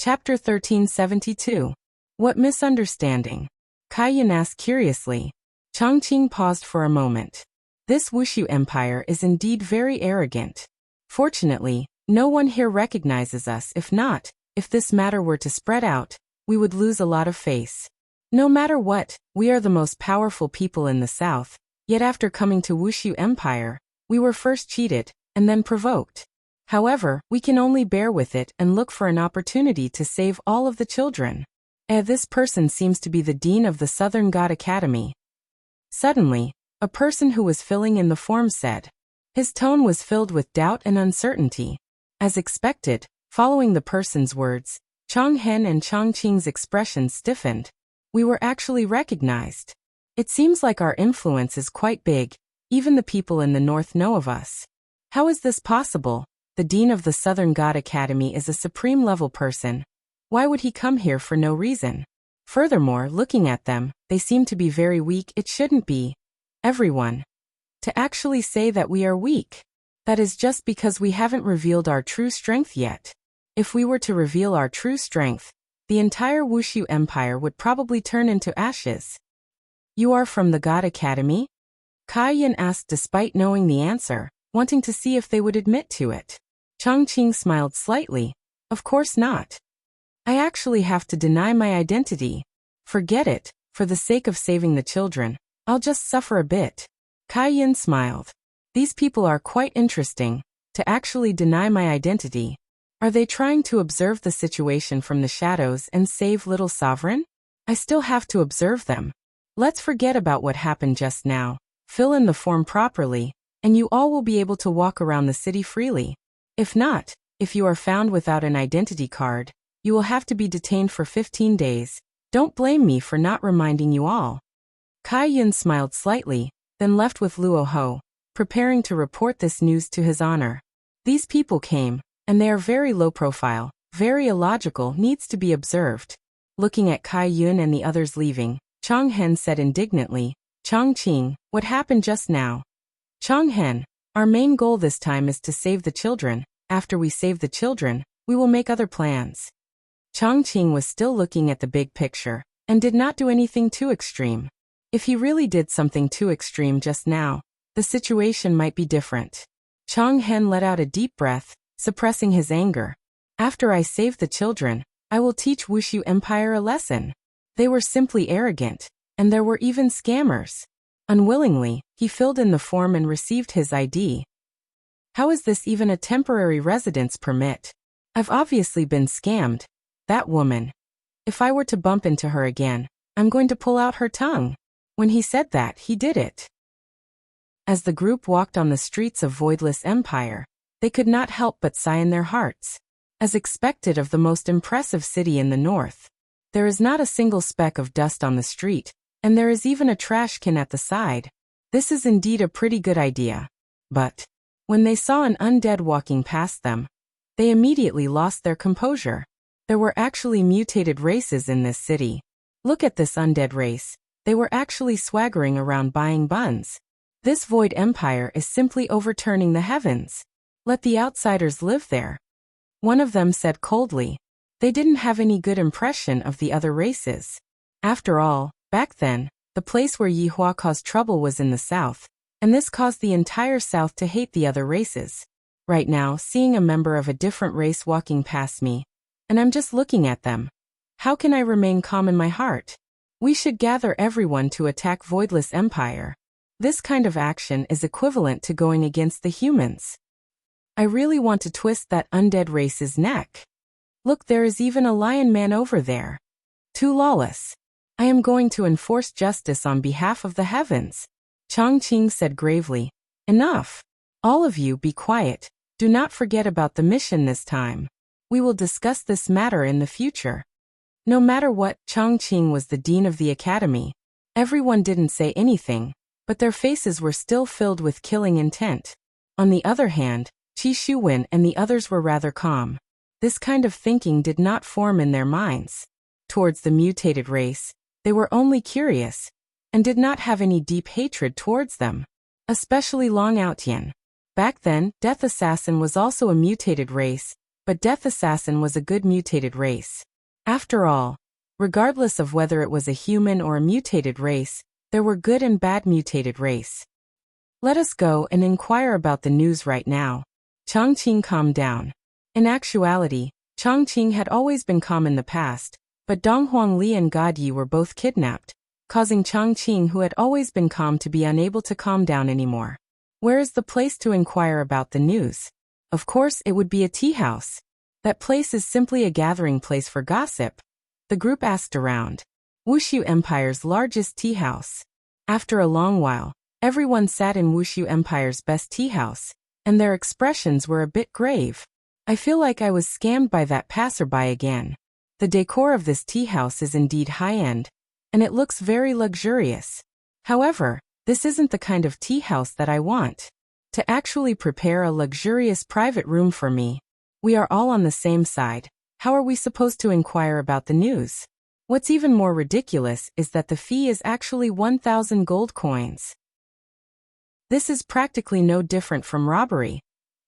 Chapter 1372. What misunderstanding? Kaiyan asked curiously. Chongqing paused for a moment. This Wushu Empire is indeed very arrogant. Fortunately, no one here recognizes us. If this matter were to spread out, we would lose a lot of face. No matter what, we are the most powerful people in the south, yet after coming to Wushu Empire, we were first cheated, and then provoked. However, we can only bear with it and look for an opportunity to save all of the children. This person seems to be the dean of the Southern God Academy. Suddenly, a person who was filling in the form said. His tone was filled with doubt and uncertainty. As expected, following the person's words, Chonghen and Chongqing's expressions stiffened. We were actually recognized. It seems like our influence is quite big. Even the people in the north know of us. How is this possible? The dean of the Southern God Academy is a supreme-level person. Why would he come here for no reason? Furthermore, looking at them, they seem to be very weak. It shouldn't be. Everyone. To actually say that we are weak. That is just because we haven't revealed our true strength yet. If we were to reveal our true strength, the entire Wushu Empire would probably turn into ashes. You are from the God Academy? Kaiyan asked despite knowing the answer, wanting to see if they would admit to it. Chongqing smiled slightly. Of course not. I actually have to deny my identity. Forget it, for the sake of saving the children, I'll just suffer a bit. Kaiyan smiled. These people are quite interesting. To actually deny my identity. Are they trying to observe the situation from the shadows and save little sovereign? I still have to observe them. Let's forget about what happened just now. Fill in the form properly, and you all will be able to walk around the city freely. If not, if you are found without an identity card, you will have to be detained for 15 days. Don't blame me for not reminding you all. Kaiyan smiled slightly, then left with Luo Ho, preparing to report this news to his honor. These people came, and they are very low profile, very illogical, needs to be observed. Looking at Kaiyan and the others leaving, Chonghen said indignantly, Chongqing, what happened just now? Chonghen, our main goal this time is to save the children. After we save the children, we will make other plans. Chongqing was still looking at the big picture, and did not do anything too extreme. If he really did something too extreme just now, the situation might be different. Chonghen let out a deep breath, suppressing his anger. After I save the children, I will teach Wushu Empire a lesson. They were simply arrogant, and there were even scammers. Unwillingly, he filled in the form and received his ID. How is this even a temporary residence permit? I've obviously been scammed. That woman. If I were to bump into her again, I'm going to pull out her tongue. When he said that, he did it. As the group walked on the streets of Voidless Empire, they could not help but sigh in their hearts. As expected of the most impressive city in the north, there is not a single speck of dust on the street, and there is even a trash can at the side. This is indeed a pretty good idea. But when they saw an undead walking past them, they immediately lost their composure. There were actually mutated races in this city. Look at this undead race. They were actually swaggering around buying buns. This Void Empire is simply overturning the heavens. Let the outsiders live there. One of them said coldly. They didn't have any good impression of the other races. After all, back then, the place where Yihua caused trouble was in the south, and this caused the entire south to hate the other races. Right now, seeing a member of a different race walking past me, and I'm just looking at them. How can I remain calm in my heart? We should gather everyone to attack Voidless Empire. This kind of action is equivalent to going against the humans. I really want to twist that undead race's neck. Look, there is even a lion man over there. Too lawless. I am going to enforce justice on behalf of the heavens. Chongqing said gravely. Enough. All of you be quiet. Do not forget about the mission this time. We will discuss this matter in the future. No matter what, Chongqing was the dean of the academy. Everyone didn't say anything, but their faces were still filled with killing intent. On the other hand, Qi Shuwen and the others were rather calm. This kind of thinking did not form in their minds. Towards the mutated race, they were only curious, and did not have any deep hatred towards them. Especially Long Outyan. Back then, Death Assassin was also a mutated race, but Death Assassin was a good mutated race. After all, regardless of whether it was a human or a mutated race, there were good and bad mutated race. Let us go and inquire about the news right now. Changqing calmed down. In actuality, Changqing had always been calm in the past, but Dong Huangli and God Yi were both kidnapped, causing Changqing, who had always been calm, to be unable to calm down anymore. Where is the place to inquire about the news? Of course, it would be a tea house. That place is simply a gathering place for gossip. The group asked around. Wushu Empire's largest tea house. After a long while, everyone sat in Wushu Empire's best tea house, and their expressions were a bit grave. I feel like I was scammed by that passerby again. The decor of this tea house is indeed high-end, and it looks very luxurious. However, this isn't the kind of tea house that I want. To actually prepare a luxurious private room for me. We are all on the same side. How are we supposed to inquire about the news? What's even more ridiculous is that the fee is actually 1,000 gold coins. This is practically no different from robbery.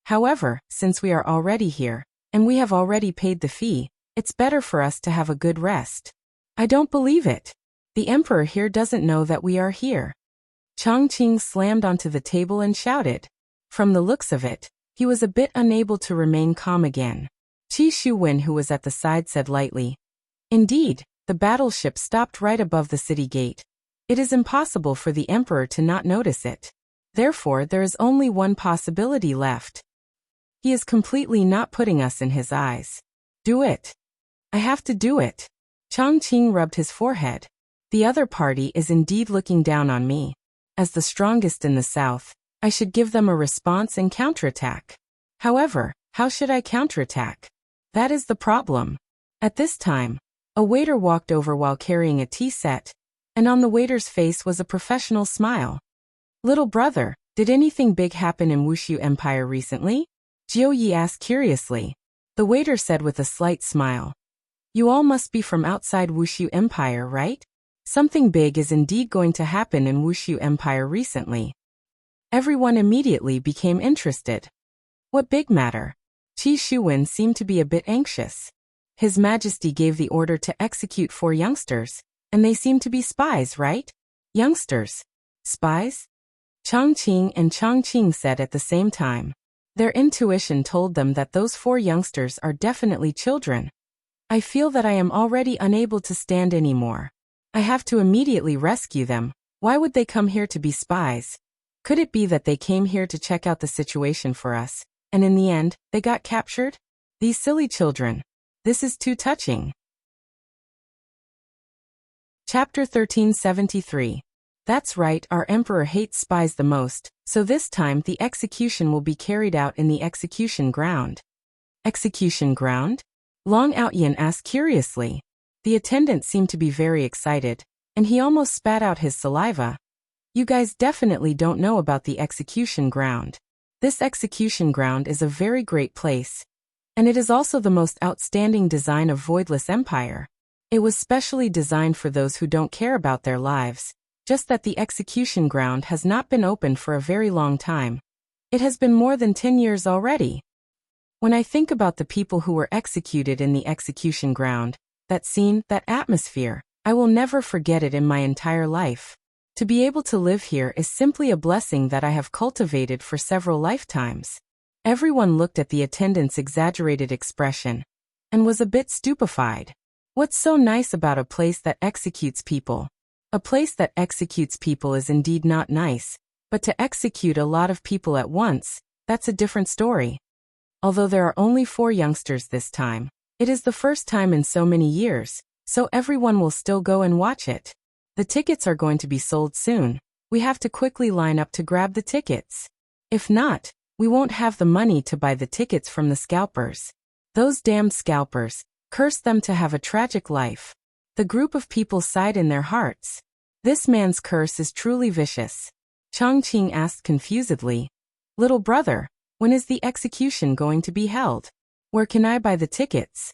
However, since we are already here, and we have already paid the fee, it's better for us to have a good rest. I don't believe it. The emperor here doesn't know that we are here. Changqing slammed onto the table and shouted. From the looks of it, he was a bit unable to remain calm again. Qi Shuwen, who was at the side, said lightly, "Indeed, the battleship stopped right above the city gate. It is impossible for the emperor to not notice it. Therefore, there is only one possibility left. He is completely not putting us in his eyes. Do it. I have to do it." Changqing rubbed his forehead. The other party is indeed looking down on me. As the strongest in the south, I should give them a response and counterattack. However, how should I counterattack? That is the problem. At this time, a waiter walked over while carrying a tea set, and on the waiter's face was a professional smile. "Little brother, did anything big happen in Wushu Empire recently?" Jiu Yi asked curiously. The waiter said with a slight smile, "You all must be from outside Wushu Empire, right? Something big is indeed going to happen in Wushu Empire recently." Everyone immediately became interested. What big matter? Qi Shuwen seemed to be a bit anxious. His Majesty gave the order to execute 4 youngsters, and they seem to be spies, right? Youngsters? Spies? Changqing and Changqing said at the same time. Their intuition told them that those 4 youngsters are definitely children. I feel that I am already unable to stand anymore. I have to immediately rescue them. Why would they come here to be spies? Could it be that they came here to check out the situation for us, and in the end, they got captured? These silly children. This is too touching. Chapter 1373. That's right, our emperor hates spies the most, so this time the execution will be carried out in the execution ground. Execution ground? Long Outyin asked curiously. The attendant seemed to be very excited, and he almost spat out his saliva. You guys definitely don't know about the execution ground. This execution ground is a very great place, and it is also the most outstanding design of Voidless Empire. It was specially designed for those who don't care about their lives, just that the execution ground has not been open for a very long time. It has been more than 10 years already. When I think about the people who were executed in the execution ground, that scene, that atmosphere, I will never forget it in my entire life. To be able to live here is simply a blessing that I have cultivated for several lifetimes. Everyone looked at the attendant's exaggerated expression and was a bit stupefied. What's so nice about a place that executes people? A place that executes people is indeed not nice, but to execute a lot of people at once, that's a different story. Although there are only 4 youngsters this time, it is the first time in so many years, so everyone will still go and watch it. The tickets are going to be sold soon. We have to quickly line up to grab the tickets. If not, we won't have the money to buy the tickets from the scalpers. Those damned scalpers, curse them to have a tragic life. The group of people sighed in their hearts. This man's curse is truly vicious. Changqing asked confusedly, "Little brother, when is the execution going to be held? Where can I buy the tickets?"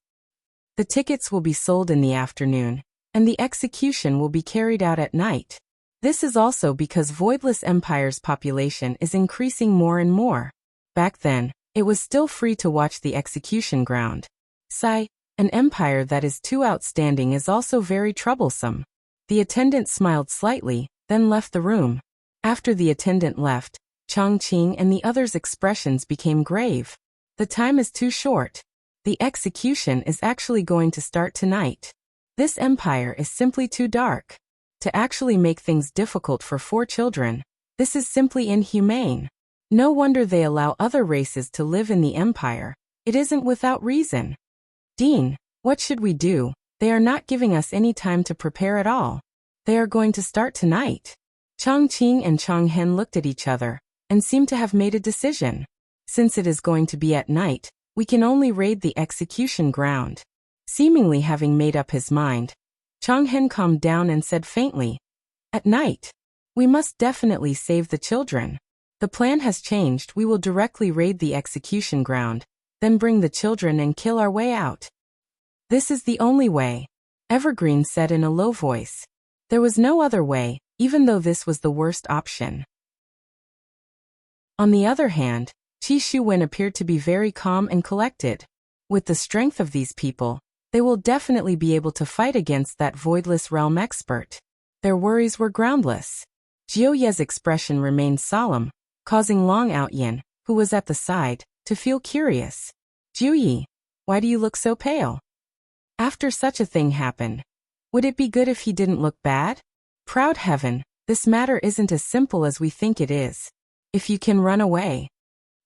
The tickets will be sold in the afternoon, and the execution will be carried out at night. This is also because Voidless Empire's population is increasing more and more. Back then, It was still free to watch the execution ground. Sigh, an empire that is too outstanding is also very troublesome. The attendant smiled slightly, then left the room. After the attendant left, Chongqing and the others' expressions became grave. The time is too short. The execution is actually going to start tonight. This empire is simply too dark. To actually make things difficult for 4 children, this is simply inhumane. No wonder they allow other races to live in the empire. It isn't without reason. Dean, what should we do? They are not giving us any time to prepare at all. They are going to start tonight. Chongqing and Chonghen looked at each other and seemed to have made a decision. Since it is going to be at night, we can only raid the execution ground. Seemingly having made up his mind, Chonghen calmed down and said faintly, "At night. We must definitely save the children. The plan has changed. We will directly raid the execution ground, then bring the children and kill our way out." "This is the only way," Evergreen said in a low voice. There was no other way, even though this was the worst option. On the other hand, Qi Shuwen appeared to be very calm and collected. With the strength of these people, they will definitely be able to fight against that voidless realm expert. Their worries were groundless. Jiu Ye's expression remained solemn, causing Long Outyin, who was at the side, to feel curious. "Jiu Yi, why do you look so pale? After such a thing happened, would it be good if he didn't look bad? Proud heaven, this matter isn't as simple as we think it is. If you can run away."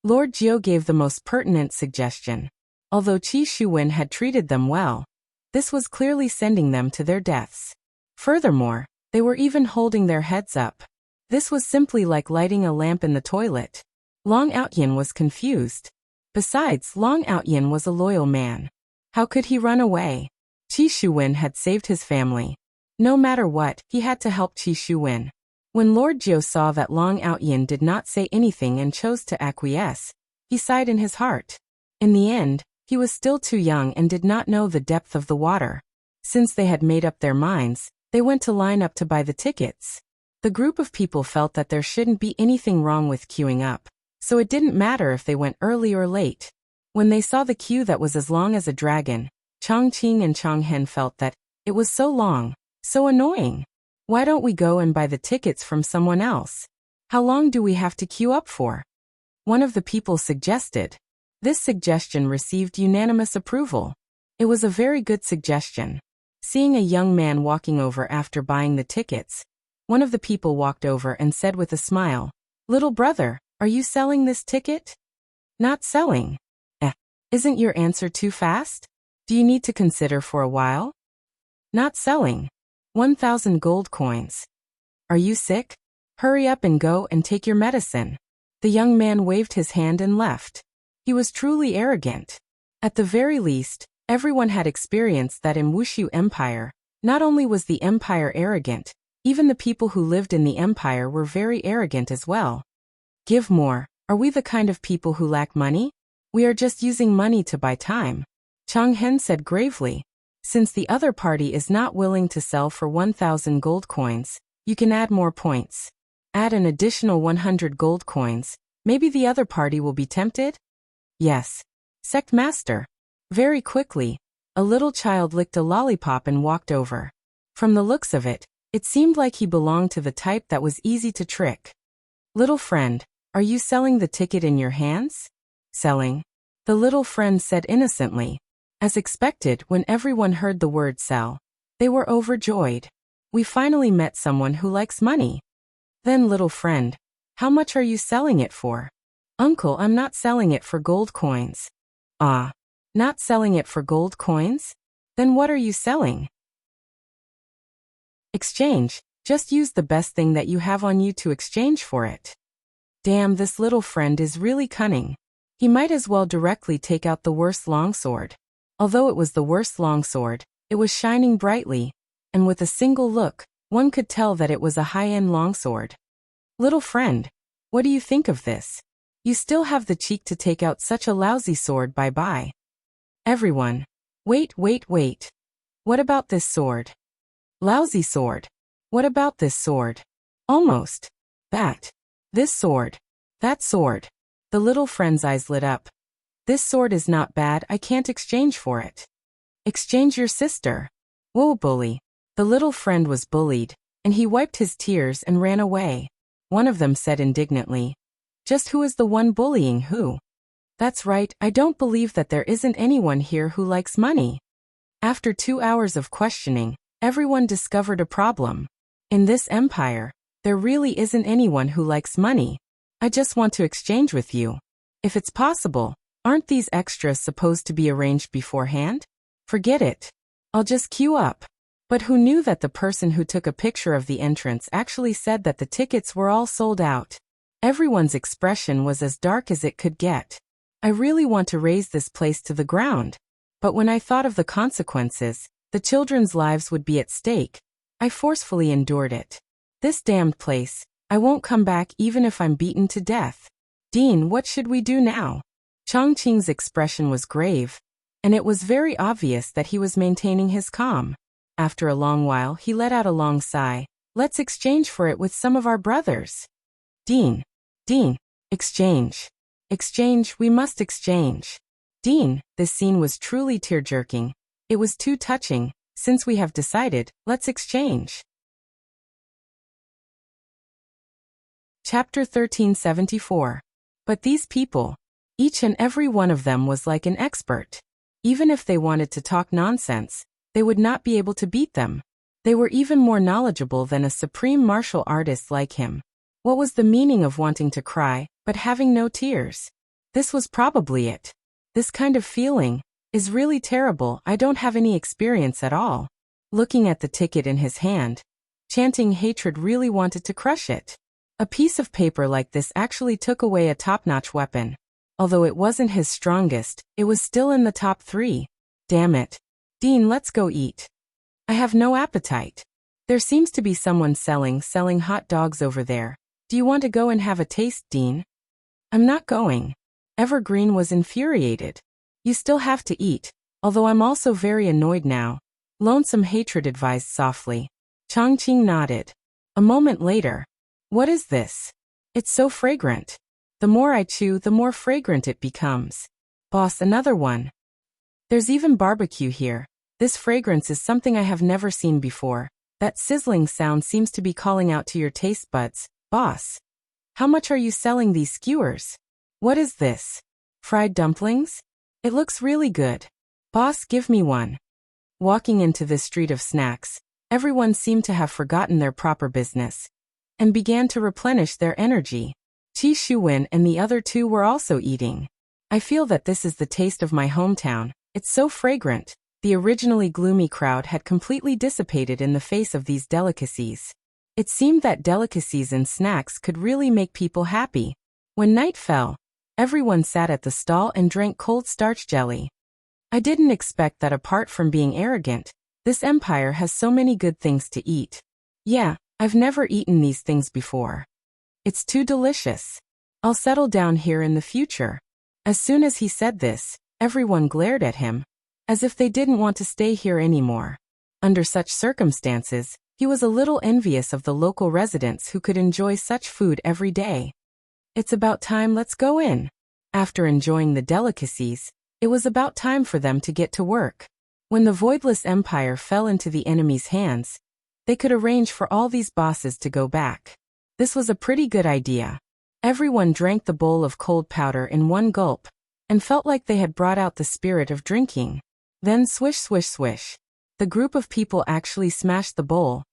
Lord Jiu gave the most pertinent suggestion. Although Qi Shuwen had treated them well, this was clearly sending them to their deaths. Furthermore, they were even holding their heads up. This was simply like lighting a lamp in the toilet. Long Outyin was confused. Besides, Long Outyin was a loyal man. How could he run away? Qi Shuwen had saved his family. No matter what, he had to help Qi Shuwen. When Lord Jiu saw that Long Outyin did not say anything and chose to acquiesce, he sighed in his heart. In the end, he was still too young and did not know the depth of the water. Since they had made up their minds, they went to line up to buy the tickets. The group of people felt that there shouldn't be anything wrong with queuing up, so it didn't matter if they went early or late. When they saw the queue that was as long as a dragon, Chongqing and Chonghen felt that it was so long, so annoying. Why don't we go and buy the tickets from someone else? How long do we have to queue up for? One of the people suggested. This suggestion received unanimous approval. It was a very good suggestion. Seeing a young man walking over after buying the tickets, one of the people walked over and said with a smile, "Little brother, are you selling this ticket?" "Not selling." Isn't your answer too fast? Do you need to consider for a while?" "Not selling. 1,000 gold coins. Are you sick? Hurry up and go and take your medicine." The young man waved his hand and left. He was truly arrogant. At the very least, everyone had experienced that in Wushu Empire. Not only was the empire arrogant, even the people who lived in the empire were very arrogant as well. "Give more. Are we the kind of people who lack money? We are just using money to buy time," Chonghen said gravely. "Since the other party is not willing to sell for 1,000 gold coins, you can add more points. Add an additional 100 gold coins, maybe the other party will be tempted?" "Yes. Sect Master." Very quickly, a little child licked a lollipop and walked over. From the looks of it, it seemed like he belonged to the type that was easy to trick. "Little friend, are you selling the ticket in your hands?" "Selling," the little friend said innocently. As expected, when everyone heard the word sell, they were overjoyed. "We finally met someone who likes money." Then, "Little friend, how much are you selling it for?" "Uncle, I'm not selling it for gold coins." "Ah, not selling it for gold coins? Then what are you selling?" "Exchange. Just use the best thing that you have on you to exchange for it." Damn, this little friend is really cunning. He might as well directly take out the worst longsword. Although it was the worst longsword, it was shining brightly, and with a single look, one could tell that it was a high-end longsword. "Little friend, what do you think of this? You still have the cheek to take out such a lousy sword, bye-bye." Everyone. Wait. What about this sword?" "Lousy sword. What about this sword?" "Almost. That. This sword. That sword." The little friend's eyes lit up. This sword is not bad, I can't exchange for it. Exchange your sister. Whoa, bully. The little friend was bullied, and he wiped his tears and ran away. One of them said indignantly, just who is the one bullying who? That's right, I don't believe that there isn't anyone here who likes money. After 2 hours of questioning, everyone discovered a problem. In this empire, there really isn't anyone who likes money. I just want to exchange with you. If it's possible, aren't these extras supposed to be arranged beforehand? Forget it. I'll just queue up. But who knew that the person who took a picture of the entrance actually said that the tickets were all sold out? Everyone's expression was as dark as it could get. I really want to raze this place to the ground. But when I thought of the consequences, the children's lives would be at stake, I forcefully endured it. This damned place, I won't come back even if I'm beaten to death. Dean, what should we do now? Chongqing's expression was grave, and it was very obvious that he was maintaining his calm. After a long while, he let out a long sigh. Let's exchange for it with some of our brothers. Dean, exchange. Exchange, we must exchange. Dean, this scene was truly tear-jerking. It was too touching. Since we have decided, let's exchange. Chapter 1374. But these people, each and every one of them was like an expert. Even if they wanted to talk nonsense, they would not be able to beat them. They were even more knowledgeable than a supreme martial artist like him. What was the meaning of wanting to cry, but having no tears? This was probably it. This kind of feeling is really terrible. I don't have any experience at all. Looking at the ticket in his hand, chanting hatred really wanted to crush it. A piece of paper like this actually took away a top-notch weapon. Although it wasn't his strongest, it was still in the top 3. Damn it. Dean, let's go eat. I have no appetite. There seems to be someone selling hot dogs over there. Do you want to go and have a taste, Dean? I'm not going. Evergreen was infuriated. You still have to eat, although I'm also very annoyed now. Lonesome Hatred advised softly. Chongqing nodded. A moment later. What is this? It's so fragrant. The more I chew, the more fragrant it becomes. Boss, another one. There's even barbecue here. This fragrance is something I have never seen before. That sizzling sound seems to be calling out to your taste buds. Boss. How much are you selling these skewers? What is this? Fried dumplings? It looks really good. Boss, give me one. Walking into this street of snacks, everyone seemed to have forgotten their proper business and began to replenish their energy. Qi Shuwen and the other two were also eating. I feel that this is the taste of my hometown. It's so fragrant. The originally gloomy crowd had completely dissipated in the face of these delicacies. It seemed that delicacies and snacks could really make people happy. When night fell, everyone sat at the stall and drank cold starch jelly. I didn't expect that apart from being arrogant, this empire has so many good things to eat. Yeah, I've never eaten these things before. It's too delicious. I'll settle down here in the future. As soon as he said this, everyone glared at him, as if they didn't want to stay here anymore. Under such circumstances, he was a little envious of the local residents who could enjoy such food every day. It's about time, let's go in. After enjoying the delicacies, it was about time for them to get to work. When the Voidless Empire fell into the enemy's hands, they could arrange for all these bosses to go back. This was a pretty good idea. Everyone drank the bowl of cold powder in one gulp, and felt like they had brought out the spirit of drinking. Then swish swish swish. The group of people actually smashed the bowl.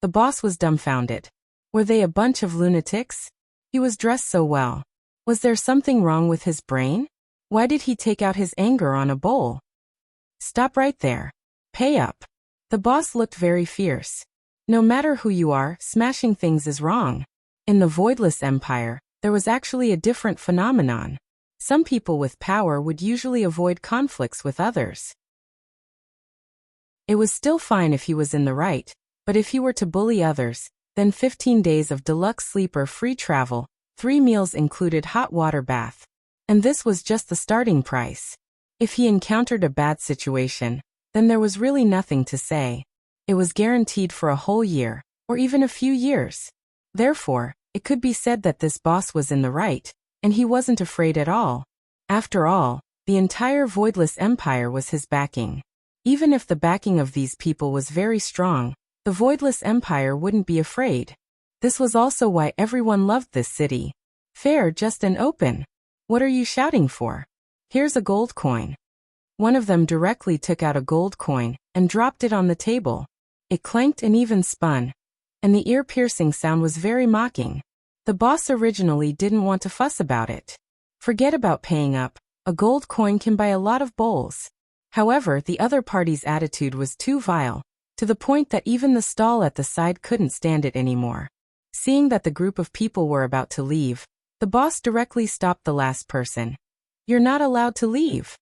The boss was dumbfounded. Were they a bunch of lunatics? He was dressed so well. Was there something wrong with his brain? Why did he take out his anger on a bowl? Stop right there. Pay up. The boss looked very fierce. No matter who you are, smashing things is wrong. In the Voidless Empire, there was actually a different phenomenon. Some people with power would usually avoid conflicts with others. It was still fine if he was in the right, but if he were to bully others, then 15 days of deluxe sleeper free travel, 3 meals included hot water bath. And this was just the starting price. If he encountered a bad situation, then there was really nothing to say. It was guaranteed for a whole year, or even a few years. Therefore, it could be said that this boss was in the right, and he wasn't afraid at all. After all, The entire voidless empire was his backing. Even if the backing of these people was very strong, the voidless empire wouldn't be afraid. This was also why everyone loved this city. Fair, just and open. What are you shouting for? Here's a gold coin. One of them directly took out a gold coin and dropped it on the table. It clanked and even spun, and the ear-piercing sound was very mocking. The boss originally didn't want to fuss about it. Forget about paying up. A gold coin can buy a lot of bowls. However, the other party's attitude was too vile, to the point that even the stall at the side couldn't stand it anymore. Seeing that the group of people were about to leave, the boss directly stopped the last person. You're not allowed to leave.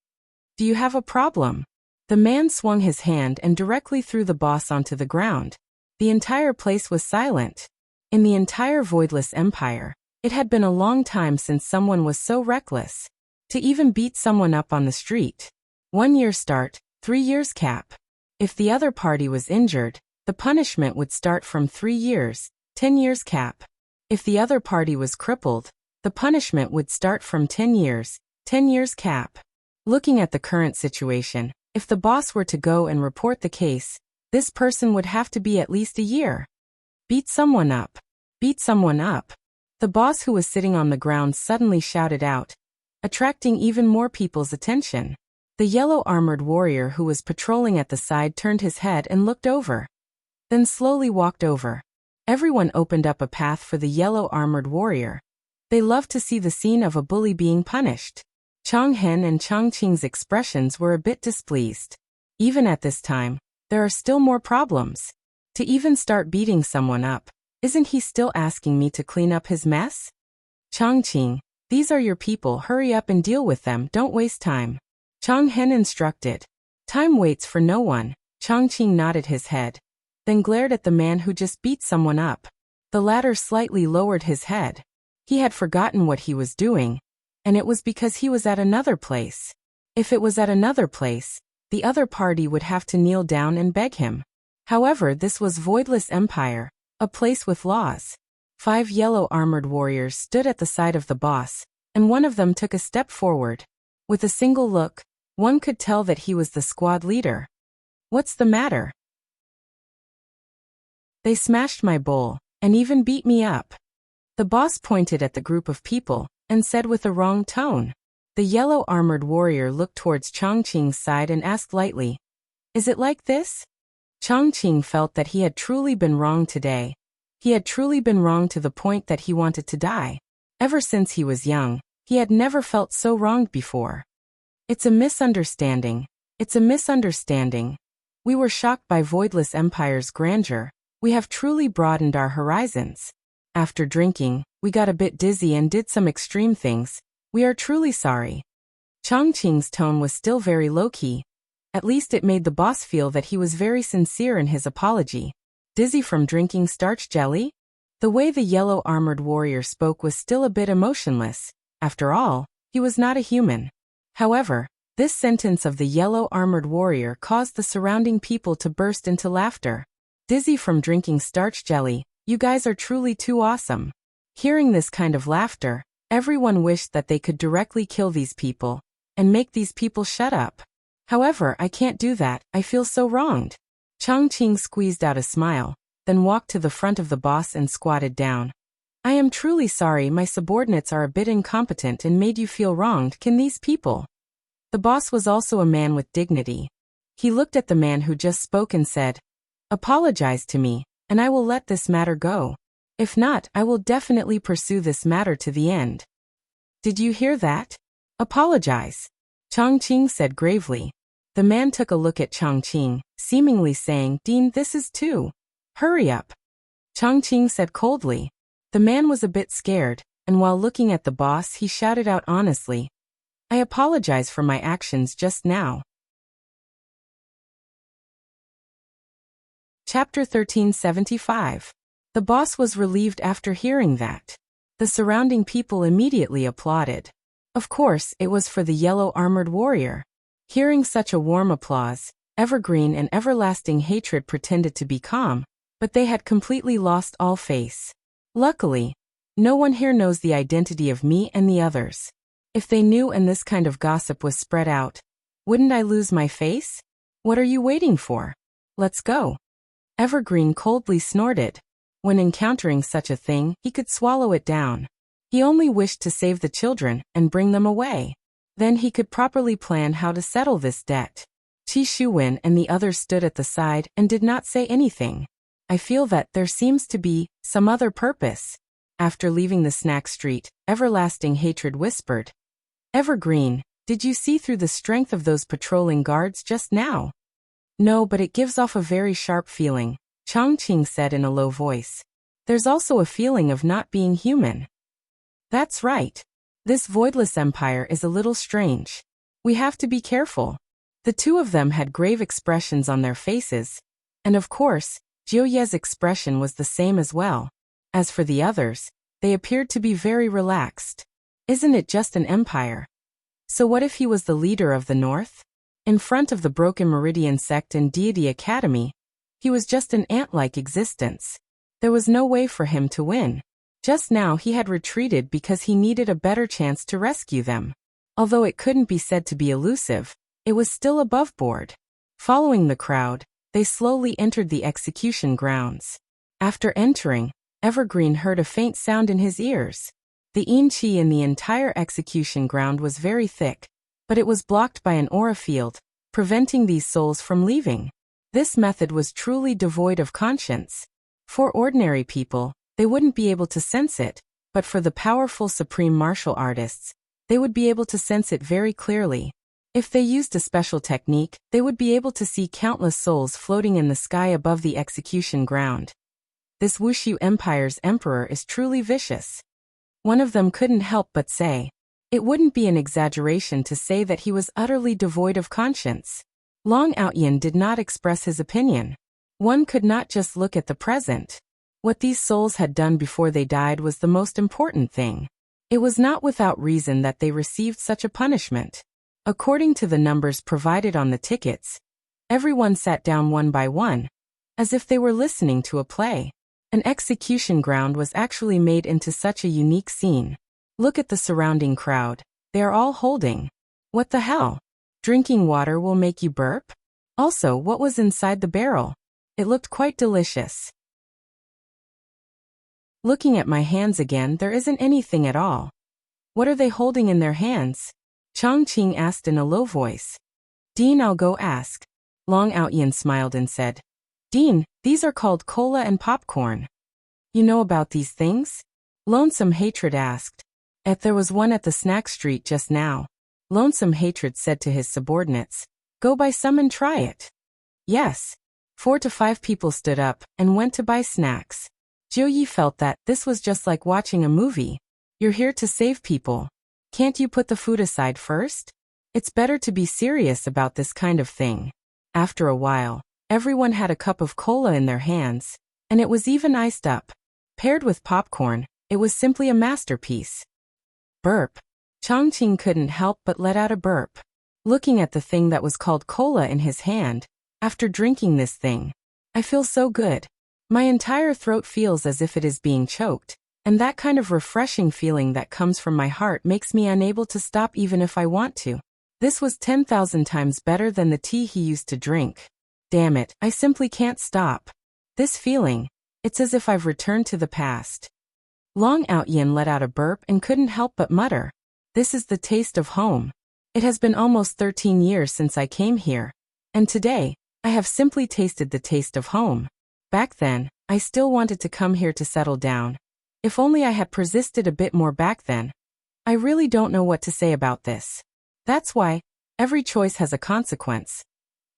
Do you have a problem? The man swung his hand and directly threw the boss onto the ground. The entire place was silent. In the entire voidless empire, it had been a long time since someone was so reckless. To even beat someone up on the street. 1 year start, 3 years cap. If the other party was injured, the punishment would start from 3 years, 10 years cap. If the other party was crippled, the punishment would start from 10 years, 10 years cap. Looking at the current situation, if the boss were to go and report the case, this person would have to be at least a year. Beat someone up. Beat someone up. The boss who was sitting on the ground suddenly shouted out, attracting even more people's attention. The yellow-armored warrior who was patrolling at the side turned his head and looked over. Then slowly walked over. Everyone opened up a path for the yellow-armored warrior. They loved to see the scene of a bully being punished. Changhen and Changqing's expressions were a bit displeased. Even at this time, there are still more problems. To even start beating someone up, isn't he still asking me to clean up his mess? Changqing, these are your people, hurry up and deal with them, don't waste time. Changhen instructed. Time waits for no one. Changqing nodded his head, then glared at the man who just beat someone up. The latter slightly lowered his head. He had forgotten what he was doing, and it was because he was at another place. If it was at another place, the other party would have to kneel down and beg him. However, this was Voidless Empire, a place with laws. 5 yellow-armored warriors stood at the side of the boss, and one of them took a step forward. With a single look, one could tell that he was the squad leader. What's the matter? They smashed my bowl, and even beat me up. The boss pointed at the group of people, and said with a wrong tone. The yellow-armored warrior looked towards Changqing's side and asked lightly, is it like this? Changqing felt that he had truly been wrong today. He had truly been wrong to the point that he wanted to die. Ever since he was young, he had never felt so wronged before. It's a misunderstanding. It's a misunderstanding. We were shocked by Voidless Empire's grandeur. We have truly broadened our horizons. After drinking, we got a bit dizzy and did some extreme things. We are truly sorry. Changqing's tone was still very low-key. At least it made the boss feel that he was very sincere in his apology. Dizzy from drinking starch jelly? The way the yellow-armored warrior spoke was still a bit emotionless. After all, he was not a human. However, this sentence of the yellow-armored warrior caused the surrounding people to burst into laughter. Dizzy from drinking starch jelly, you guys are truly too awesome. Hearing this kind of laughter, everyone wished that they could directly kill these people and make these people shut up. However, I can't do that, I feel so wronged. Changqing squeezed out a smile, then walked to the front of the boss and squatted down. I am truly sorry, my subordinates are a bit incompetent and made you feel wronged. Can these people? The boss was also a man with dignity. He looked at the man who just spoke and said, apologize to me, and I will let this matter go. If not, I will definitely pursue this matter to the end. Did you hear that? Apologize. Changqing said gravely. The man took a look at Changqing, seemingly saying, Dean, this is too. Hurry up. Changqing said coldly. The man was a bit scared, and while looking at the boss he shouted out honestly, I apologize for my actions just now. Chapter 1375. The boss was relieved after hearing that. The surrounding people immediately applauded. Of course, it was for the yellow-armored warrior. Hearing such a warm applause, evergreen and everlasting hatred pretended to be calm, but they had completely lost all face. Luckily, no one here knows the identity of me and the others. If they knew and this kind of gossip was spread out, wouldn't I lose my face? What are you waiting for? Let's go. Evergreen coldly snorted. When encountering such a thing, he could swallow it down. He only wished to save the children and bring them away. Then he could properly plan how to settle this debt. Qi Shuwen and the others stood at the side and did not say anything. I feel that there seems to be some other purpose. After leaving the snack street, Everlasting Hatred whispered. Evergreen, did you see through the strength of those patrolling guards just now? No, but it gives off a very sharp feeling, Chongqing said in a low voice. There's also a feeling of not being human. That's right. This voidless empire is a little strange. We have to be careful. The two of them had grave expressions on their faces, and of course, Jiuye's expression was the same as well. As for the others, they appeared to be very relaxed. Isn't it just an empire? So what if he was the leader of the North? In front of the Broken Meridian sect and Deity Academy, he was just an ant-like existence. There was no way for him to win. Just now he had retreated because he needed a better chance to rescue them. Although it couldn't be said to be elusive, it was still above board. Following the crowd, they slowly entered the execution grounds. After entering, Evergreen heard a faint sound in his ears. The yin qi in the entire execution ground was very thick, but it was blocked by an aura field, preventing these souls from leaving. This method was truly devoid of conscience. For ordinary people, they wouldn't be able to sense it, but for the powerful supreme martial artists, they would be able to sense it very clearly. If they used a special technique, they would be able to see countless souls floating in the sky above the execution ground. This Wushu Empire's emperor is truly vicious. One of them couldn't help but say. It wouldn't be an exaggeration to say that he was utterly devoid of conscience. Long Outyin did not express his opinion. One could not just look at the present. What these souls had done before they died was the most important thing. It was not without reason that they received such a punishment. According to the numbers provided on the tickets, everyone sat down one by one, as if they were listening to a play. An execution ground was actually made into such a unique scene. Look at the surrounding crowd. They are all holding. What the hell? Drinking water will make you burp? Also, what was inside the barrel? It looked quite delicious. Looking at my hands again, there isn't anything at all. What are they holding in their hands? Chongqing asked in a low voice. Dean, I'll go ask. Long Outyin smiled and said, Dean, these are called cola and popcorn. You know about these things? Lonesome Hatred asked. There was one at the snack street just now. Lonesome Hatred said to his subordinates, Go buy some and try it. Yes. 4 to 5 people stood up and went to buy snacks. Jiuyi felt that this was just like watching a movie. You're here to save people. Can't you put the food aside first? It's better to be serious about this kind of thing. After a while, everyone had a cup of cola in their hands, and it was even iced up. Paired with popcorn, it was simply a masterpiece. Burp. Chongqing couldn't help but let out a burp. Looking at the thing that was called cola in his hand, after drinking this thing, I feel so good. My entire throat feels as if it is being choked, and that kind of refreshing feeling that comes from my heart makes me unable to stop even if I want to. This was 10,000 times better than the tea he used to drink. Damn it, I simply can't stop. This feeling, it's as if I've returned to the past. Long Outyin let out a burp and couldn't help but mutter. This is the taste of home. It has been almost 13 years since I came here, and today, I have simply tasted the taste of home. Back then, I still wanted to come here to settle down. If only I had persisted a bit more back then. I really don't know what to say about this. That's why, every choice has a consequence.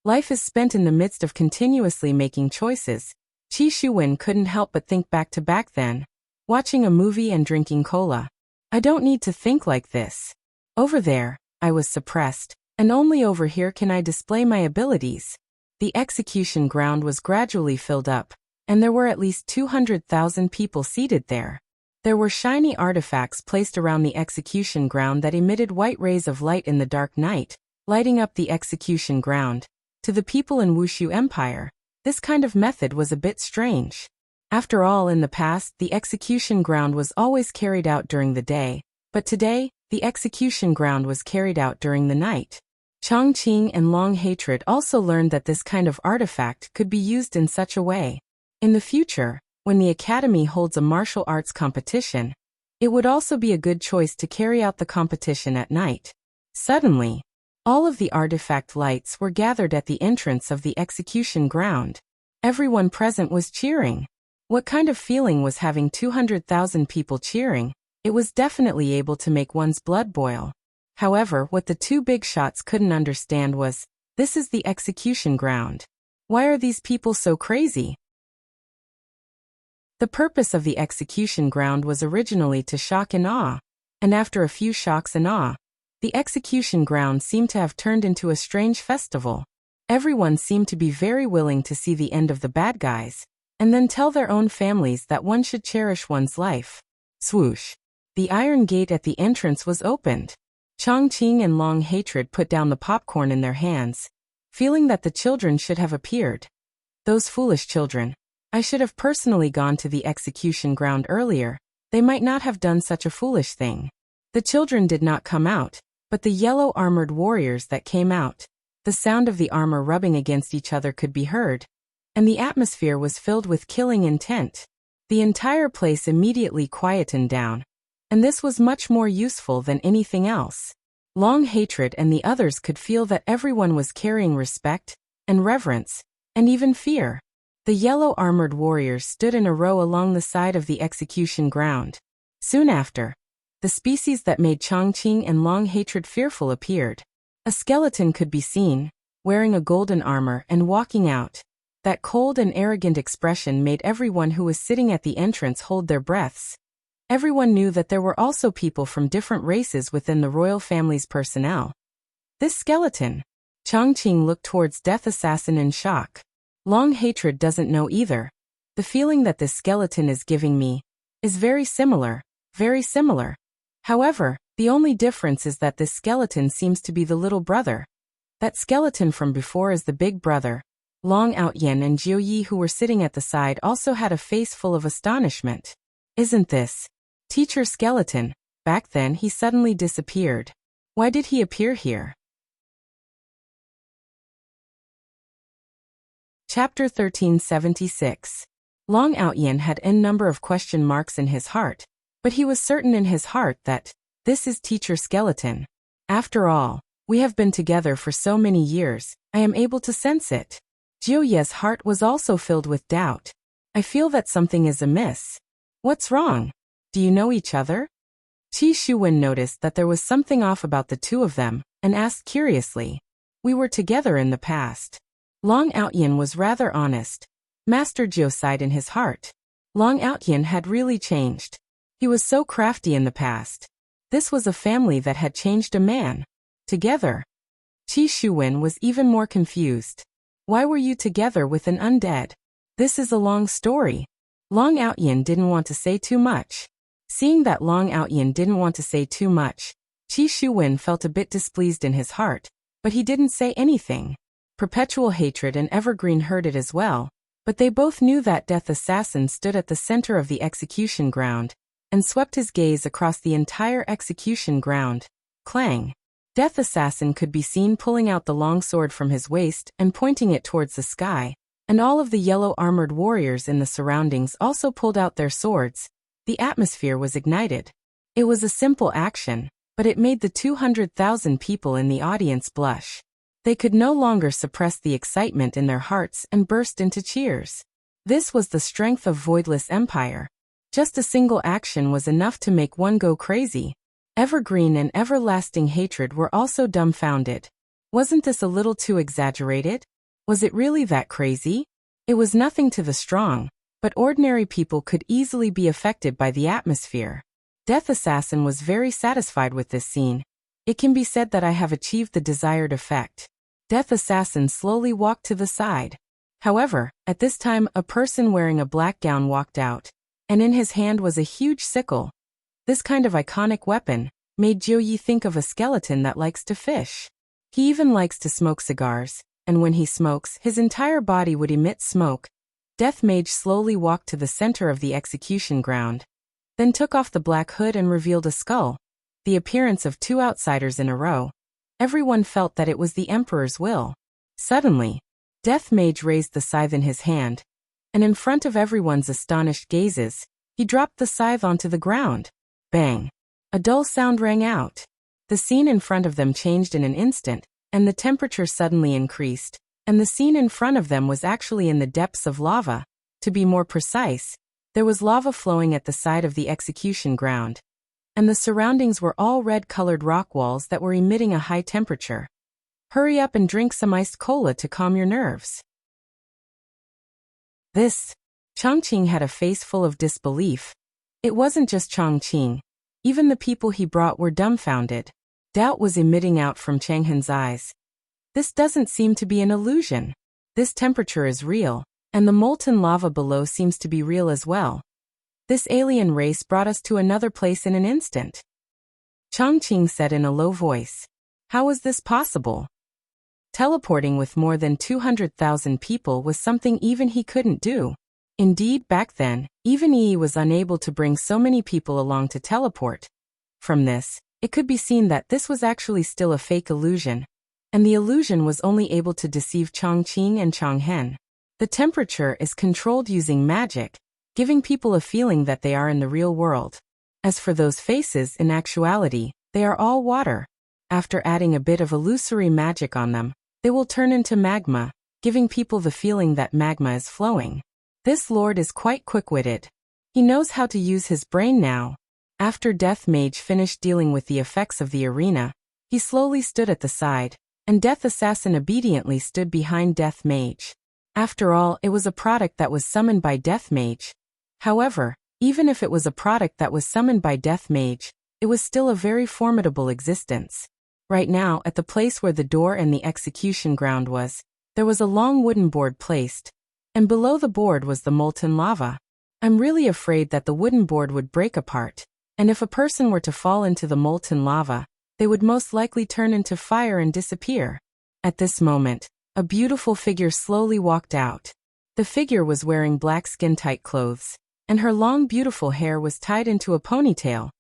Life is spent in the midst of continuously making choices. Qi Shuwen couldn't help but think back to back then, watching a movie and drinking cola. I don't need to think like this. Over there, I was suppressed, and only over here can I display my abilities. The execution ground was gradually filled up, and there were at least 200,000 people seated there. There were shiny artifacts placed around the execution ground that emitted white rays of light in the dark night, lighting up the execution ground. To the people in Wushu Empire, this kind of method was a bit strange. After all, in the past, the execution ground was always carried out during the day, but today, The execution ground was carried out during the night. Chongqing and Long Hatred also learned that this kind of artifact could be used in such a way. In the future, when the academy holds a martial arts competition, it would also be a good choice to carry out the competition at night. Suddenly, all of the artifact lights were gathered at the entrance of the execution ground. Everyone present was cheering. What kind of feeling was having 200,000 people cheering? It was definitely able to make one's blood boil. However, what the two big shots couldn't understand was, this is the execution ground. Why are these people so crazy? The purpose of the execution ground was originally to shock and awe, and after a few shocks and awe, the execution ground seemed to have turned into a strange festival. Everyone seemed to be very willing to see the end of the bad guys, and then tell their own families that one should cherish one's life. Swoosh! The iron gate at the entrance was opened. Chongqing and Long Hatred put down the popcorn in their hands, feeling that the children should have appeared. Those foolish children. I should have personally gone to the execution ground earlier. They might not have done such a foolish thing. The children did not come out, but the yellow armored warriors that came out. The sound of the armor rubbing against each other could be heard, and the atmosphere was filled with killing intent. The entire place immediately quietened down, and this was much more useful than anything else. Long Hatred and the others could feel that everyone was carrying respect, and reverence, and even fear. The yellow armored warriors stood in a row along the side of the execution ground. Soon after, the species that made Chongqing and Long Hatred fearful appeared. A skeleton could be seen, wearing a golden armor and walking out. That cold and arrogant expression made everyone who was sitting at the entrance hold their breaths. Everyone knew that there were also people from different races within the royal family's personnel. This skeleton. Chongqing looked towards Death Assassin in shock. Long Hatred doesn't know either. The feeling that this skeleton is giving me is very similar, very similar. However, the only difference is that this skeleton seems to be the little brother. That skeleton from before is the big brother. Long Outyen and Jiu Yi, who were sitting at the side, also had a face full of astonishment. Isn't this Teacher Skeleton? Back then he suddenly disappeared. Why did he appear here? Chapter 1376. Long Outyen had n number of question marks in his heart, but he was certain in his heart that this is Teacher Skeleton. After all, we have been together for so many years, I am able to sense it. Jiu Ye's heart was also filled with doubt. I feel that something is amiss. What's wrong? Do you know each other? Qi Shuwen noticed that there was something off about the two of them, and asked curiously. We were together in the past. Long Outyen was rather honest. Master Jiu sighed in his heart. Long Outyen had really changed. He was so crafty in the past. This was a family that had changed a man. Together. Qi Shuwen was even more confused. Why were you together with an undead? This is a long story. Long Outyen didn't want to say too much. Seeing that Long Outyen didn't want to say too much, Qi Shuwen felt a bit displeased in his heart, but he didn't say anything. Perpetual Hatred and Evergreen heard it as well, but they both knew that Death Assassin stood at the center of the execution ground, and swept his gaze across the entire execution ground. Clang! Death Assassin could be seen pulling out the long sword from his waist and pointing it towards the sky, and all of the yellow armored warriors in the surroundings also pulled out their swords. The atmosphere was ignited. It was a simple action, but it made the 200,000 people in the audience blush. They could no longer suppress the excitement in their hearts and burst into cheers. This was the strength of Voidless Empire. Just a single action was enough to make one go crazy. Evergreen and Everlasting Hatred were also dumbfounded. Wasn't this a little too exaggerated? Was it really that crazy? It was nothing to the strong, but ordinary people could easily be affected by the atmosphere. Death Assassin was very satisfied with this scene. It can be said that I have achieved the desired effect. Death Assassin slowly walked to the side. However, at this time a person wearing a black gown walked out, and in his hand was a huge sickle. This kind of iconic weapon made Jiu Yi think of a skeleton that likes to fish. He even likes to smoke cigars, and when he smokes, his entire body would emit smoke. Death Mage slowly walked to the center of the execution ground, then took off the black hood and revealed a skull. the appearance of two outsiders in a row, everyone felt that it was the emperor's will. Suddenly, Death Mage raised the scythe in his hand, and in front of everyone's astonished gazes, he dropped the scythe onto the ground. Bang! A dull sound rang out. The scene in front of them changed in an instant, and the temperature suddenly increased, and the scene in front of them was actually in the depths of lava. To be more precise, there was lava flowing at the side of the execution ground, and the surroundings were all red-colored rock walls that were emitting a high temperature. Hurry up and drink some iced cola to calm your nerves. Chongqing had a face full of disbelief. It wasn't just Chongqing. Even the people he brought were dumbfounded. Doubt was emitting out from Changhen's eyes. This doesn't seem to be an illusion. This temperature is real, and the molten lava below seems to be real as well. This alien race brought us to another place in an instant. Chongqing said in a low voice. How was this possible? Teleporting with more than 200,000 people was something even he couldn't do. Indeed, back then, even Yi was unable to bring so many people along to teleport. From this, it could be seen that this was actually still a fake illusion, and the illusion was only able to deceive Chongqing and Chonghen. The temperature is controlled using magic, giving people a feeling that they are in the real world. As for those faces, in actuality, they are all water. After adding a bit of illusory magic on them, they will turn into magma, giving people the feeling that magma is flowing. This lord is quite quick-witted. He knows how to use his brain now. After Death Mage finished dealing with the effects of the arena, he slowly stood at the side, and Death Assassin obediently stood behind Death Mage. After all, it was a product that was summoned by Death Mage. However, even if it was a product that was summoned by Death Mage, it was still a very formidable existence. Right now, at the place where the door and the execution ground was, there was a long wooden board placed, and below the board was the molten lava. I'm really afraid that the wooden board would break apart, and if a person were to fall into the molten lava, they would most likely turn into fire and disappear. At this moment, a beautiful figure slowly walked out. The figure was wearing black skin-tight clothes, and her long beautiful hair was tied into a ponytail,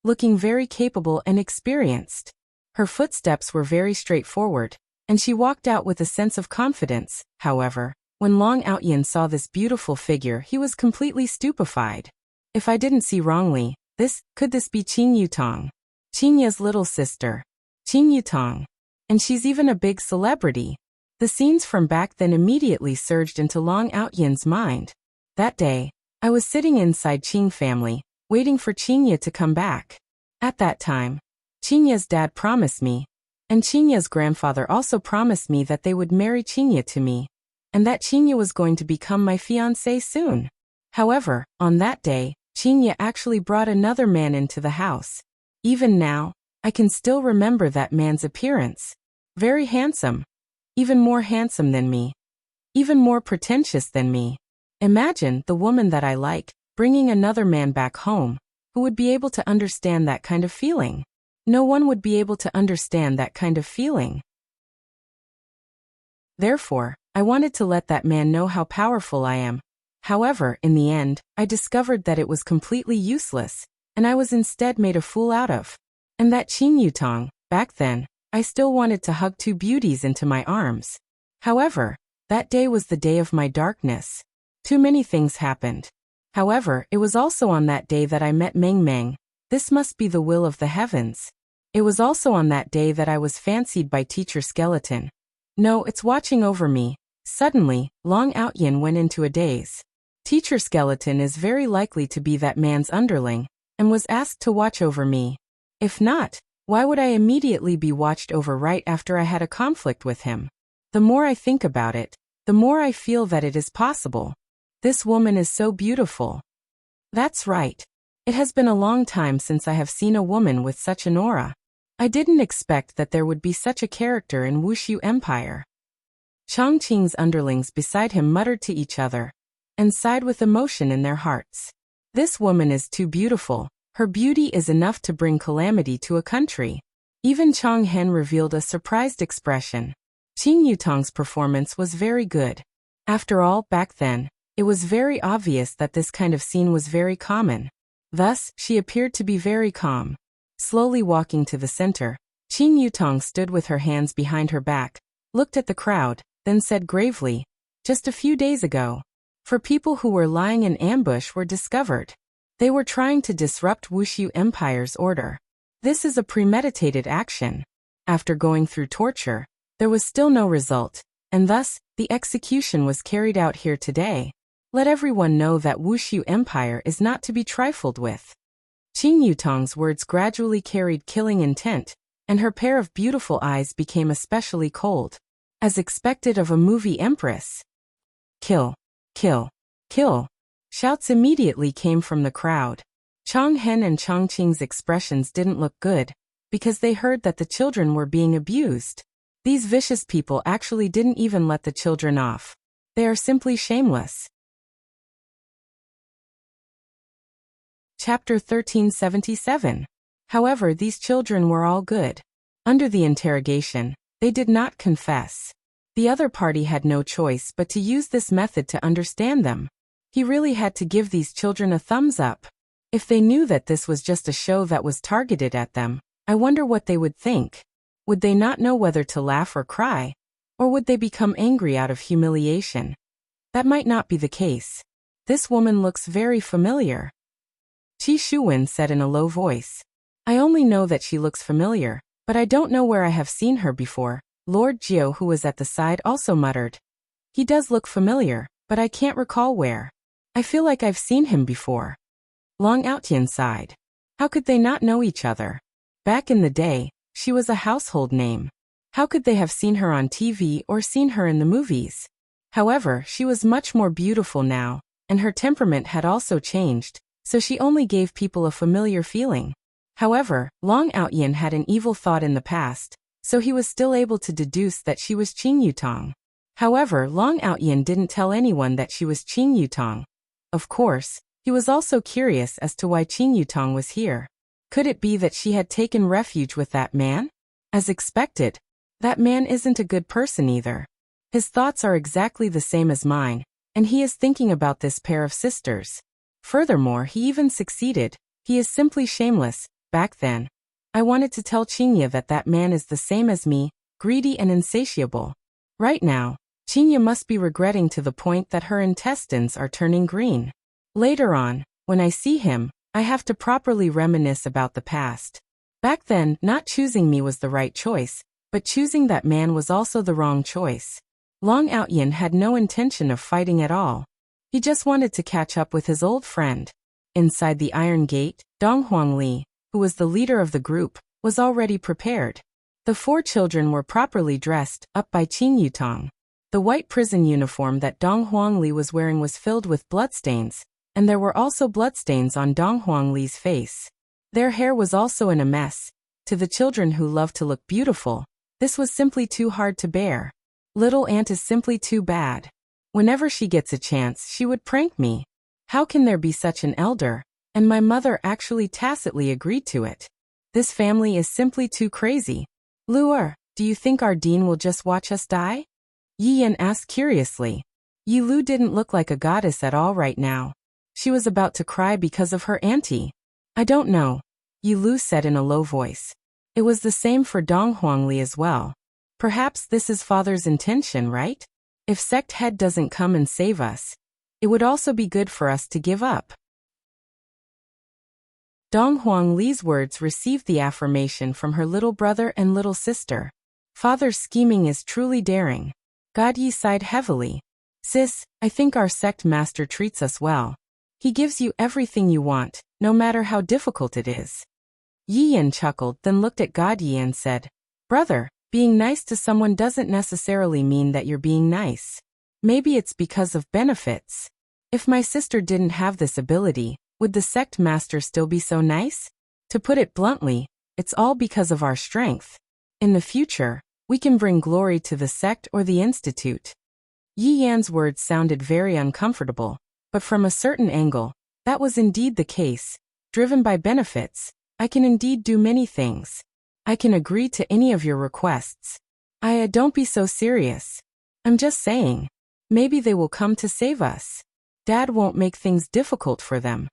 looking very capable and experienced. Her footsteps were very straightforward, and she walked out with a sense of confidence. However, when Long Outyin saw this beautiful figure, he was completely stupefied. If I didn't see wrongly, could this be Qing Yutong? Qingya's little sister. Qing Yutong. And she's even a big celebrity. The scenes from back then immediately surged into Long Outyin's mind. That day, I was sitting inside Qing family, waiting for Qingya to come back. At that time, Qingya's dad promised me, and Qingya's grandfather also promised me that they would marry Qingya to me, and that Qingya was going to become my fiancé soon. However, on that day, Qingya actually brought another man into the house. Even now, I can still remember that man's appearance. Very handsome. Even more handsome than me. Even more pretentious than me. Imagine the woman that I like, bringing another man back home, who would be able to understand that kind of feeling. No one would be able to understand that kind of feeling. Therefore, I wanted to let that man know how powerful I am. However, in the end, I discovered that it was completely useless, and I was instead made a fool out of. And that Qing Yutong, back then, I still wanted to hug two beauties into my arms. However, that day was the day of my darkness. Too many things happened. However, it was also on that day that I met Meng Meng. This must be the will of the heavens. It was also on that day that I was fancied by Teacher Skeleton. No, it's watching over me. Suddenly, Long Outyin went into a daze. Teacher Skeleton is very likely to be that man's underling, and was asked to watch over me. If not, why would I immediately be watched over right after I had a conflict with him? The more I think about it, the more I feel that it is possible. This woman is so beautiful. That's right. It has been a long time since I have seen a woman with such an aura. I didn't expect that there would be such a character in Wushu Empire. Chongqing's underlings beside him muttered to each other, and sighed with emotion in their hearts. This woman is too beautiful. Her beauty is enough to bring calamity to a country. Even Chonghen revealed a surprised expression. Qing Yutong's performance was very good. After all, back then, it was very obvious that this kind of scene was very common. Thus, she appeared to be very calm. Slowly walking to the center, Qin Yutong stood with her hands behind her back, looked at the crowd, then said gravely, "Just a few days ago, four people who were lying in ambush were discovered. They were trying to disrupt Wushu Empire's order. This is a premeditated action. After going through torture, there was still no result, and thus, the execution was carried out here today. Let everyone know that Wushu Empire is not to be trifled with." Qin Yutong's words gradually carried killing intent, and her pair of beautiful eyes became especially cold. As expected of a movie empress. "Kill! Kill! Kill!" Shouts immediately came from the crowd. Chang Hen and Chang Qing's expressions didn't look good, because they heard that the children were being abused. These vicious people actually didn't even let the children off. They are simply shameless. Chapter 1377. However, these children were all good. Under the interrogation, they did not confess. The other party had no choice but to use this method to understand them. He really had to give these children a thumbs up. If they knew that this was just a show that was targeted at them, I wonder what they would think. Would they not know whether to laugh or cry? Or would they become angry out of humiliation? That might not be the case. This woman looks very familiar. Qi Shuwen said in a low voice. "I only know that she looks familiar, but I don't know where I have seen her before." Lord Jiao, who was at the side, also muttered. "He does look familiar, but I can't recall where. I feel like I've seen him before." Long Outyan sighed. How could they not know each other? Back in the day, she was a household name. How could they have seen her on TV or seen her in the movies? However, she was much more beautiful now, and her temperament had also changed, so she only gave people a familiar feeling. However, Long Outyan had an evil thought in the past, so he was still able to deduce that she was Qin Yutong. However, Long Outyan didn't tell anyone that she was Qin Yutong. Of course, he was also curious as to why Qin Yutong was here. Could it be that she had taken refuge with that man? As expected, that man isn't a good person either. His thoughts are exactly the same as mine, and he is thinking about this pair of sisters. Furthermore, he even succeeded. He is simply shameless. Back then, I wanted to tell Qinya that that man is the same as me, greedy and insatiable. Right now, Qinya must be regretting to the point that her intestines are turning green. Later on, when I see him, I have to properly reminisce about the past. Back then, not choosing me was the right choice, but choosing that man was also the wrong choice. Long Outyan had no intention of fighting at all. He just wanted to catch up with his old friend. Inside the Iron Gate, Dong Huangli, who was the leader of the group, was already prepared. The four children were properly dressed up by Qin Yutong. The white prison uniform that Dong Huangli was wearing was filled with bloodstains, and there were also bloodstains on Dong Huangli's face. Their hair was also in a mess. To the children who love to look beautiful, this was simply too hard to bear. Little Aunt is simply too bad. Whenever she gets a chance, she would prank me. How can there be such an elder? And my mother actually tacitly agreed to it. This family is simply too crazy. Luer, do you think our dean will just watch us die? Yi Yan asked curiously. Yi Lu didn't look like a goddess at all right now. She was about to cry because of her auntie. I don't know, Yi Lu said in a low voice. It was the same for Dong Huangli as well. Perhaps this is father's intention, right? If sect head doesn't come and save us, it would also be good for us to give up. Dong Huangli's words received the affirmation from her little brother and little sister. Father's scheming is truly daring. God Yi sighed heavily. Sis, I think our sect master treats us well. He gives you everything you want, no matter how difficult it is. Yi Yan chuckled, then looked at God Yi and said, Brother, being nice to someone doesn't necessarily mean that you're being nice. Maybe it's because of benefits. If my sister didn't have this ability, would the sect master still be so nice? To put it bluntly, it's all because of our strength. In the future, we can bring glory to the sect or the institute. Yi Yan's words sounded very uncomfortable, but from a certain angle, that was indeed the case. Driven by benefits, I can indeed do many things. I can agree to any of your requests. Don't be so serious. I'm just saying. Maybe they will come to save us. Dad won't make things difficult for them.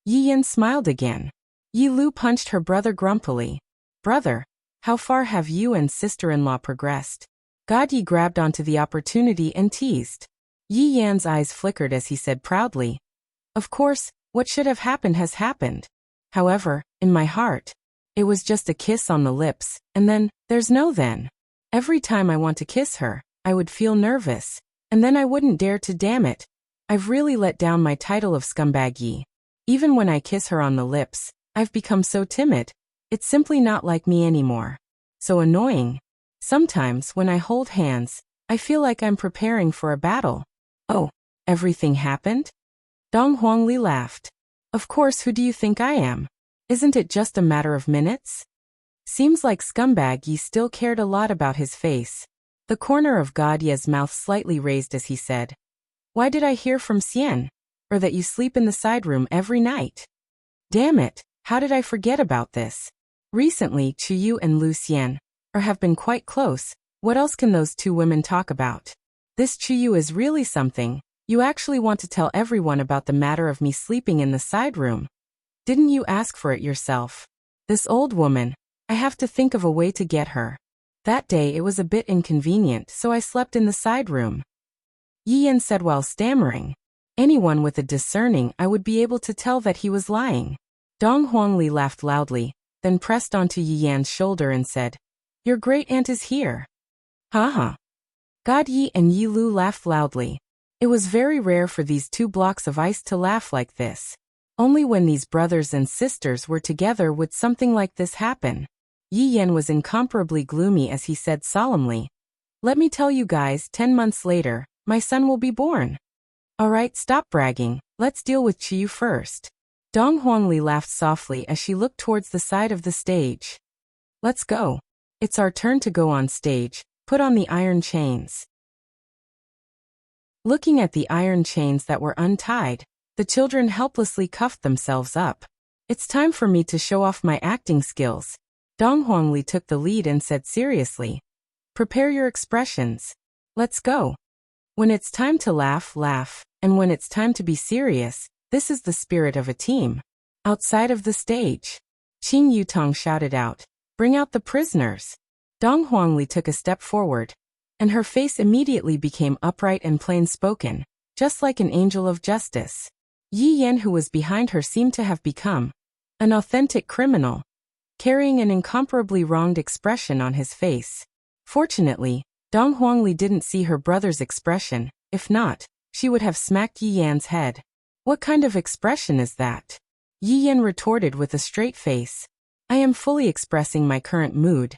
Yi Yan smiled again. Yi Lu punched her brother grumpily. Brother, how far have you and sister-in-law progressed? God Yi grabbed onto the opportunity and teased. Yi Yan's eyes flickered as he said proudly, of course, what should have happened has happened. However, in my heart, it was just a kiss on the lips, and then, there's no then. Every time I want to kiss her, I would feel nervous, and then I wouldn't dare to. Damn it. I've really let down my title of scumbag Yi. Even when I kiss her on the lips, I've become so timid. It's simply not like me anymore. So annoying. Sometimes, when I hold hands, I feel like I'm preparing for a battle. Oh, everything happened? Dong Huangli laughed. Of course, who do you think I am? Isn't it just a matter of minutes? Seems like scumbag Yi still cared a lot about his face. The corner of God Ye's mouth slightly raised as he said, why did I hear from Xian? Or that you sleep in the side room every night? Damn it, how did I forget about this? Recently, Chu Yu and Lu Xian have been quite close. What else can those two women talk about? This Chu Yu is really something. You actually want to tell everyone about the matter of me sleeping in the side room. Didn't you ask for it yourself? This old woman, I have to think of a way to get her. That day it was a bit inconvenient, so I slept in the side room. Yi Yan said while stammering. Anyone with a discerning eye would be able to tell that he was lying. Dong Huangli laughed loudly, then pressed onto Yi Yan's shoulder and said, your great aunt is here. Haha. God Yi and Yi Lu laughed loudly. It was very rare for these two blocks of ice to laugh like this. Only when these brothers and sisters were together would something like this happen. Yi Yan was incomparably gloomy as he said solemnly, let me tell you guys, 10 months later, my son will be born. Alright, stop bragging, let's deal with Chiyu first. Dong Huangli laughed softly as she looked towards the side of the stage. Let's go. It's our turn to go on stage, put on the iron chains. Looking at the iron chains that were untied, the children helplessly cuffed themselves up. It's time for me to show off my acting skills. Dong Huangli took the lead and said seriously, prepare your expressions. Let's go. When it's time to laugh, laugh, and when it's time to be serious, this is the spirit of a team. Outside of the stage, Qing Yutong shouted out, bring out the prisoners. Dong Huangli took a step forward, and her face immediately became upright and plain-spoken, just like an angel of justice. Yi Yan, who was behind her, seemed to have become an authentic criminal, carrying an incomparably wronged expression on his face. Fortunately, Dong Huangli didn't see her brother's expression. If not, she would have smacked Yi Yan's head. What kind of expression is that? Yi Yan retorted with a straight face. I am fully expressing my current mood.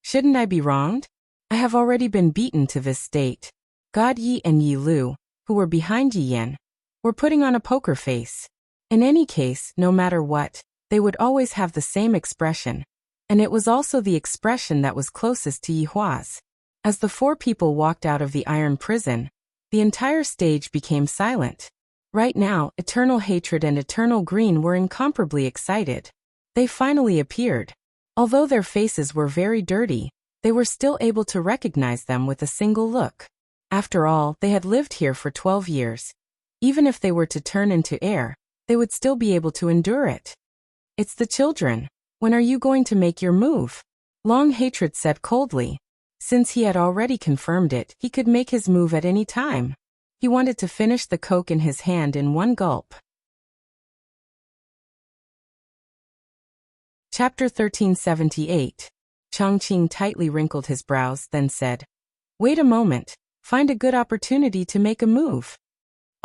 Shouldn't I be wronged? I have already been beaten to this state. God Yi and Yi Lu, who were behind Yi Yan, were putting on a poker face. In any case, no matter what, they would always have the same expression, and it was also the expression that was closest to Yi Hua's. As the four people walked out of the iron prison, the entire stage became silent. Right now, Eternal Hatred and Eternal Green were incomparably excited. They finally appeared. Although their faces were very dirty, they were still able to recognize them with a single look. After all, they had lived here for 12 years. Even if they were to turn into air, they would still be able to endure it. It's the children. When are you going to make your move? Long Hatred said coldly. Since he had already confirmed it, he could make his move at any time. He wanted to finish the coke in his hand in one gulp. Chapter 1378. Chongqing tightly wrinkled his brows, then said, wait a moment, find a good opportunity to make a move.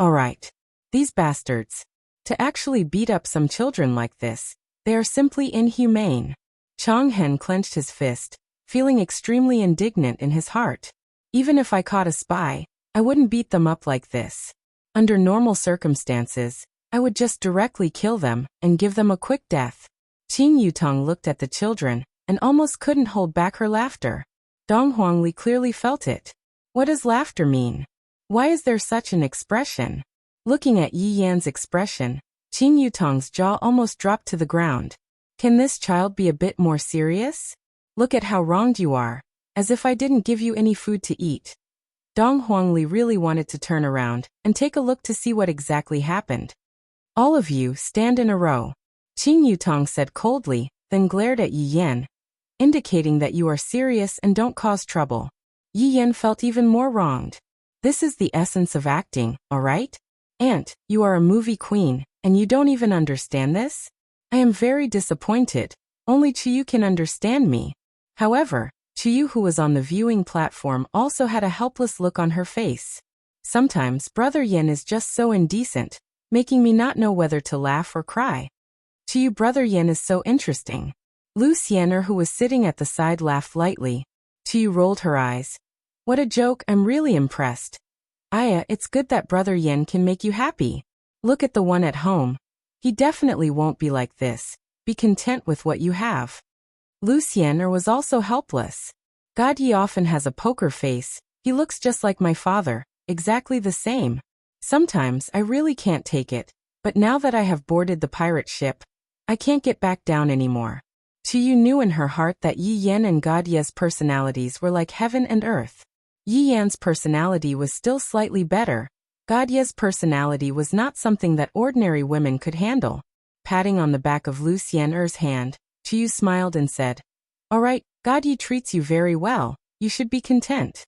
Alright. These bastards. To actually beat up some children like this, they are simply inhumane. Chonghen clenched his fist, feeling extremely indignant in his heart. Even if I caught a spy, I wouldn't beat them up like this. Under normal circumstances, I would just directly kill them and give them a quick death. Qing Yutong looked at the children and almost couldn't hold back her laughter. Dong Huangli clearly felt it. What does laughter mean? Why is there such an expression? Looking at Yi Yan's expression, Qing Yutong's jaw almost dropped to the ground. Can this child be a bit more serious? Look at how wronged you are, as if I didn't give you any food to eat. Dong Huangli really wanted to turn around and take a look to see what exactly happened. All of you stand in a row. Qing Yutong said coldly, then glared at Yi Yan, indicating that you are serious and don't cause trouble. Yi Yan felt even more wronged. This is the essence of acting, alright? Aunt, you are a movie queen, and you don't even understand this? I am very disappointed. Only Chiyu can understand me. However, Chiyu, who was on the viewing platform, also had a helpless look on her face. Sometimes Brother Yen is just so indecent, making me not know whether to laugh or cry. Chiyu, Brother Yen is so interesting. Lu Xiener, who was sitting at the side, laughed lightly. Chiyu rolled her eyes. What a joke, I'm really impressed. Aya, it's good that Brother Yen can make you happy. Look at the one at home. He definitely won't be like this. Be content with what you have. Lu Xiener was also helpless. God, he often has a poker face. He looks just like my father, exactly the same. Sometimes I really can't take it, but now that I have boarded the pirate ship, I can't get back down anymore. Chiyu knew in her heart that Yi Yan and God Ye's personalities were like heaven and earth. Yi Yan's personality was still slightly better. God Ye's personality was not something that ordinary women could handle. Patting on the back of Lu Xiener's hand, Chiyu smiled and said, Alright, God Ye treats you very well, you should be content.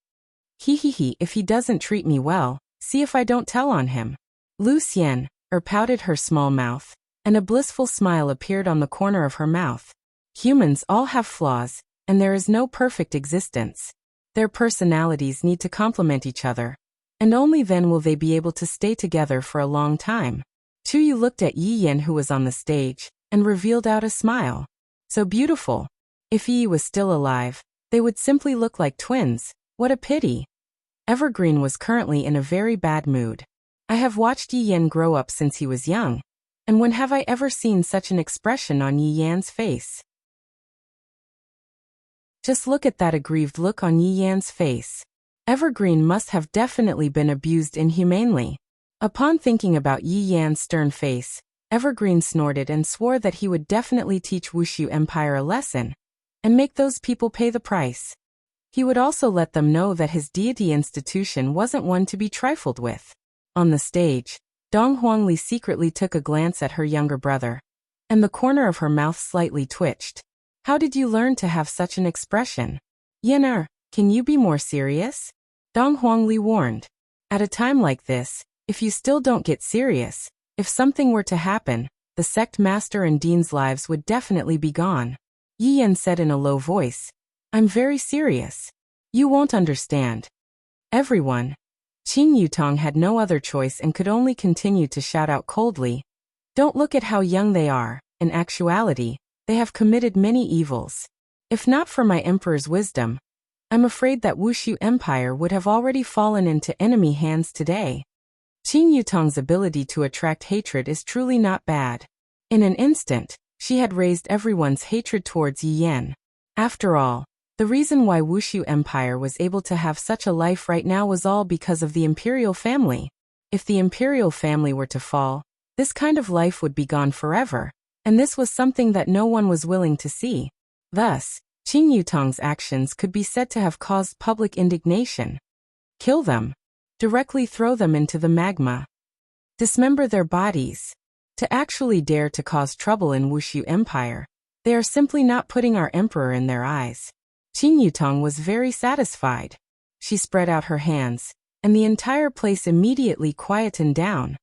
If he doesn't treat me well, see if I don't tell on him. Lu Xien, pouted her small mouth, and a blissful smile appeared on the corner of her mouth. Humans all have flaws, and there is no perfect existence. Their personalities need to complement each other, and only then will they be able to stay together for a long time. Chiyu looked at Yi Yan, who was on the stage, and revealed out a smile. So beautiful. If Yi was still alive, they would simply look like twins. What a pity. Evergreen was currently in a very bad mood. I have watched Yi Yan grow up since he was young, and when have I ever seen such an expression on Yi Yan's face? Just look at that aggrieved look on Yi Yan's face. Evergreen must have definitely been abused inhumanely. Upon thinking about Yi Yan's stern face, Evergreen snorted and swore that he would definitely teach Wushu Empire a lesson, and make those people pay the price. He would also let them know that his deity institution wasn't one to be trifled with. On the stage, Dong Huangli secretly took a glance at her younger brother, and the corner of her mouth slightly twitched. How did you learn to have such an expression? Yener, can you be more serious? Dong Huangli warned. At a time like this, if you still don't get serious, if something were to happen, the sect master and dean's lives would definitely be gone. Yi Yan said in a low voice, I'm very serious. You won't understand. Everyone. Qing Yutong had no other choice and could only continue to shout out coldly. Don't look at how young they are. In actuality, they have committed many evils. If not for my emperor's wisdom, I'm afraid that Wushu Empire would have already fallen into enemy hands today. Qing Yutong's ability to attract hatred is truly not bad. In an instant, she had raised everyone's hatred towards Yi Yan. After all, the reason why Wushu Empire was able to have such a life right now was all because of the imperial family. If the imperial family were to fall, this kind of life would be gone forever, and this was something that no one was willing to see. Thus, Qing Yutong's actions could be said to have caused public indignation. Kill them. Directly throw them into the magma. Dismember their bodies. To actually dare to cause trouble in Wushu Empire, they are simply not putting our emperor in their eyes. Qing Yutong was very satisfied. She spread out her hands, and the entire place immediately quietened down.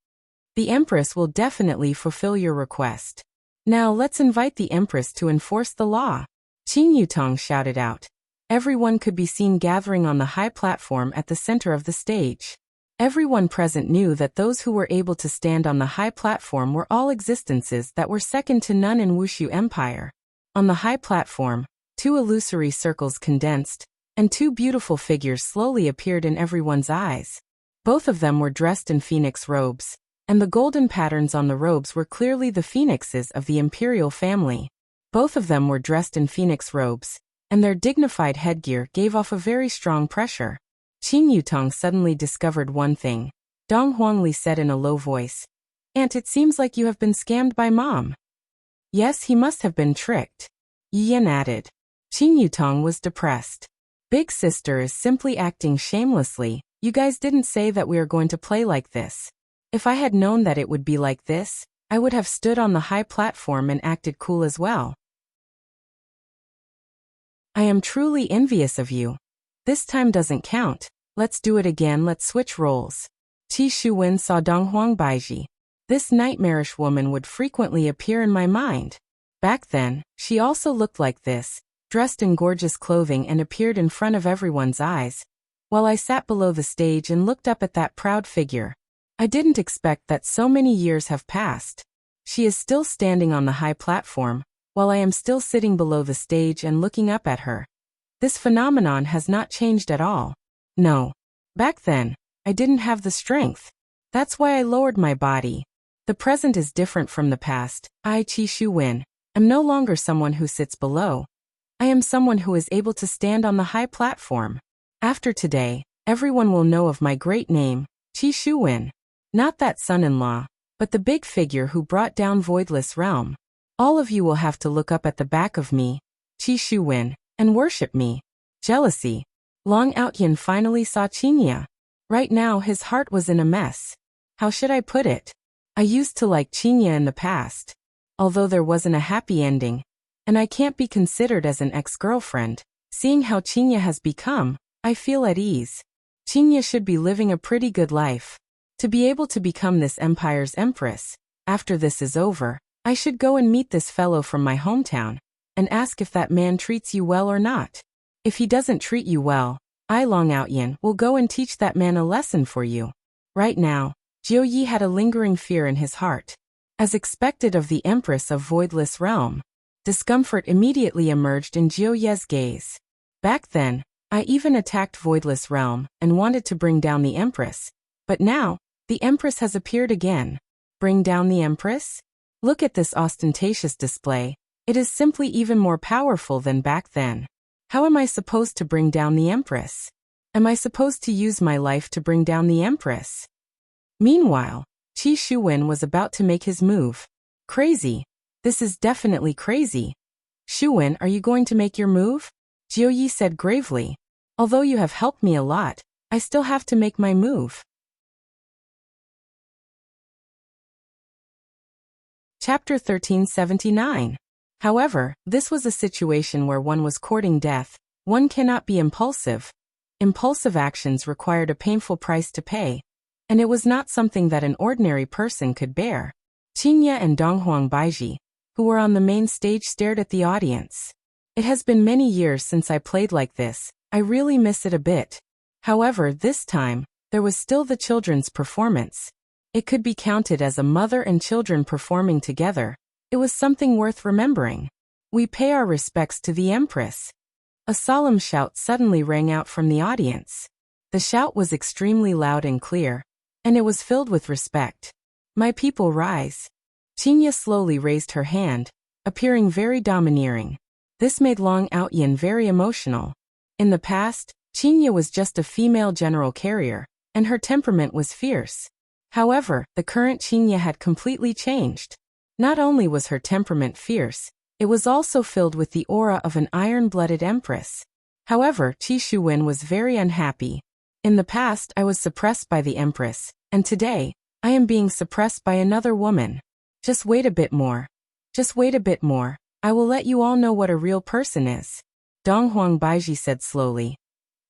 The Empress will definitely fulfill your request. Now let's invite the Empress to enforce the law. Qing Yutong shouted out. Everyone could be seen gathering on the high platform at the center of the stage. Everyone present knew that those who were able to stand on the high platform were all existences that were second to none in Wushu Empire. On the high platform, two illusory circles condensed, and two beautiful figures slowly appeared in everyone's eyes. Both of them were dressed in phoenix robes, and the golden patterns on the robes were clearly the phoenixes of the imperial family. Both of them were dressed in phoenix robes, and their dignified headgear gave off a very strong pressure. Qing Yutong suddenly discovered one thing. Dong Huangli said in a low voice, Aunt, it seems like you have been scammed by Mom. Yes, he must have been tricked. Yi Yan added. Qing Yutong was depressed. Big sister is simply acting shamelessly. You guys didn't say that we are going to play like this. If I had known that it would be like this, I would have stood on the high platform and acted cool as well. I am truly envious of you. This time doesn't count. Let's do it again, let's switch roles. Qi Shuwen saw Donghuang Baiji. This nightmarish woman would frequently appear in my mind. Back then, she also looked like this, dressed in gorgeous clothing and appeared in front of everyone's eyes, while I sat below the stage and looked up at that proud figure. I didn't expect that so many years have passed. She is still standing on the high platform, while I am still sitting below the stage and looking up at her. This phenomenon has not changed at all. No. Back then, I didn't have the strength. That's why I lowered my body. The present is different from the past. I, Qi Shuwen, am no longer someone who sits below. I am someone who is able to stand on the high platform. After today, everyone will know of my great name, Qi Shuwen. Not that son-in-law, but the big figure who brought down Voidless Realm. All of you will have to look up at the back of me, Qi Shuwen, and worship me. Jealousy. Long Outyin finally saw Qinya. Right now his heart was in a mess. How should I put it? I used to like Qinya in the past, although there wasn't a happy ending, and I can't be considered as an ex-girlfriend. Seeing how Qinya has become, I feel at ease. Qinya should be living a pretty good life. To be able to become this empire's empress, after this is over, I should go and meet this fellow from my hometown, and ask if that man treats you well or not. If he doesn't treat you well, I, Long Outyin, will go and teach that man a lesson for you. Right now, Jiu Yi had a lingering fear in his heart. As expected of the Empress of Voidless Realm, discomfort immediately emerged in Jiu Ye's gaze. Back then, I even attacked Voidless Realm and wanted to bring down the Empress. But now, the Empress has appeared again. Bring down the Empress? Look at this ostentatious display. It is simply even more powerful than back then. How am I supposed to bring down the Empress? Am I supposed to use my life to bring down the Empress? Meanwhile, Qi Shuwen was about to make his move. Crazy. This is definitely crazy. Shuwen, are you going to make your move? Jiu Yi said gravely. Although you have helped me a lot, I still have to make my move. Chapter 1379. However, this was a situation where one was courting death. One cannot be impulsive. Impulsive actions required a painful price to pay, and it was not something that an ordinary person could bear. Qinya and Donghuang Baiji, who were on the main stage, stared at the audience. It has been many years since I played like this. I really miss it a bit. However, this time, there was still the children's performance. It could be counted as a mother and children performing together. It was something worth remembering. We pay our respects to the Empress. A solemn shout suddenly rang out from the audience. The shout was extremely loud and clear, and it was filled with respect. My people, rise. Qinya slowly raised her hand, appearing very domineering. This made Long Outyin very emotional. In the past, Qinya was just a female general carrier, and her temperament was fierce. However, the current Qinya had completely changed. Not only was her temperament fierce, it was also filled with the aura of an iron-blooded empress. However, Qi Shuwen was very unhappy. In the past, I was suppressed by the Empress, and today, I am being suppressed by another woman. Just wait a bit more. Just wait a bit more. I will let you all know what a real person is. Donghuang Baiji said slowly.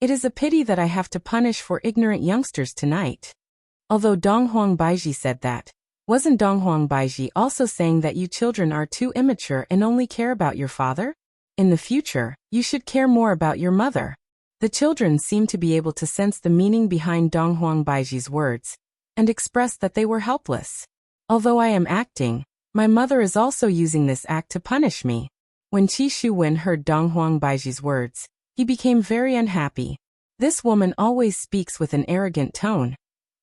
It is a pity that I have to punish for ignorant youngsters tonight. Although Donghuang Baiji said that, wasn't Donghuang Baiji also saying that you children are too immature and only care about your father? In the future, you should care more about your mother. The children seemed to be able to sense the meaning behind Donghuang Baiji's words, and expressed that they were helpless. Although I am acting, my mother is also using this act to punish me. When Qi Shuwen heard Donghuang Baiji's words, he became very unhappy. This woman always speaks with an arrogant tone,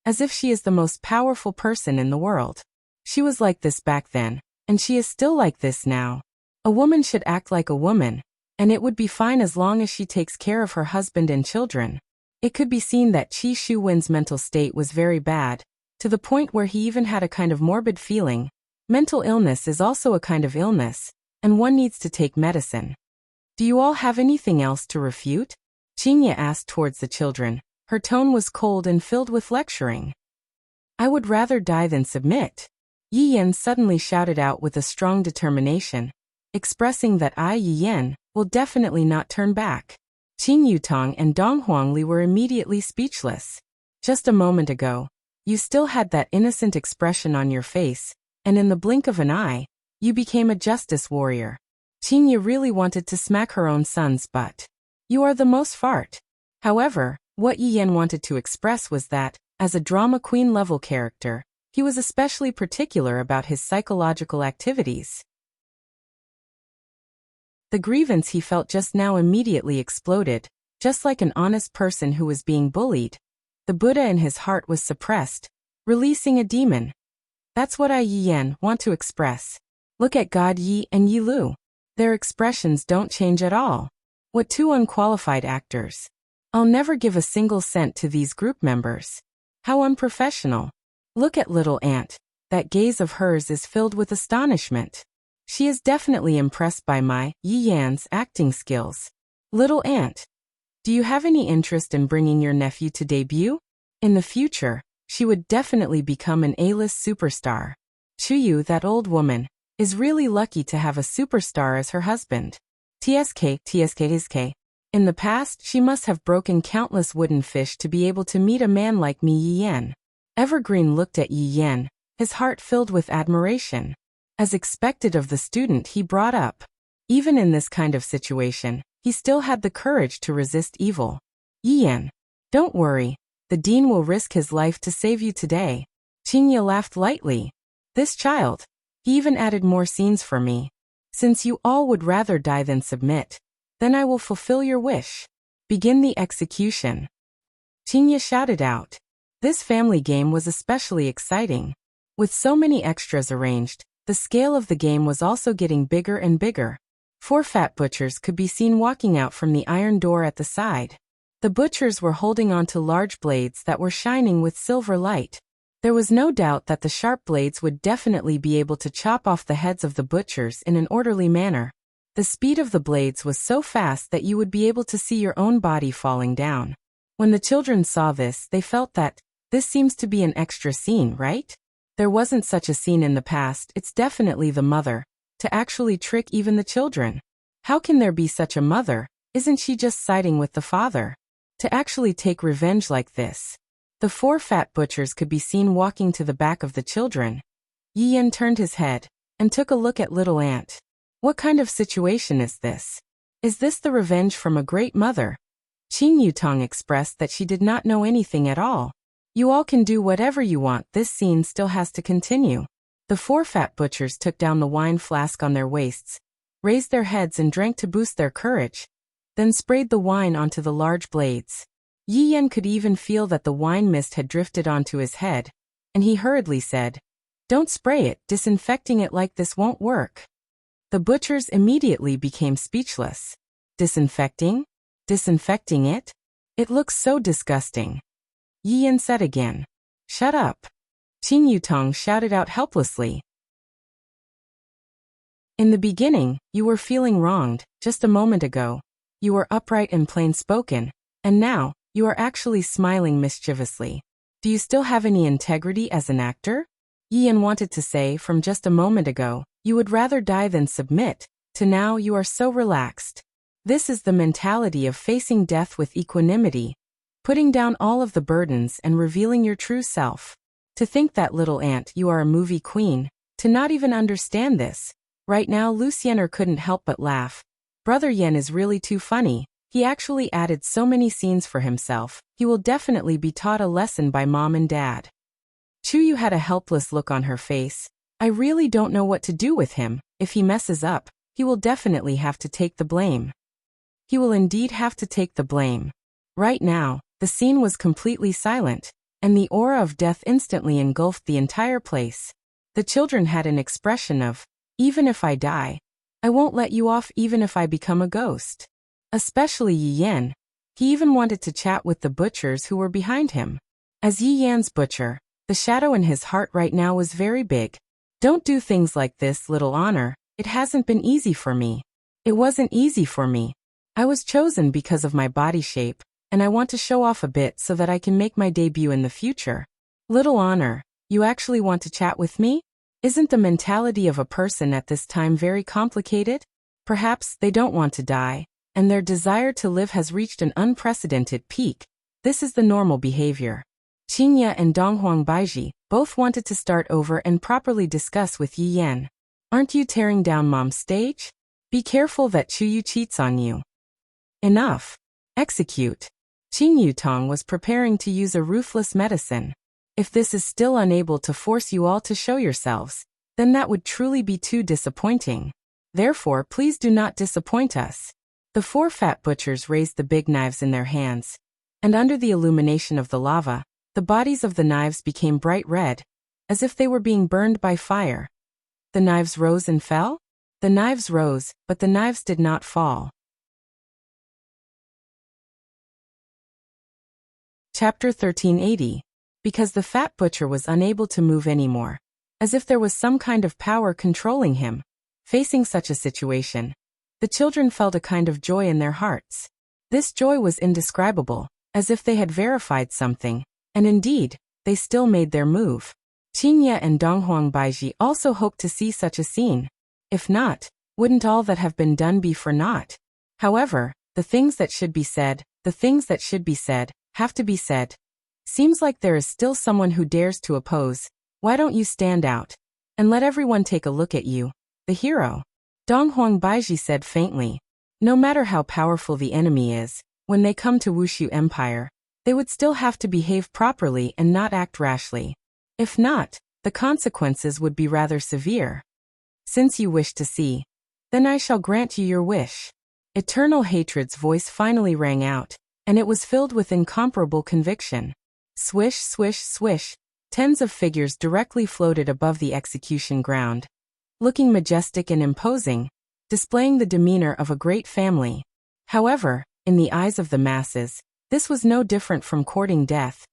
as if she is the most powerful person in the world. She was like this back then, and she is still like this now. A woman should act like a woman, and it would be fine as long as she takes care of her husband and children. It could be seen that Qi Shuwen's mental state was very bad, to the point where he even had a kind of morbid feeling. Mental illness is also a kind of illness, and one needs to take medicine. Do you all have anything else to refute? Qinya asked towards the children. Her tone was cold and filled with lecturing. I would rather die than submit. Yi Yan suddenly shouted out with a strong determination, expressing that Yi Yan will definitely not turn back. Qing Yutong and Dong Huangli were immediately speechless. Just a moment ago, you still had that innocent expression on your face, and in the blink of an eye, you became a justice warrior. Qingya really wanted to smack her own son's butt. You are the most fart. However, what Yi Yan wanted to express was that, as a drama queen level character, he was especially particular about his psychological activities. The grievance he felt just now immediately exploded, just like an honest person who was being bullied. The Buddha in his heart was suppressed, releasing a demon. That's what Yi Yan want to express. Look at God Yi and Yi Lu. Their expressions don't change at all. What two unqualified actors. I'll never give a single cent to these group members. How unprofessional. Look at little Aunt. That gaze of hers is filled with astonishment. She is definitely impressed by my, Yi Yan's, acting skills. Little Aunt, do you have any interest in bringing your nephew to debut? In the future, she would definitely become an A-list superstar. Chuyu, that old woman, is really lucky to have a superstar as her husband. TSK. In the past, she must have broken countless wooden fish to be able to meet a man like me, Yi Yan. Evergreen looked at Yi Yan, his heart filled with admiration. As expected of the student he brought up. Even in this kind of situation, he still had the courage to resist evil. Yi Yan, don't worry, the dean will risk his life to save you today. Qingya laughed lightly. This child. He even added more scenes for me. Since you all would rather die than submit, then I will fulfill your wish. Begin the execution. Qingya shouted out. This family game was especially exciting. With so many extras arranged, the scale of the game was also getting bigger and bigger. 4 fat butchers could be seen walking out from the iron door at the side. The butchers were holding on to large blades that were shining with silver light. There was no doubt that the sharp blades would definitely be able to chop off the heads of the butchers in an orderly manner. The speed of the blades was so fast that you would be able to see your own body falling down. When the children saw this, they felt that, this seems to be an extra scene, right? There wasn't such a scene in the past. It's definitely the mother, to actually trick even the children. How can there be such a mother? Isn't she just siding with the father? To actually take revenge like this. The 4 fat butchers could be seen walking to the back of the children. Yi Yan turned his head, and took a look at little Aunt. What kind of situation is this? Is this the revenge from a great mother? Qing Yutong expressed that she did not know anything at all. You all can do whatever you want, this scene still has to continue. The 4 fat butchers took down the wine flask on their waists, raised their heads and drank to boost their courage, then sprayed the wine onto the large blades. Yi Yan could even feel that the wine mist had drifted onto his head, and he hurriedly said, "Don't spray it, disinfecting it like this won't work." The butchers immediately became speechless. Disinfecting? Disinfecting it? It looks so disgusting. Yi Yan said again. Shut up. Qing Yutong shouted out helplessly. In the beginning, you were feeling wronged. Just a moment ago, you were upright and plain-spoken, and now, you are actually smiling mischievously. Do you still have any integrity as an actor? Yi Yan wanted to say from just a moment ago, you would rather die than submit, to now you are so relaxed. This is the mentality of facing death with equanimity, putting down all of the burdens and revealing your true self. To think that little Aunt you are a movie queen, to not even understand this. Right now Luciener couldn't help but laugh. Brother Yen is really too funny. He actually added so many scenes for himself. He will definitely be taught a lesson by mom and dad. Chuyu had a helpless look on her face. I really don't know what to do with him. If he messes up, he will definitely have to take the blame. He will indeed have to take the blame. Right now, the scene was completely silent, and the aura of death instantly engulfed the entire place. The children had an expression of, even if I die, I won't let you off even if I become a ghost. Especially Yi Yan. He even wanted to chat with the butchers who were behind him. As Yi Yan's butcher, the shadow in his heart right now was very big. Don't do things like this, little honor. It hasn't been easy for me. It wasn't easy for me. I was chosen because of my body shape, and I want to show off a bit so that I can make my debut in the future. Little honor, you actually want to chat with me? Isn't the mentality of a person at this time very complicated? Perhaps they don't want to die, and their desire to live has reached an unprecedented peak. This is the normal behavior. Qingye and Donghuang Baiji both wanted to start over and properly discuss with Yi Yan. Aren't you tearing down Mom's stage? Be careful that Chuyu cheats on you. Enough. Execute. Qing Yutong was preparing to use a ruthless medicine. If this is still unable to force you all to show yourselves, then that would truly be too disappointing. Therefore, please do not disappoint us. The four fat butchers raised the big knives in their hands, and under the illumination of the lava, the bodies of the knives became bright red, as if they were being burned by fire. The knives rose and fell? The knives rose, but the knives did not fall. Chapter 1380. Because the fat butcher was unable to move anymore, as if there was some kind of power controlling him. Facing such a situation, the children felt a kind of joy in their hearts. This joy was indescribable, as if they had verified something, and indeed, they still made their move. Qingye and Donghuang Baiji also hoped to see such a scene. If not, wouldn't all that have been done be for naught? However, the things that should be said, have to be said. Seems like there is still someone who dares to oppose. Why don't you stand out and let everyone take a look at you, the hero? Donghuang Baiji said faintly. No matter how powerful the enemy is, when they come to Wushu Empire, they would still have to behave properly and not act rashly. If not, the consequences would be rather severe. Since you wish to see, then I shall grant you your wish. Eternal Hatred's voice finally rang out, and it was filled with incomparable conviction. Swish, swish, swish, tens of figures directly floated above the execution ground, looking majestic and imposing, displaying the demeanor of a great family. However, in the eyes of the masses, this was no different from courting death.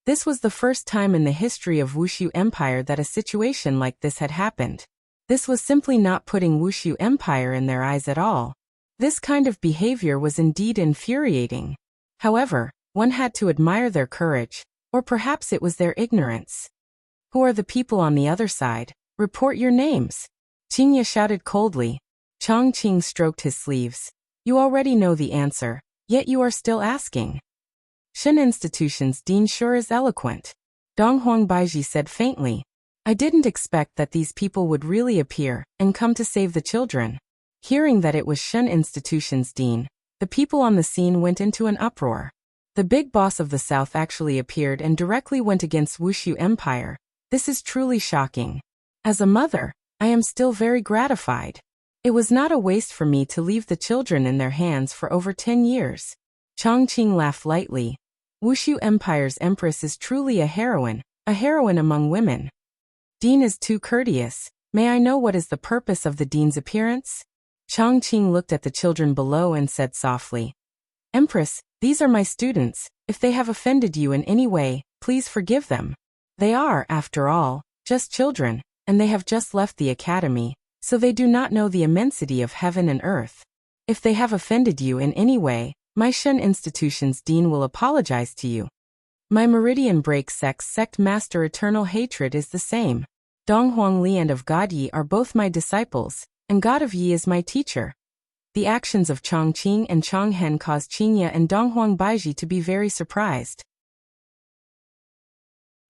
This was the first time in the history of Wushu Empire that a situation like this had happened. This was simply not putting Wushu Empire in their eyes at all. This kind of behavior was indeed infuriating. However, one had to admire their courage, or perhaps it was their ignorance. Who are the people on the other side? Report your names. Qingye shouted coldly. Chongqing stroked his sleeves. You already know the answer, yet you are still asking. Shen Institution's dean sure is eloquent. Donghuang Baiji said faintly. I didn't expect that these people would really appear and come to save the children. Hearing that it was Shen Institution's dean, the people on the scene went into an uproar. The big boss of the South actually appeared and directly went against Wushu Empire. This is truly shocking. As a mother, I am still very gratified. It was not a waste for me to leave the children in their hands for over 10 years. Chongqing laughed lightly. Wushu Empire's empress is truly a heroine among women. Dean is too courteous. May I know what is the purpose of the dean's appearance? Chongqing looked at the children below and said softly. Empress, these are my students. If they have offended you in any way, please forgive them. They are, after all, just children, and they have just left the academy, so they do not know the immensity of heaven and earth. If they have offended you in any way, my Shen Institution's dean will apologize to you. My Meridian Break sect master Eternal Hatred is the same. Donghuang Lian of God Yi are both my disciples, and God of Yi is my teacher. The actions of Chongqing and Chonghen caused Qingye and Donghuang Baiji to be very surprised.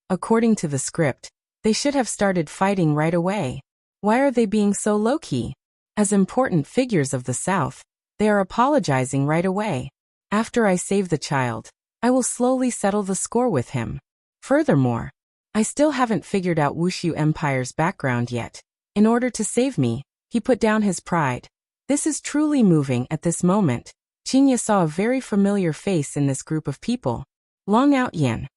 According to the script, they should have started fighting right away. Why are they being so low-key? As important figures of the South, they are apologizing right away. After I save the child, I will slowly settle the score with him. Furthermore, I still haven't figured out Wushu Empire's background yet. In order to save me, he put down his pride. This is truly moving at this moment. Qingye saw a very familiar face in this group of people. Long Outyan.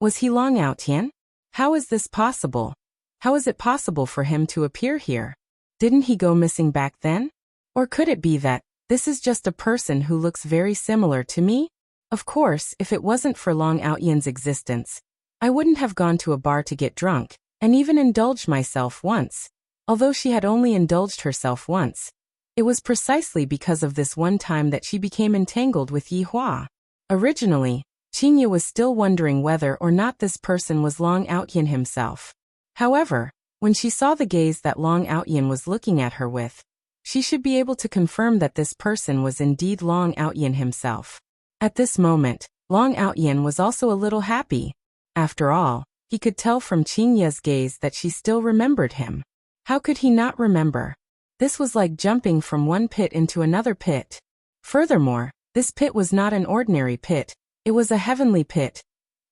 Was he Long Outyan? How is this possible? How is it possible for him to appear here? Didn't he go missing back then? Or could it be that this is just a person who looks very similar to me? Of course, if it wasn't for Long Outyan's existence, I wouldn't have gone to a bar to get drunk, and even indulged myself once. Although she had only indulged herself once, it was precisely because of this one time that she became entangled with Yi Hua. Originally, Qingye was still wondering whether or not this person was Long Outyan himself. However, When she saw the gaze that Long Outyin was looking at her with, she should be able to confirm that this person was indeed Long Outyin himself. At this moment, Long Outyin was also a little happy. After all, he could tell from Qingya's gaze that she still remembered him. How could he not remember? This was like jumping from one pit into another pit. Furthermore, this pit was not an ordinary pit, it was a heavenly pit.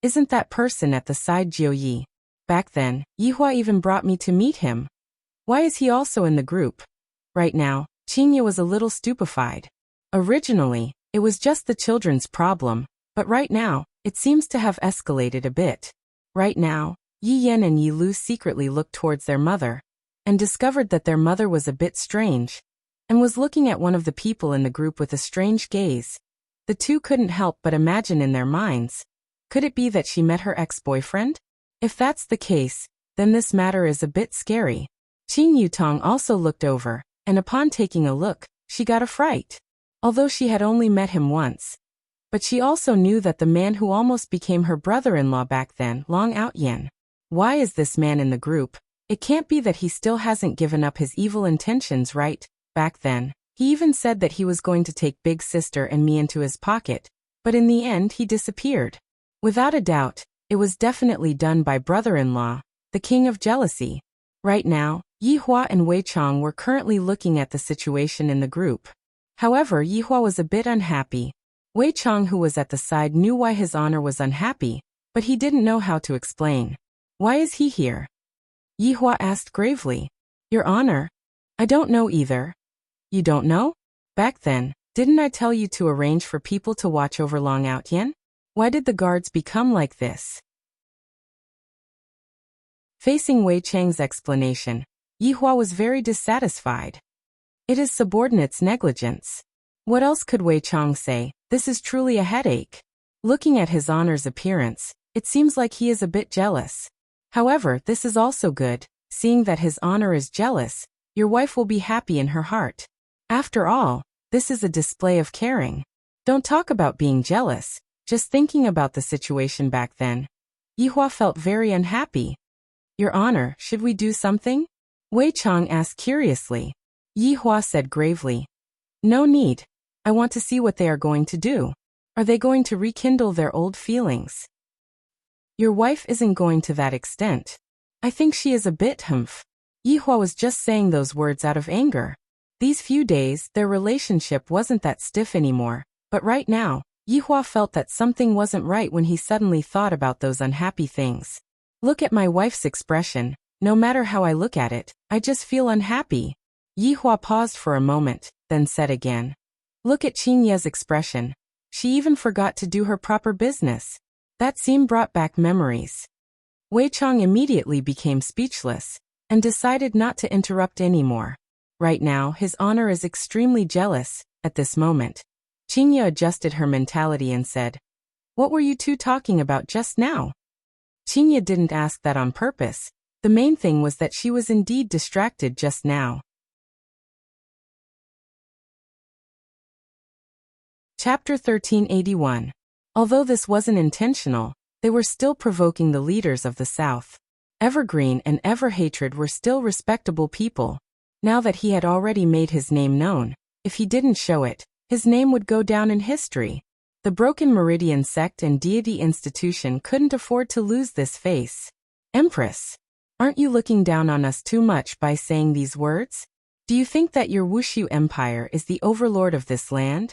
Isn't that person at the side Jiu Yi? Back then, Yihua even brought me to meet him. Why is he also in the group? Right now, Qingya was a little stupefied. Originally, it was just the children's problem, but right now, it seems to have escalated a bit. Right now, Yi Yan and Yi Lu secretly looked towards their mother, and discovered that their mother was a bit strange, and was looking at one of the people in the group with a strange gaze. The two couldn't help but imagine in their minds, could it be that she met her ex-boyfriend? If that's the case, then this matter is a bit scary. Qing Yutong also looked over, and upon taking a look, she got a fright. Although she had only met him once. But she also knew that the man who almost became her brother-in-law back then, Long Outyin. Why is this man in the group? It can't be that he still hasn't given up his evil intentions, right? Back then, he even said that he was going to take Big Sister and me into his pocket, but in the end he disappeared. Without a doubt, it was definitely done by brother-in-law, the king of jealousy. Right now, Yihua and Wei Chong were currently looking at the situation in the group. However, Yihua was a bit unhappy. Wei Chong, who was at the side, knew why his honor was unhappy, but he didn't know how to explain. Why is he here? Yihua asked gravely. Your honor? I don't know either. You don't know? Back then, didn't I tell you to arrange for people to watch over Long Outyin? Why did the guards become like this? Facing Wei Chang's explanation, Yihua was very dissatisfied. It is subordinates' negligence. What else could Wei Chang say? This is truly a headache. Looking at his honor's appearance, it seems like he is a bit jealous. However, this is also good, seeing that his honor is jealous, your wife will be happy in her heart. After all, this is a display of caring. Don't talk about being jealous, just thinking about the situation back then. Yihua felt very unhappy. Your honor, should we do something? Wei Chang asked curiously. Yihua said gravely. No need. I want to see what they are going to do. Are they going to rekindle their old feelings? Your wife isn't going to that extent. I think she is a bit humph. Yihua was just saying those words out of anger. These few days, their relationship wasn't that stiff anymore, but right now, Yihua felt that something wasn't right when he suddenly thought about those unhappy things. Look at my wife's expression. No matter how I look at it, I just feel unhappy. Yihua paused for a moment, then said again. Look at Qingya's expression. She even forgot to do her proper business. That scene brought back memories. Wei Chang immediately became speechless, and decided not to interrupt anymore. Right now, his honor is extremely jealous, at this moment. Qingya adjusted her mentality and said, What were you two talking about just now? Qingya didn't ask that on purpose. The main thing was that she was indeed distracted just now. Chapter 1381. Although this wasn't intentional, they were still provoking the leaders of the South. Evergreen and Everhatred were still respectable people. Now that he had already made his name known, if he didn't show it, his name would go down in history. The Broken Meridian sect and deity institution couldn't afford to lose this face. Empress, aren't you looking down on us too much by saying these words? Do you think that your Wushu Empire is the overlord of this land?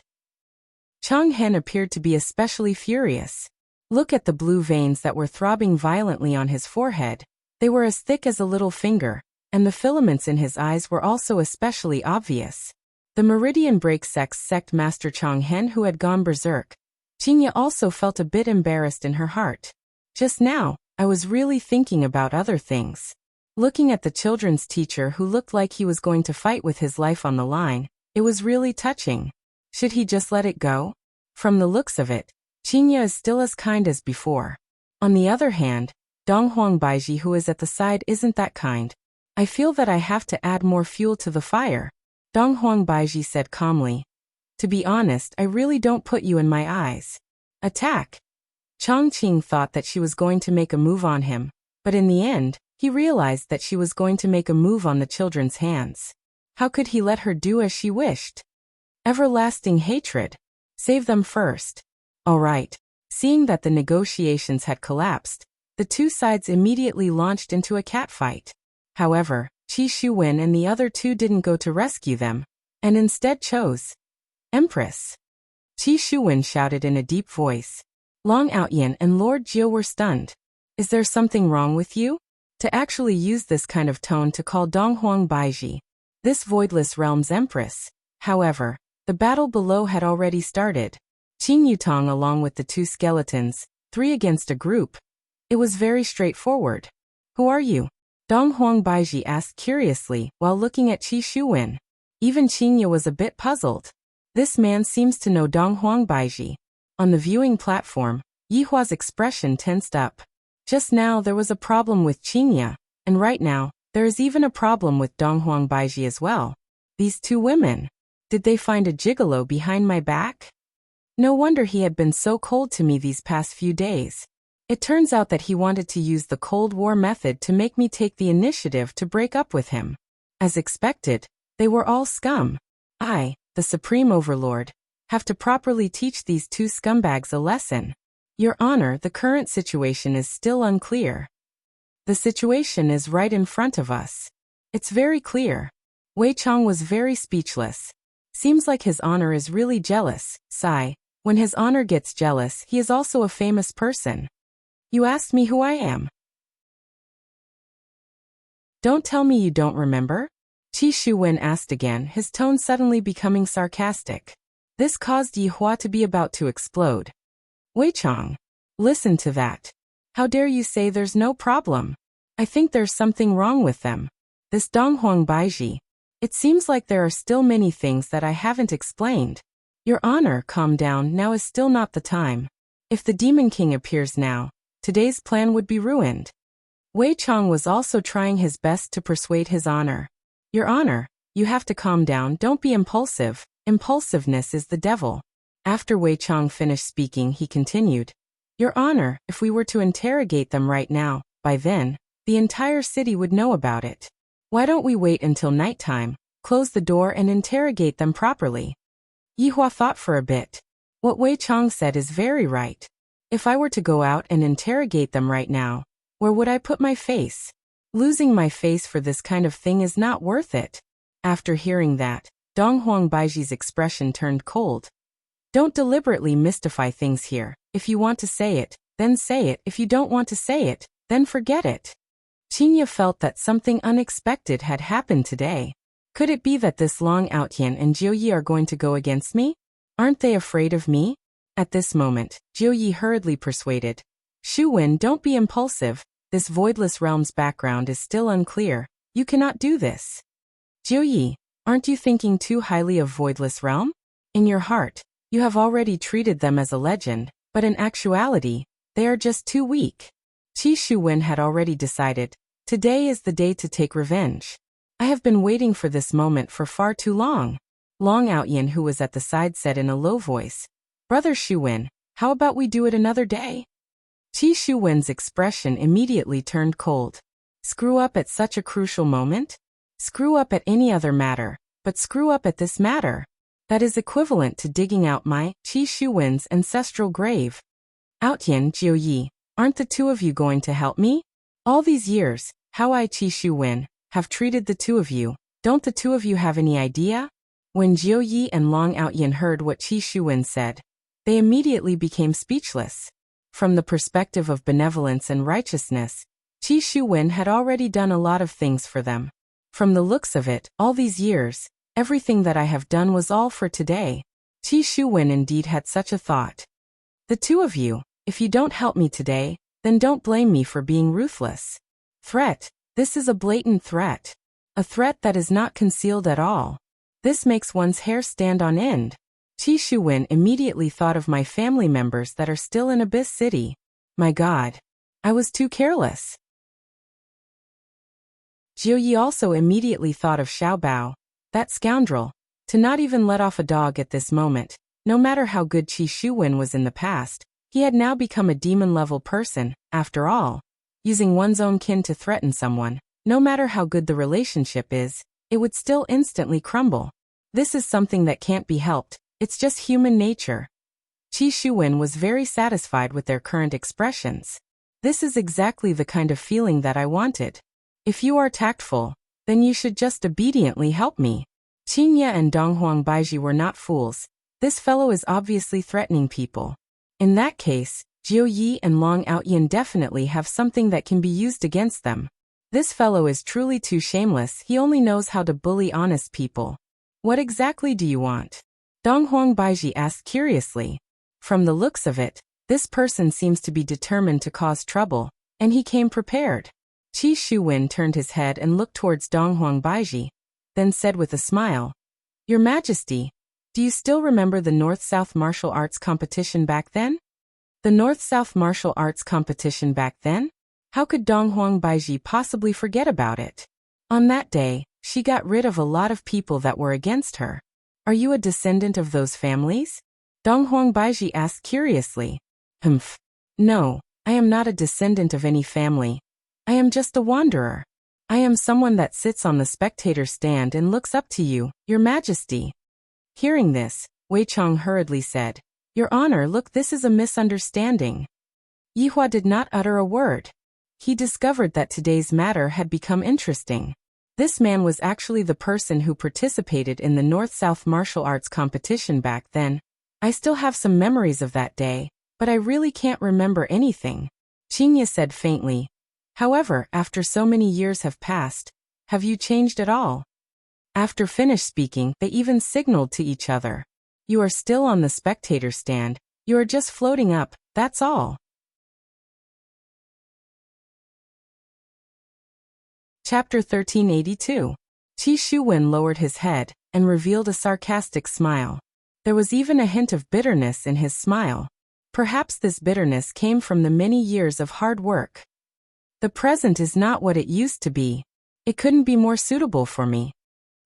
Chang Hen appeared to be especially furious. Look at the blue veins that were throbbing violently on his forehead. They were as thick as a little finger, and the filaments in his eyes were also especially obvious. The Meridian Break sect master Chang Hen, who had gone berserk. Qingya also felt a bit embarrassed in her heart. Just now, I was really thinking about other things. Looking at the children's teacher who looked like he was going to fight with his life on the line, it was really touching. Should he just let it go? From the looks of it, Qingya is still as kind as before. On the other hand, Donghuang Baiji, who is at the side, isn't that kind. I feel that I have to add more fuel to the fire. Donghuang Baiji said calmly. To be honest, I really don't put you in my eyes. Attack! Chongqing thought that she was going to make a move on him, but in the end, He realized that she was going to make a move on the children's hands. How could he let her do as she wished? Everlasting hatred. Save them first. All right. Seeing that the negotiations had collapsed, the two sides immediately launched into a catfight. However, Qi Shuwen and the other two didn't go to rescue them, and instead chose Empress. Qi Shuwen shouted in a deep voice. Long Outyin and Lord Jiu were stunned. Is there something wrong with you? To actually use this kind of tone to call Donghuang Baiji, this voidless realm's empress. However, the battle below had already started. Qin Yutong along with the two skeletons, 3 against a group. It was very straightforward. Who are you? Donghuang Baiji asked curiously while looking at Qi Shuwen. Even Qinya was a bit puzzled. This man seems to know Donghuang Baiji. On the viewing platform, Yihua's expression tensed up. Just now there was a problem with Qinya, and right now, there is even a problem with Donghuang Baiji as well. These two women. Did they find a gigolo behind my back? No wonder he had been so cold to me these past few days. It turns out that he wanted to use the Cold War method to make me take the initiative to break up with him. As expected, they were all scum. I, the Supreme Overlord, have to properly teach these two scumbags a lesson. Your Honor, the current situation is still unclear. The situation is right in front of us. It's very clear. Wei Chong was very speechless. Seems like His Honor is really jealous. Sigh. When His Honor gets jealous, he is also a famous person. You asked me who I am. Don't tell me you don't remember? Qi Shuwen asked again, his tone suddenly becoming sarcastic. This caused Yihua to be about to explode. Wei Chong. Listen to that. How dare you say there's no problem? I think there's something wrong with them. This Donghuang Baiji. It seems like there are still many things that I haven't explained. Your Honor, calm down, now is still not the time. If the Demon King appears now, today's plan would be ruined. Wei Chong was also trying his best to persuade His Honor. Your Honor, you have to calm down, don't be impulsive. Impulsiveness is the devil. After Wei Chong finished speaking, he continued. Your Honor, if we were to interrogate them right now, by then, the entire city would know about it. Why don't we wait until nighttime, close the door and interrogate them properly? Yihua thought for a bit. What Wei Chong said is very right. If I were to go out and interrogate them right now, where would I put my face? Losing my face for this kind of thing is not worth it. After hearing that, Donghuang Baiji's expression turned cold. Don't deliberately mystify things here. If you want to say it, then say it. If you don't want to say it, then forget it. Qinya felt that something unexpected had happened today. Could it be that this Long Outyin and Jiuyi are going to go against me? Aren't they afraid of me? At this moment, Jiuyi hurriedly persuaded. Shu Wen, don't be impulsive. This voidless realm's background is still unclear. You cannot do this. Jiuyi, aren't you thinking too highly of voidless realm? In your heart, you have already treated them as a legend, but in actuality, they are just too weak. Qi Shuwen had already decided, today is the day to take revenge. I have been waiting for this moment for far too long. Long Outyin, who was at the side, said in a low voice, Brother Shuwen, how about we do it another day? Qi Shuwen's expression immediately turned cold. Screw up at such a crucial moment? Screw up at any other matter, but screw up at this matter. That is equivalent to digging out my, Qi Shuwen's ancestral grave. Outyin, Jiuyi, aren't the two of you going to help me? All these years, how I, Qi Shuwen, have treated the two of you, don't the two of you have any idea? When Jiuyi and Long Outyin heard what Qi Shuwen said, they immediately became speechless. From the perspective of benevolence and righteousness, Qi Shuwen had already done a lot of things for them. From the looks of it, all these years, everything that I have done was all for today. Qi Shuwen indeed had such a thought. The two of you, if you don't help me today, then don't blame me for being ruthless. Threat. This is a blatant threat. A threat that is not concealed at all. This makes one's hair stand on end. Qi Shuwen immediately thought of my family members that are still in Abyss City. My God. I was too careless. Jiuyi also immediately thought of Xiaobao, that scoundrel, to not even let off a dog at this moment. No matter how good Qi Shuwen was in the past, he had now become a demon-level person, after all. Using one's own kin to threaten someone, no matter how good the relationship is, it would still instantly crumble. This is something that can't be helped, it's just human nature. Qi Shuwen was very satisfied with their current expressions. This is exactly the kind of feeling that I wanted. If you are tactful, then you should just obediently help me. Qingye and Donghuang Baiji were not fools. This fellow is obviously threatening people. In that case, Jiu Yi and Long Outyin definitely have something that can be used against them. This fellow is truly too shameless, he only knows how to bully honest people. What exactly do you want? Donghuang Baiji asked curiously. From the looks of it, this person seems to be determined to cause trouble, and he came prepared. Qi Shuwen turned his head and looked towards Donghuang Baiji, then said with a smile, Your Majesty, do you still remember the North-South martial arts competition back then? The North-South martial arts competition back then? How could Donghuang Baiji possibly forget about it? On that day, she got rid of a lot of people that were against her. Are you a descendant of those families? Donghuang Baiji asked curiously. Humph. No, I am not a descendant of any family. I am just a wanderer. I am someone that sits on the spectator stand and looks up to you, Your Majesty. Hearing this, Wei Chong hurriedly said, Your Honor, look, this is a misunderstanding. Yihua did not utter a word. He discovered that today's matter had become interesting. This man was actually the person who participated in the North-South martial arts competition back then. I still have some memories of that day, but I really can't remember anything, Qingye said faintly. However, after so many years have passed, have you changed at all? After finished speaking, they even signaled to each other. You are still on the spectator stand, you are just floating up, that's all. Chapter 1382. Qi Shuwen lowered his head and revealed a sarcastic smile. There was even a hint of bitterness in his smile. Perhaps this bitterness came from the many years of hard work. The present is not what it used to be. It couldn't be more suitable for me.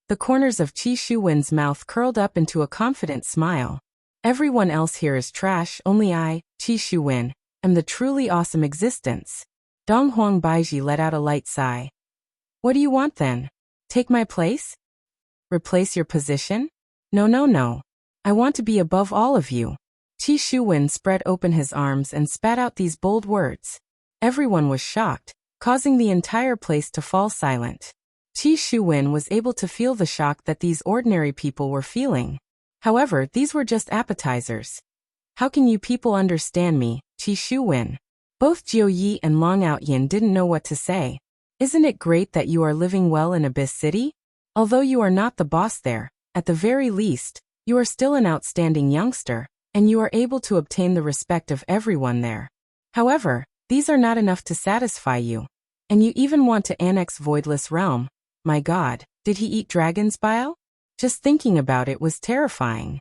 The corners of Qi Shuwen's mouth curled up into a confident smile. Everyone else here is trash, only I, Qi Shuwen, am the truly awesome existence. Donghuang Baiji let out a light sigh. What do you want then? Take my place? Replace your position? No, no, no. I want to be above all of you. Qi Shuwen spread open his arms and spat out these bold words. Everyone was shocked, causing the entire place to fall silent. Qi Shuwen was able to feel the shock that these ordinary people were feeling. However, these were just appetizers. How can you people understand me, Qi Shuwen? Both Jiu Yi and Long Outyin didn't know what to say. Isn't it great that you are living well in Abyss City? Although you are not the boss there, at the very least, you are still an outstanding youngster, and you are able to obtain the respect of everyone there. However, these are not enough to satisfy you. And you even want to annex Voidless Realm. My God, did he eat dragon's bile? Just thinking about it was terrifying.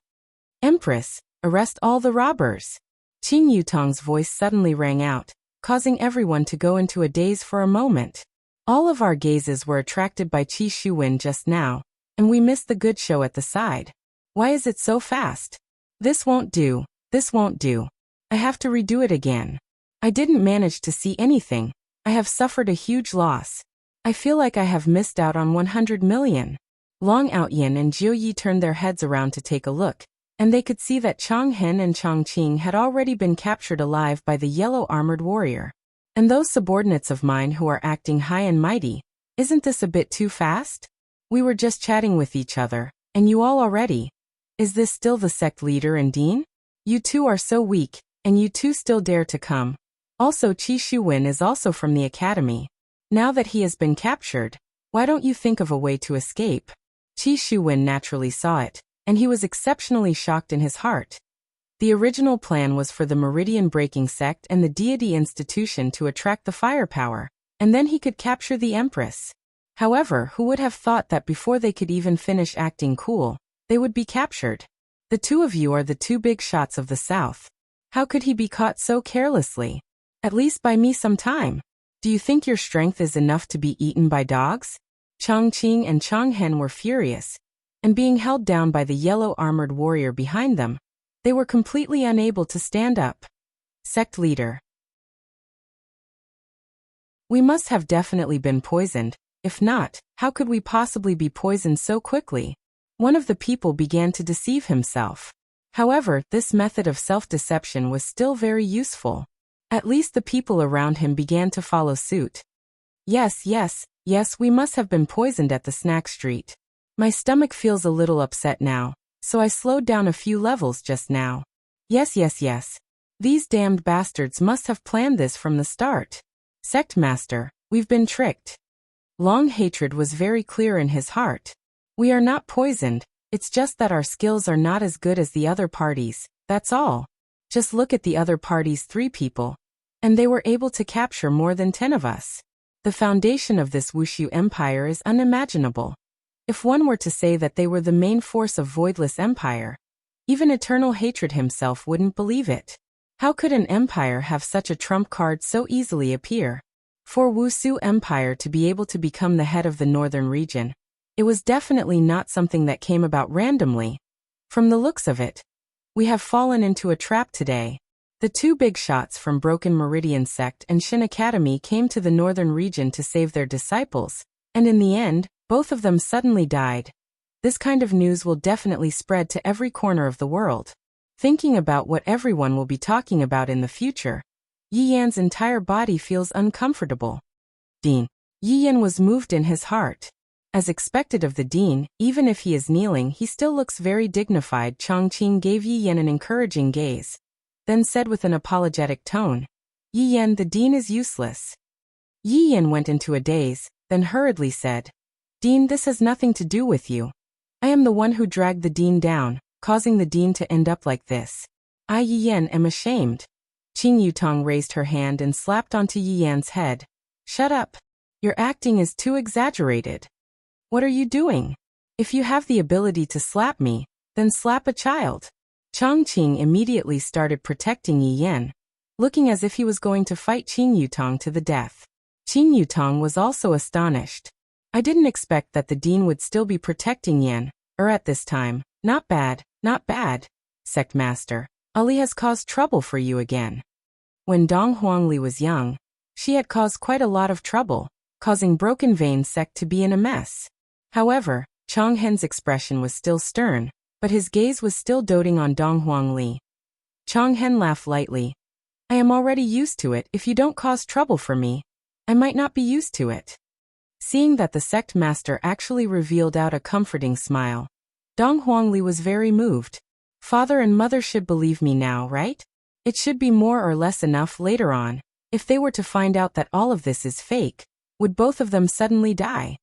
Empress, arrest all the robbers. Qing Yutong's voice suddenly rang out, causing everyone to go into a daze for a moment. All of our gazes were attracted by Qi Shuwen just now, and we missed the good show at the side. Why is it so fast? This won't do, this won't do. I have to redo it again. I didn't manage to see anything. I have suffered a huge loss. I feel like I have missed out on 100 million. Long Outyin and Jiu Yi turned their heads around to take a look, and they could see that Chang Hen and Chang Qing had already been captured alive by the yellow-armored warrior. And those subordinates of mine who are acting high and mighty, isn't this a bit too fast? We were just chatting with each other, and you all already. Is this still the sect leader and dean? You two are so weak, and you two still dare to come. Also, Qi Shuwen is also from the academy. Now that he has been captured, why don't you think of a way to escape? Qi Shuwen naturally saw it, and he was exceptionally shocked in his heart. The original plan was for the Meridian-breaking sect and the deity institution to attract the firepower, and then he could capture the Empress. However, who would have thought that before they could even finish acting cool, they would be captured? The two of you are the two big shots of the South. How could he be caught so carelessly? At least buy me some time. Do you think your strength is enough to be eaten by dogs? Chang Qing and Chang Hen were furious, and being held down by the yellow-armored warrior behind them, they were completely unable to stand up. Sect leader. We must have definitely been poisoned. If not, how could we possibly be poisoned so quickly? One of the people began to deceive himself. However, this method of self-deception was still very useful. At least the people around him began to follow suit. Yes, we must have been poisoned at the snack street. My stomach feels a little upset now, so I slowed down a few levels just now. Yes. These damned bastards must have planned this from the start. Sect Master, we've been tricked. Long hatred was very clear in his heart. We are not poisoned, it's just that our skills are not as good as the other parties, that's all. Just look at the other party's 3 people. And they were able to capture more than 10 of us. The foundation of this Wushu Empire is unimaginable. If one were to say that they were the main force of Voidless Empire, even Eternal Hatred himself wouldn't believe it. How could an empire have such a trump card so easily appear? For Wushu Empire to be able to become the head of the northern region, it was definitely not something that came about randomly. From the looks of it, we have fallen into a trap today. The 2 big shots from Broken Meridian Sect and Shin Academy came to the northern region to save their disciples, and in the end, both of them suddenly died. This kind of news will definitely spread to every corner of the world. Thinking about what everyone will be talking about in the future, Yi Yan's entire body feels uncomfortable. Dean. Yi Yan was moved in his heart. As expected of the Dean, even if he is kneeling, he still looks very dignified. Chongqing gave Yi Yan an encouraging gaze, then said with an apologetic tone, Yi Yan, the Dean is useless. Yi Yan went into a daze, then hurriedly said, Dean, this has nothing to do with you. I am the one who dragged the Dean down, causing the Dean to end up like this. I, Yi Yan, am ashamed. Qing Yutong raised her hand and slapped onto Yi Yan's head. Shut up. Your acting is too exaggerated. What are you doing? If you have the ability to slap me, then slap a child. Chongqing immediately started protecting Yi Yan, looking as if he was going to fight Qing Yutong to the death. Qing Yutong was also astonished. I didn't expect that the Dean would still be protecting Yan, at this time. Not bad, Sect Master. Ali has caused trouble for you again. When Dong Huangli was young, she had caused quite a lot of trouble, causing Broken Vein Sect to be in a mess. However, Chong Hen's expression was still stern, but his gaze was still doting on Dong Huangli. Chong Hen laughed lightly. I am already used to it. If you don't cause trouble for me, I might not be used to it. Seeing that the Sect Master actually revealed out a comforting smile, Dong Huangli was very moved. Father and mother should believe me now, right? It should be more or less enough later on. If they were to find out that all of this is fake, would both of them suddenly die?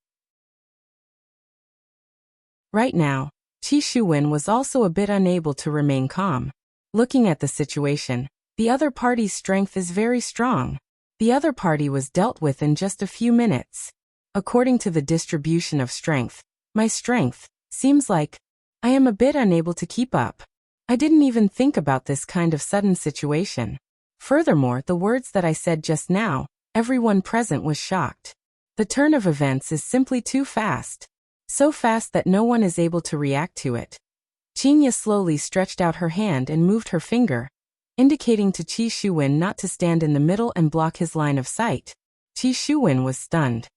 Right now, Qi Shuwen was also a bit unable to remain calm. Looking at the situation, the other party's strength is very strong. The other party was dealt with in just a few minutes. According to the distribution of strength, my strength, seems like, I am a bit unable to keep up. I didn't even think about this kind of sudden situation. Furthermore, the words that I said just now, everyone present was shocked. The turn of events is simply too fast. So fast that no one is able to react to it. Qingya slowly stretched out her hand and moved her finger, indicating to Qi Shuwen not to stand in the middle and block his line of sight. Qi Shuwen was stunned.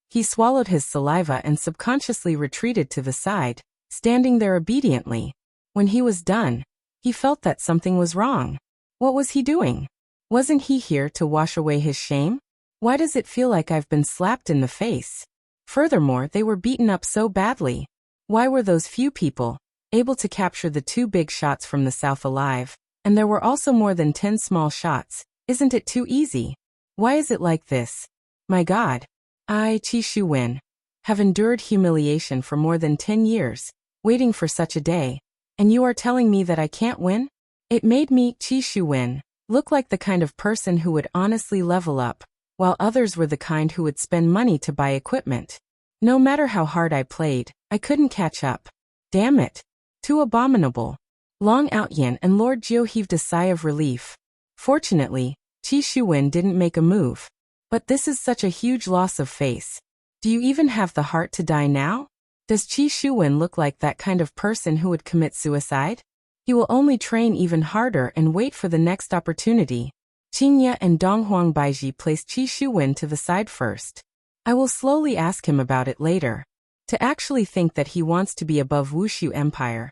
He swallowed his saliva and subconsciously retreated to the side, standing there obediently. When he was done, he felt that something was wrong. What was he doing? Wasn't he here to wash away his shame? Why does it feel like I've been slapped in the face? Furthermore, they were beaten up so badly. Why were those few people able to capture the 2 big shots from the south alive? And there were also more than 10 small shots. Isn't it too easy? Why is it like this? My God. I, Qi Shuwen, have endured humiliation for more than 10 years, waiting for such a day, and you are telling me that I can't win? It made me, Qi Shuwen, look like the kind of person who would honestly level up, while others were the kind who would spend money to buy equipment. No matter how hard I played, I couldn't catch up. Damn it. Too abominable. Long Outyan and Lord Jiu heaved a sigh of relief. Fortunately, Qi Shuwen didn't make a move. But this is such a huge loss of face. Do you even have the heart to die now? Does Qi Shuwen look like that kind of person who would commit suicide? He will only train even harder and wait for the next opportunity. Qingye and Donghuang Baiji placed Qi Shuwen to the side first. I will slowly ask him about it later. To actually think that he wants to be above Wushu Empire.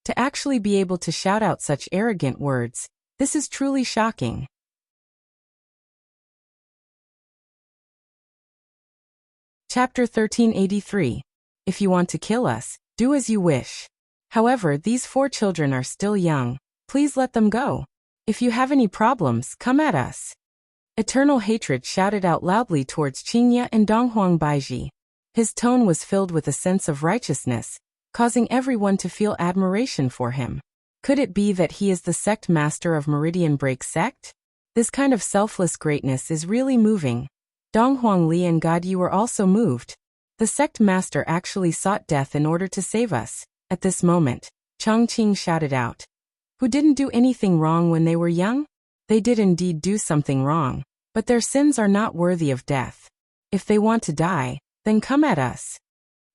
To actually be able to shout out such arrogant words, this is truly shocking. Chapter 1383. If you want to kill us, do as you wish. However, these 4 children are still young. Please let them go. If you have any problems, come at us. Eternal hatred shouted out loudly towards Qingye and Donghuang Baiji. His tone was filled with a sense of righteousness, causing everyone to feel admiration for him. Could it be that he is the sect master of Meridian Break sect? This kind of selfless greatness is really moving. Donghuang Li and God Yu were also moved. The sect master actually sought death in order to save us. At this moment, Chongqing shouted out. Who didn't do anything wrong when they were young? They did indeed do something wrong, but their sins are not worthy of death. If they want to die, then come at us.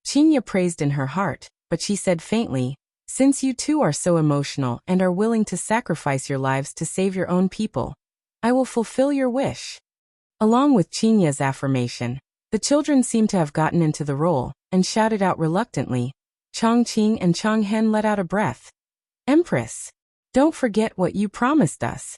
Qingye praised in her heart, but she said faintly, since you two are so emotional and are willing to sacrifice your lives to save your own people, I will fulfill your wish. Along with Qingye's affirmation, the children seemed to have gotten into the role and shouted out reluctantly. Chongqing and Chonghen let out a breath. Empress, don't forget what you promised us.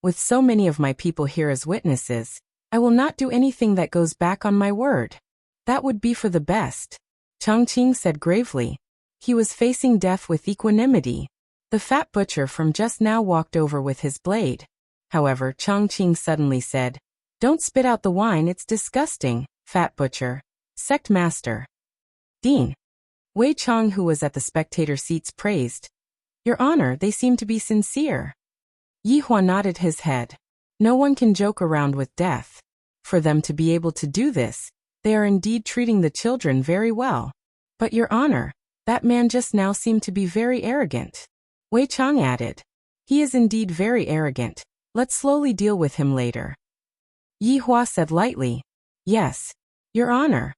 With so many of my people here as witnesses, I will not do anything that goes back on my word. That would be for the best. Chongqing said gravely. He was facing death with equanimity. The fat butcher from just now walked over with his blade. However, Chongqing suddenly said, don't spit out the wine, it's disgusting, fat butcher. Sect master. Dean. Wei Chong, who was at the spectator seats, praised. Your Honor, they seem to be sincere. Yi Hua nodded his head. No one can joke around with death. For them to be able to do this, they are indeed treating the children very well. But Your Honor, that man just now seemed to be very arrogant. Wei Chong added. He is indeed very arrogant. Let's slowly deal with him later. Yi Hua said lightly. Yes, Your Honor.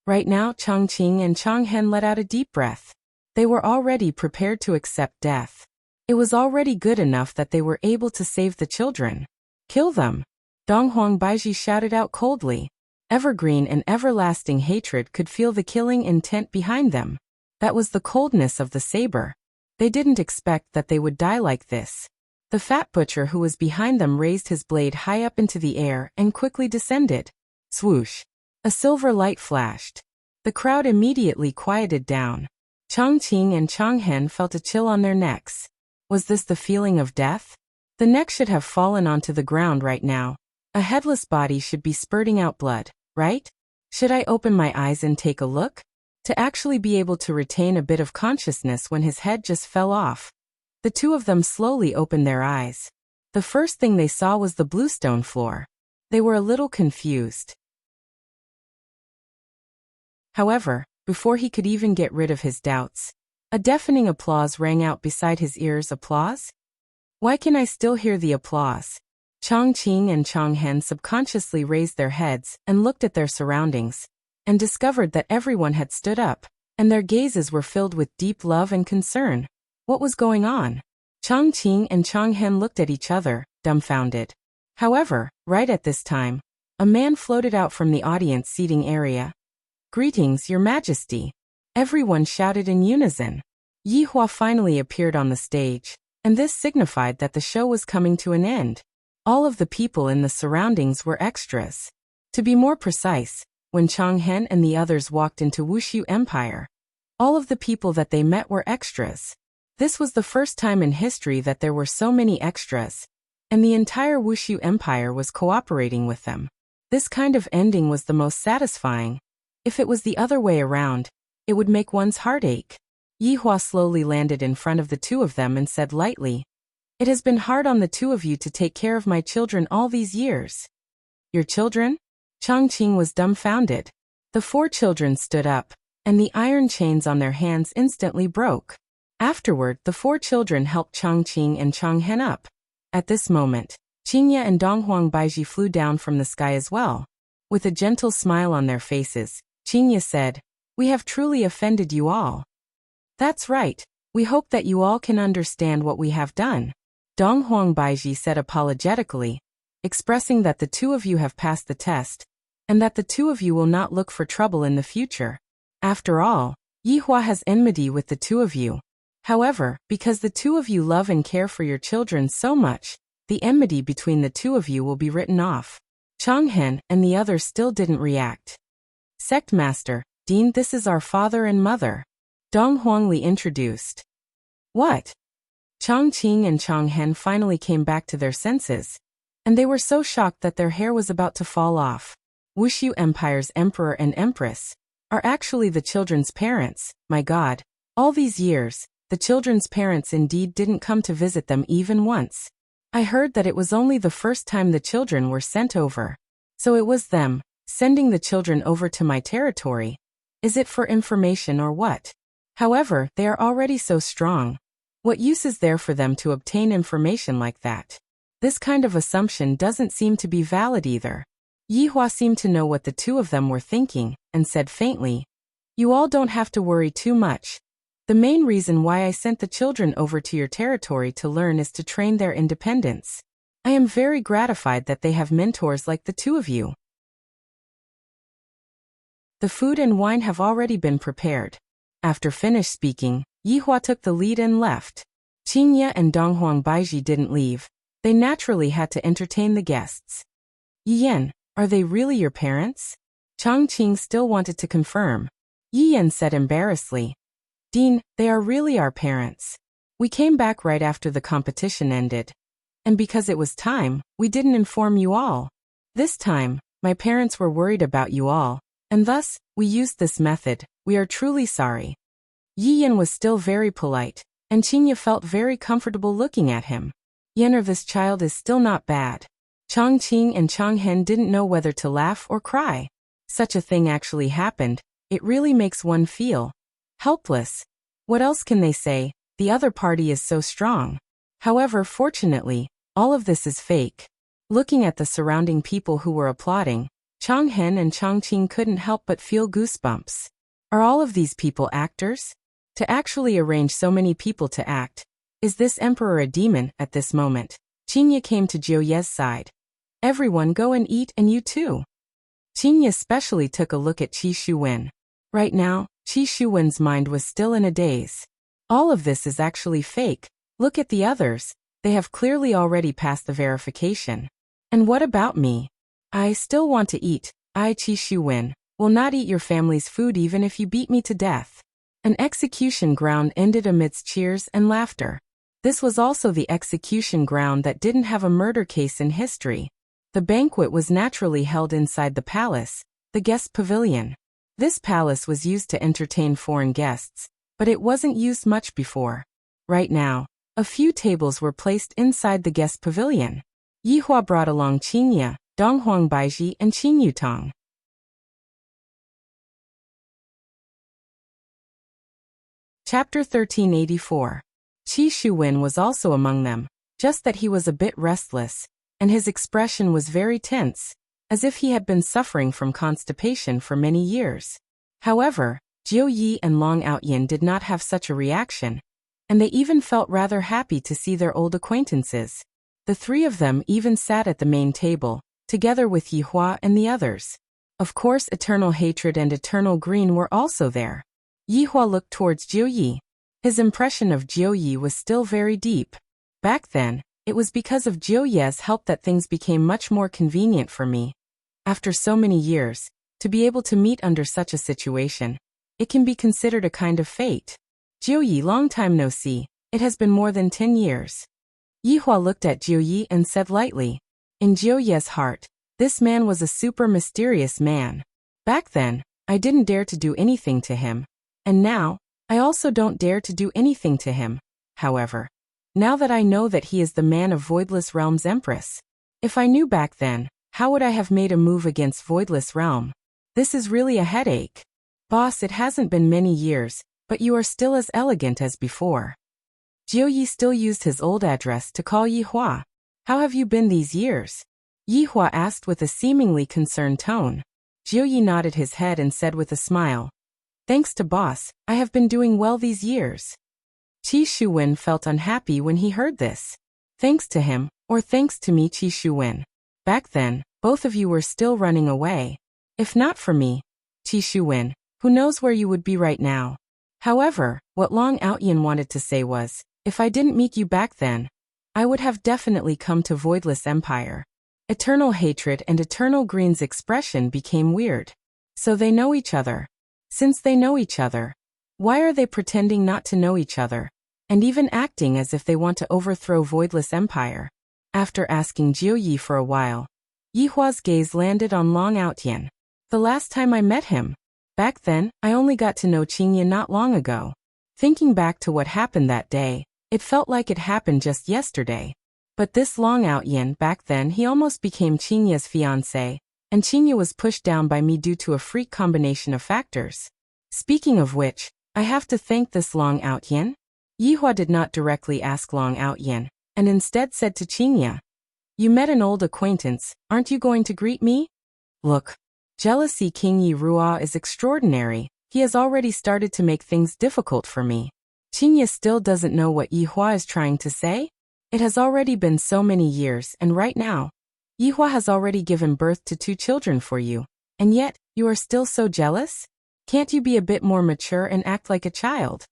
Right now Chongqing and Chonghen let out a deep breath. They were already prepared to accept death. It was already good enough that they were able to save the children. Kill them. Donghuang Baiji shouted out coldly. Evergreen and everlasting hatred could feel the killing intent behind them. That was the coldness of the saber. They didn't expect that they would die like this. The fat butcher who was behind them raised his blade high up into the air and quickly descended. Swoosh. A silver light flashed. The crowd immediately quieted down. Chongqing and Chonghen felt a chill on their necks. Was this the feeling of death? The neck should have fallen onto the ground right now. A headless body should be spurting out blood, right? Should I open my eyes and take a look? To actually be able to retain a bit of consciousness when his head just fell off. The two of them slowly opened their eyes. The first thing they saw was the bluestone floor. They were a little confused. However, before he could even get rid of his doubts, a deafening applause rang out beside his ears. Applause? Why can I still hear the applause? Chongqing and Chonghen subconsciously raised their heads and looked at their surroundings, and discovered that everyone had stood up, and their gazes were filled with deep love and concern. What was going on? Chongqing and Chonghen looked at each other, dumbfounded. However, right at this time, a man floated out from the audience seating area. Greetings, Your Majesty. Everyone shouted in unison. Yi Hua finally appeared on the stage, and this signified that the show was coming to an end. All of the people in the surroundings were extras. To be more precise, when Chonghen and the others walked into Wushu Empire, all of the people that they met were extras. This was the first time in history that there were so many extras, and the entire Wushu Empire was cooperating with them. This kind of ending was the most satisfying. If it was the other way around, it would make one's heart ache. Yi Hua slowly landed in front of the two of them and said lightly, It has been hard on the two of you to take care of my children all these years. Your children? Chongqing was dumbfounded. The 4 children stood up, and the iron chains on their hands instantly broke. Afterward, the 4 children helped Chongqing and Chonghen up. At this moment, Qingye and Donghuang Baiji flew down from the sky as well. With a gentle smile on their faces, Qingye said, We have truly offended you all. That's right. We hope that you all can understand what we have done. Dong Huang Baiji said apologetically, expressing that the two of you have passed the test, and that the two of you will not look for trouble in the future. After all, Yihua has enmity with the two of you. However, because the two of you love and care for your children so much, the enmity between the two of you will be written off. Changhen and the others still didn't react. Sect Master, Dean, this is our father and mother. Dong Huangli introduced. What? Changqing and Changhen finally came back to their senses, and they were so shocked that their hair was about to fall off. Wushu Empire's emperor and empress are actually the children's parents. My God, all these years, the children's parents indeed didn't come to visit them even once. I heard that it was only the first time the children were sent over. So it was them, sending the children over to my territory. Is it for information or what? However, they are already so strong. What use is there for them to obtain information like that? This kind of assumption doesn't seem to be valid either. Yihua seemed to know what the two of them were thinking, and said faintly, "You all don't have to worry too much. The main reason why I sent the children over to your territory to learn is to train their independence. I am very gratified that they have mentors like the two of you." The food and wine have already been prepared. After finished speaking, Yihua took the lead and left. Qingye and Donghuang Baiji didn't leave. They naturally had to entertain the guests. "Yiyan, are they really your parents?" Changqing still wanted to confirm. Yiyan said embarrassedly, "Dean, they are really our parents. We came back right after the competition ended. And because it was time, we didn't inform you all. This time, my parents were worried about you all, and thus, we used this method. We are truly sorry." Yiyan was still very polite, and Qingye felt very comfortable looking at him. Yener, this child is still not bad. Changqing and Changhen didn't know whether to laugh or cry. Such a thing actually happened. It really makes one feel helpless. What else can they say? The other party is so strong. However, fortunately, all of this is fake. Looking at the surrounding people who were applauding, Changhen and Changqing couldn't help but feel goosebumps. Are all of these people actors? To actually arrange so many people to act. Is this emperor a demon? At this moment, Qingye came to Jiuye's side. "Everyone go and eat, and you too." Qingye especially took a look at Qi Shuwen. Right now, Qi Shuwen's mind was still in a daze. All of this is actually fake. Look at the others. They have clearly already passed the verification. And what about me? I still want to eat. I, Qi Shuwen, will not eat your family's food even if you beat me to death. An execution ground ended amidst cheers and laughter. This was also the execution ground that didn't have a murder case in history. The banquet was naturally held inside the palace, the guest pavilion. This palace was used to entertain foreign guests, but it wasn't used much before. Right now, a few tables were placed inside the guest pavilion. Yihua brought along Qingye, Donghuang Baiji, and Qing Yutong. Chapter 1384. Qi Shuwen was also among them, just that he was a bit restless, and his expression was very tense, as if he had been suffering from constipation for many years. However, Jiu Yi and Long Outyin did not have such a reaction, and they even felt rather happy to see their old acquaintances. The three of them even sat at the main table, together with Yihua and the others. Of course, Eternal Hatred and Eternal Green were also there. Yihua looked towards Jiu Yi. His impression of Jiu Yi was still very deep. Back then, it was because of Jiu Yi's help that things became much more convenient for me. After so many years, to be able to meet under such a situation, it can be considered a kind of fate. Jiu Yi, long time no see. It has been more than 10 years. Yihua looked at Jiu Yi and said lightly. In Jiu Yi's heart, this man was a super mysterious man. Back then, I didn't dare to do anything to him. And now, I also don't dare to do anything to him. However, now that I know that he is the man of Voidless Realm's Empress, if I knew back then, how would I have made a move against Voidless Realm? This is really a headache. Boss, it hasn't been many years, but you are still as elegant as before. Jiu Yi still used his old address to call Yihua. How have you been these years? Yihua asked with a seemingly concerned tone. Jiu Yi nodded his head and said with a smile, "Thanks to boss, I have been doing well these years." Qi Shuwen felt unhappy when he heard this. Thanks to him, or thanks to me, Qi Shuwen. Back then, both of you were still running away. If not for me, Qi Shuwen, who knows where you would be right now. However, what Long Outyin wanted to say was, if I didn't meet you back then, I would have definitely come to Voidless Empire. Eternal hatred and Eternal Green's expression became weird. So they know each other. Since they know each other, why are they pretending not to know each other, and even acting as if they want to overthrow Voidless Empire? After asking Jiu Yi for a while, Yihua's gaze landed on Long Outyin. The last time I met him. Back then, I only got to know Qingye not long ago. Thinking back to what happened that day, it felt like it happened just yesterday. But this Long Outyin, back then he almost became Qingye's fiancé, and Qingye was pushed down by me due to a freak combination of factors. Speaking of which, I have to thank this Long Outyin. Yihua did not directly ask Long Outyin, and instead said to Qingye, you met an old acquaintance, aren't you going to greet me? Look. Jealousy King Yi Ruo is extraordinary, he has already started to make things difficult for me. Qingye still doesn't know what Yihua is trying to say? It has already been so many years, and right now, Yihua has already given birth to 2 children for you, and yet, you are still so jealous? Can't you be a bit more mature and act like a child?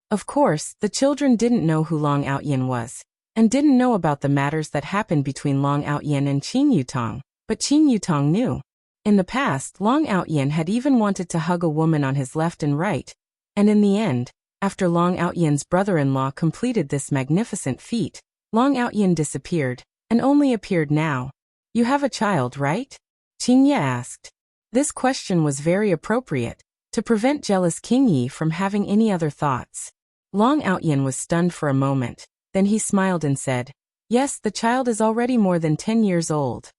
Of course, the children didn't know who Long Outyin was, and didn't know about the matters that happened between Long Outyin and Qin Yutong, but Qin Yutong knew. In the past, Long Outyin had even wanted to hug a woman on his left and right, and in the end, after Long Outyin's brother-in-law completed this magnificent feat, Long Outyin disappeared, and only appeared now. You have a child, right? Qingye asked. This question was very appropriate, to prevent jealous King Yi from having any other thoughts. Long Outyin was stunned for a moment. Then he smiled and said, yes, the child is already more than 10 years old.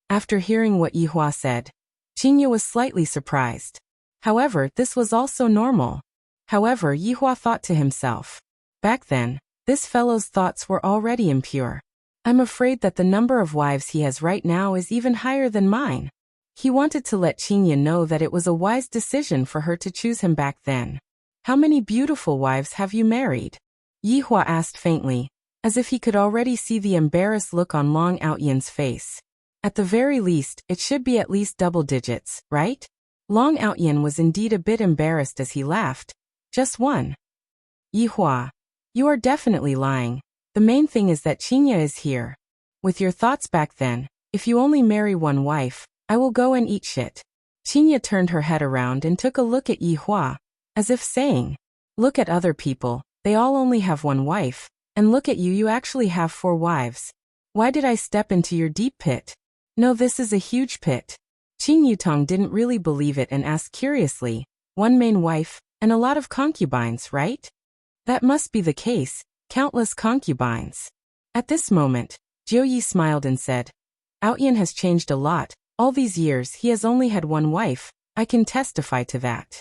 After hearing what Yihua said, Qingye was slightly surprised. However, this was also normal. However, Yihua thought to himself, back then, this fellow's thoughts were already impure. I'm afraid that the number of wives he has right now is even higher than mine. He wanted to let Qingye know that it was a wise decision for her to choose him back then. How many beautiful wives have you married? Yihua asked faintly, as if he could already see the embarrassed look on Long Outyin's face. At the very least, it should be at least double digits, right? Long Outyin was indeed a bit embarrassed as he laughed. Just one. Yihua, you are definitely lying. The main thing is that Qingye is here. With your thoughts back then, if you only marry one wife, I will go and eat shit. Qingye turned her head around and took a look at Yihua, as if saying, look at other people. They all only have one wife, and look at you, you actually have 4 wives. Why did I step into your deep pit? No, this is a huge pit. Qin Yutong didn't really believe it and asked curiously, 1 main wife, and a lot of concubines, right? That must be the case, countless concubines. At this moment, Jiu Yi smiled and said, Outyin has changed a lot, all these years he has only had 1 wife, I can testify to that.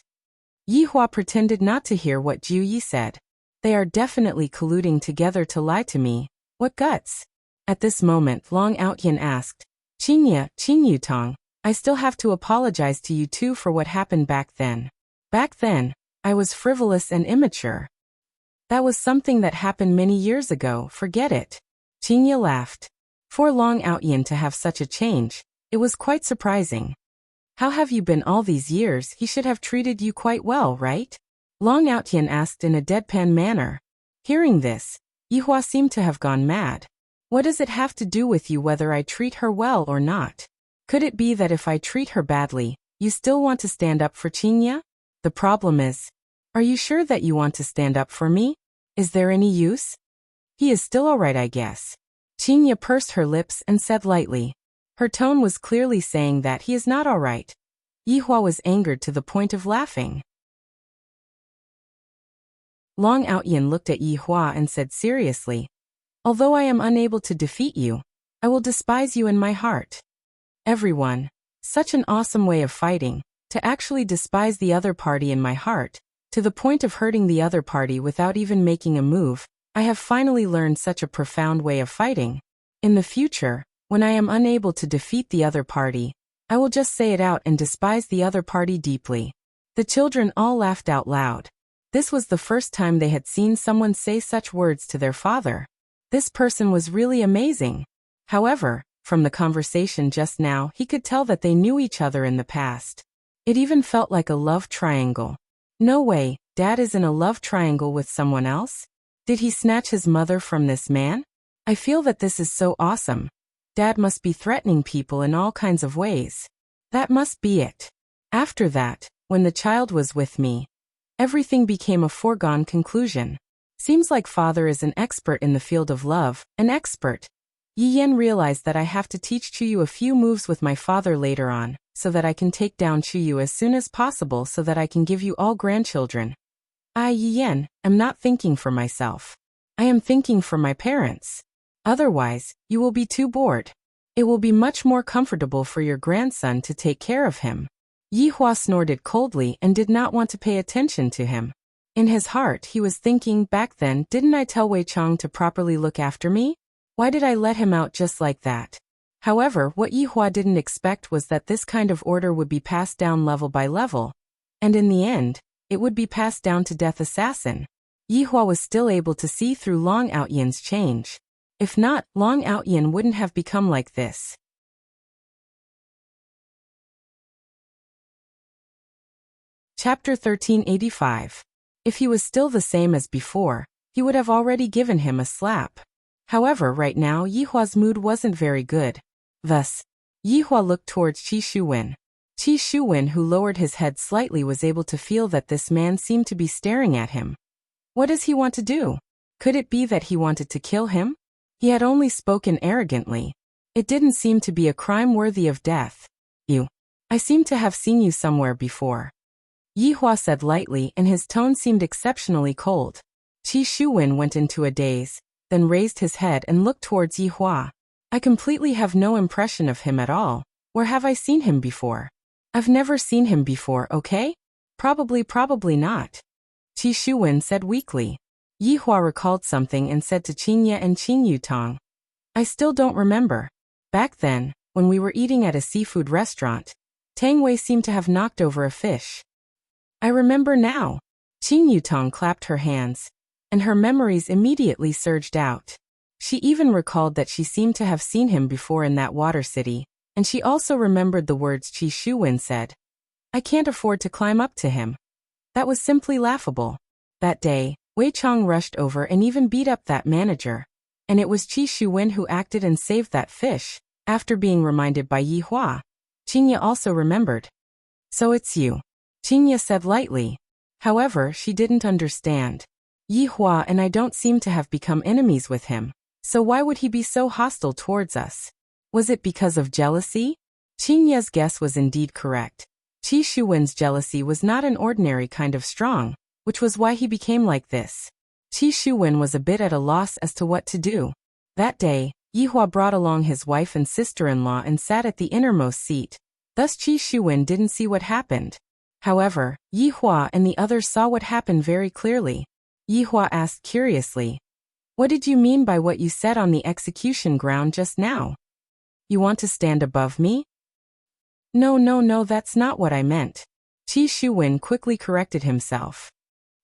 Yihua pretended not to hear what Jiu Yi said. They are definitely colluding together to lie to me. What guts? At this moment, Long Outyin asked, Qin Yutong, I still have to apologize to you too for what happened back then. Back then, I was frivolous and immature. That was something that happened many years ago, forget it. Qingye laughed. For Long Outyin to have such a change, it was quite surprising. How have you been all these years? He should have treated you quite well, right? Long Outyin asked in a deadpan manner. Hearing this, Yihua seemed to have gone mad. What does it have to do with you whether I treat her well or not? Could it be that if I treat her badly, you still want to stand up for Qingye? The problem is, are you sure that you want to stand up for me? Is there any use? He is still alright, I guess. Qingye pursed her lips and said lightly. Her tone was clearly saying that he is not alright. Yihua was angered to the point of laughing. Long Outyin looked at Yihua and said seriously, although I am unable to defeat you, I will despise you in my heart. Everyone, such an awesome way of fighting, to actually despise the other party in my heart, to the point of hurting the other party without even making a move. I have finally learned such a profound way of fighting. In the future, when I am unable to defeat the other party, I will just say it out and despise the other party deeply. The children all laughed out loud. This was the first time they had seen someone say such words to their father. This person was really amazing. However, from the conversation just now, he could tell that they knew each other in the past. It even felt like a love triangle. No way, Dad is in a love triangle with someone else? Did he snatch his mother from this man? I feel that this is so awesome. Dad must be threatening people in all kinds of ways. That must be it. After that, when the child was with me, everything became a foregone conclusion. Seems like father is an expert in the field of love, an expert. Yi Yan realized that I have to teach Chuyu a few moves with my father later on, so that I can take down Chuyu as soon as possible so that I can give you all grandchildren. I, Yi Yan, am not thinking for myself. I am thinking for my parents. Otherwise, you will be too bored. It will be much more comfortable for your grandson to take care of him. Yi Hua snorted coldly and did not want to pay attention to him. In his heart, he was thinking, back then, didn't I tell Wei Chong to properly look after me? Why did I let him out just like that? However, what Yi Hua didn't expect was that this kind of order would be passed down level by level. And in the end, it would be passed down to Death Assassin. Yi Hua was still able to see through Long Outyan's change. If not, Long Outyan wouldn't have become like this. Chapter 1385. If he was still the same as before, he would have already given him a slap. However, right now Yi Hua's mood wasn't very good. Thus, Yi Hua looked towards Qi Shuwen. Qi Shuwen, who lowered his head slightly, was able to feel that this man seemed to be staring at him. What does he want to do? Could it be that he wanted to kill him? He had only spoken arrogantly. It didn't seem to be a crime worthy of death. I seem to have seen you somewhere before. Yi Hua said lightly, and his tone seemed exceptionally cold. Qi Shuwen went into a daze, then raised his head and looked towards Yi Hua. I completely have no impression of him at all. Where have I seen him before? I've never seen him before, okay? Probably not. Qi Shuwen said weakly. Yi Hua recalled something and said to Qingye and Qing Yutong, I still don't remember. Back then, when we were eating at a seafood restaurant, Tang Wei seemed to have knocked over a fish. I remember now. Qing Yutong clapped her hands, and her memories immediately surged out. She even recalled that she seemed to have seen him before in that water city, and she also remembered the words Qi Shuwen said. I can't afford to climb up to him. That was simply laughable. That day, Wei Chong rushed over and even beat up that manager. And it was Qi Shuwen who acted and saved that fish, after being reminded by Yi Hua. Qingye also remembered. So it's you. Qingye said lightly. However, she didn't understand. Yi Hua and I don't seem to have become enemies with him. So why would he be so hostile towards us? Was it because of jealousy? Qingye's guess was indeed correct. Qi Shuwen's jealousy was not an ordinary kind of strong, which was why he became like this. Qi Shuwen was a bit at a loss as to what to do. That day, Yi Hua brought along his wife and sister-in-law and sat at the innermost seat. Thus Qi Shuwen didn't see what happened. However, Yi Hua and the others saw what happened very clearly. Yi Hua asked curiously, What did you mean by what you said on the execution ground just now? You want to stand above me? No, that's not what I meant. Qi Shuwen quickly corrected himself.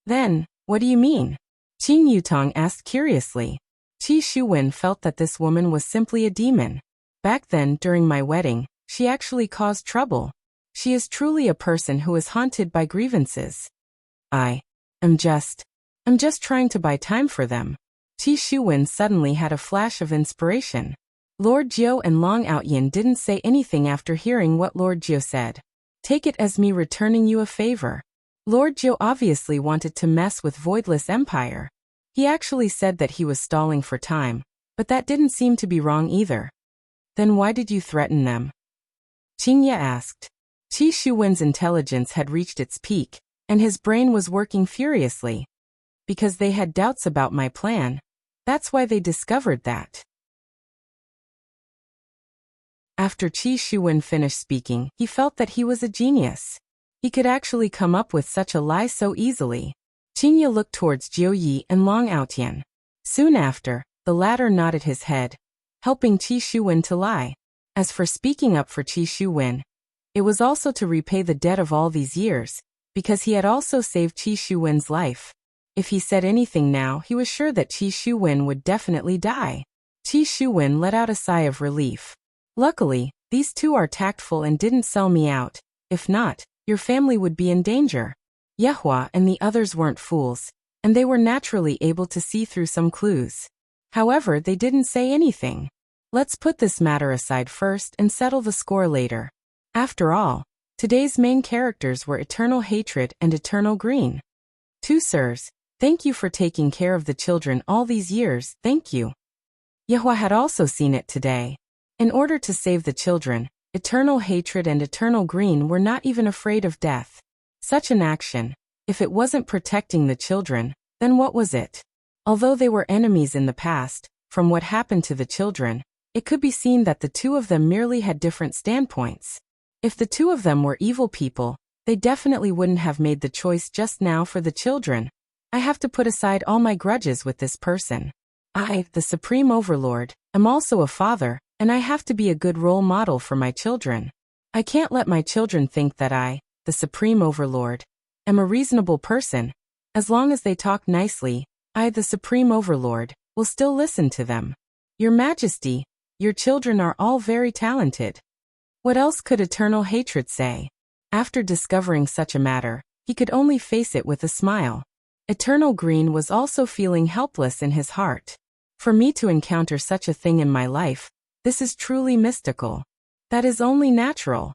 Then, what do you mean? Qing Yutong asked curiously. Qi Shuwen felt that this woman was simply a demon. Back then, during my wedding, she actually caused trouble. She is truly a person who is haunted by grievances. I'm just trying to buy time for them. Qi Shuwen suddenly had a flash of inspiration. Lord Jiu and Long Outyan didn't say anything after hearing what Lord Jiu said. Take it as me returning you a favor. Lord Jiu obviously wanted to mess with Voidless Empire. He actually said that he was stalling for time, but that didn't seem to be wrong either. Then why did you threaten them? Qingye asked. Qi Shuwen's intelligence had reached its peak, and his brain was working furiously. Because they had doubts about my plan. That's why they discovered that. After Qi Shuwen finished speaking, he felt that he was a genius. He could actually come up with such a lie so easily. Qingye looked towards Jiu Yi and Long Outyan. Soon after, the latter nodded his head, helping Qi Shuwen to lie. As for speaking up for Qi Shuwen, it was also to repay the debt of all these years. because he had also saved Qi Shuwen's life. If he said anything now, he was sure that Qi Shuwen would definitely die. Qi Shuwen let out a sigh of relief. Luckily, these two are tactful and didn't sell me out. If not, your family would be in danger. Yehua and the others weren't fools, and they were naturally able to see through some clues. However, they didn't say anything. Let's put this matter aside first and settle the score later. After all, today's main characters were Eternal Hatred and Eternal Green. Two sirs, thank you for taking care of the children all these years, thank you. Yehua had also seen it today. In order to save the children, Eternal Hatred and Eternal Green were not even afraid of death. Such an action, if it wasn't protecting the children, then what was it? Although they were enemies in the past, from what happened to the children, it could be seen that the two of them merely had different standpoints. If the two of them were evil people, they definitely wouldn't have made the choice just now for the children. I have to put aside all my grudges with this person. I, the Supreme Overlord, am also a father, and I have to be a good role model for my children. I can't let my children think that I, the Supreme Overlord, am a reasonable person. As long as they talk nicely, I, the Supreme Overlord, will still listen to them. Your Majesty, your children are all very talented. What else could Eternal Hatred say? After discovering such a matter, he could only face it with a smile. Eternal Green was also feeling helpless in his heart. For me to encounter such a thing in my life, this is truly mystical. That is only natural.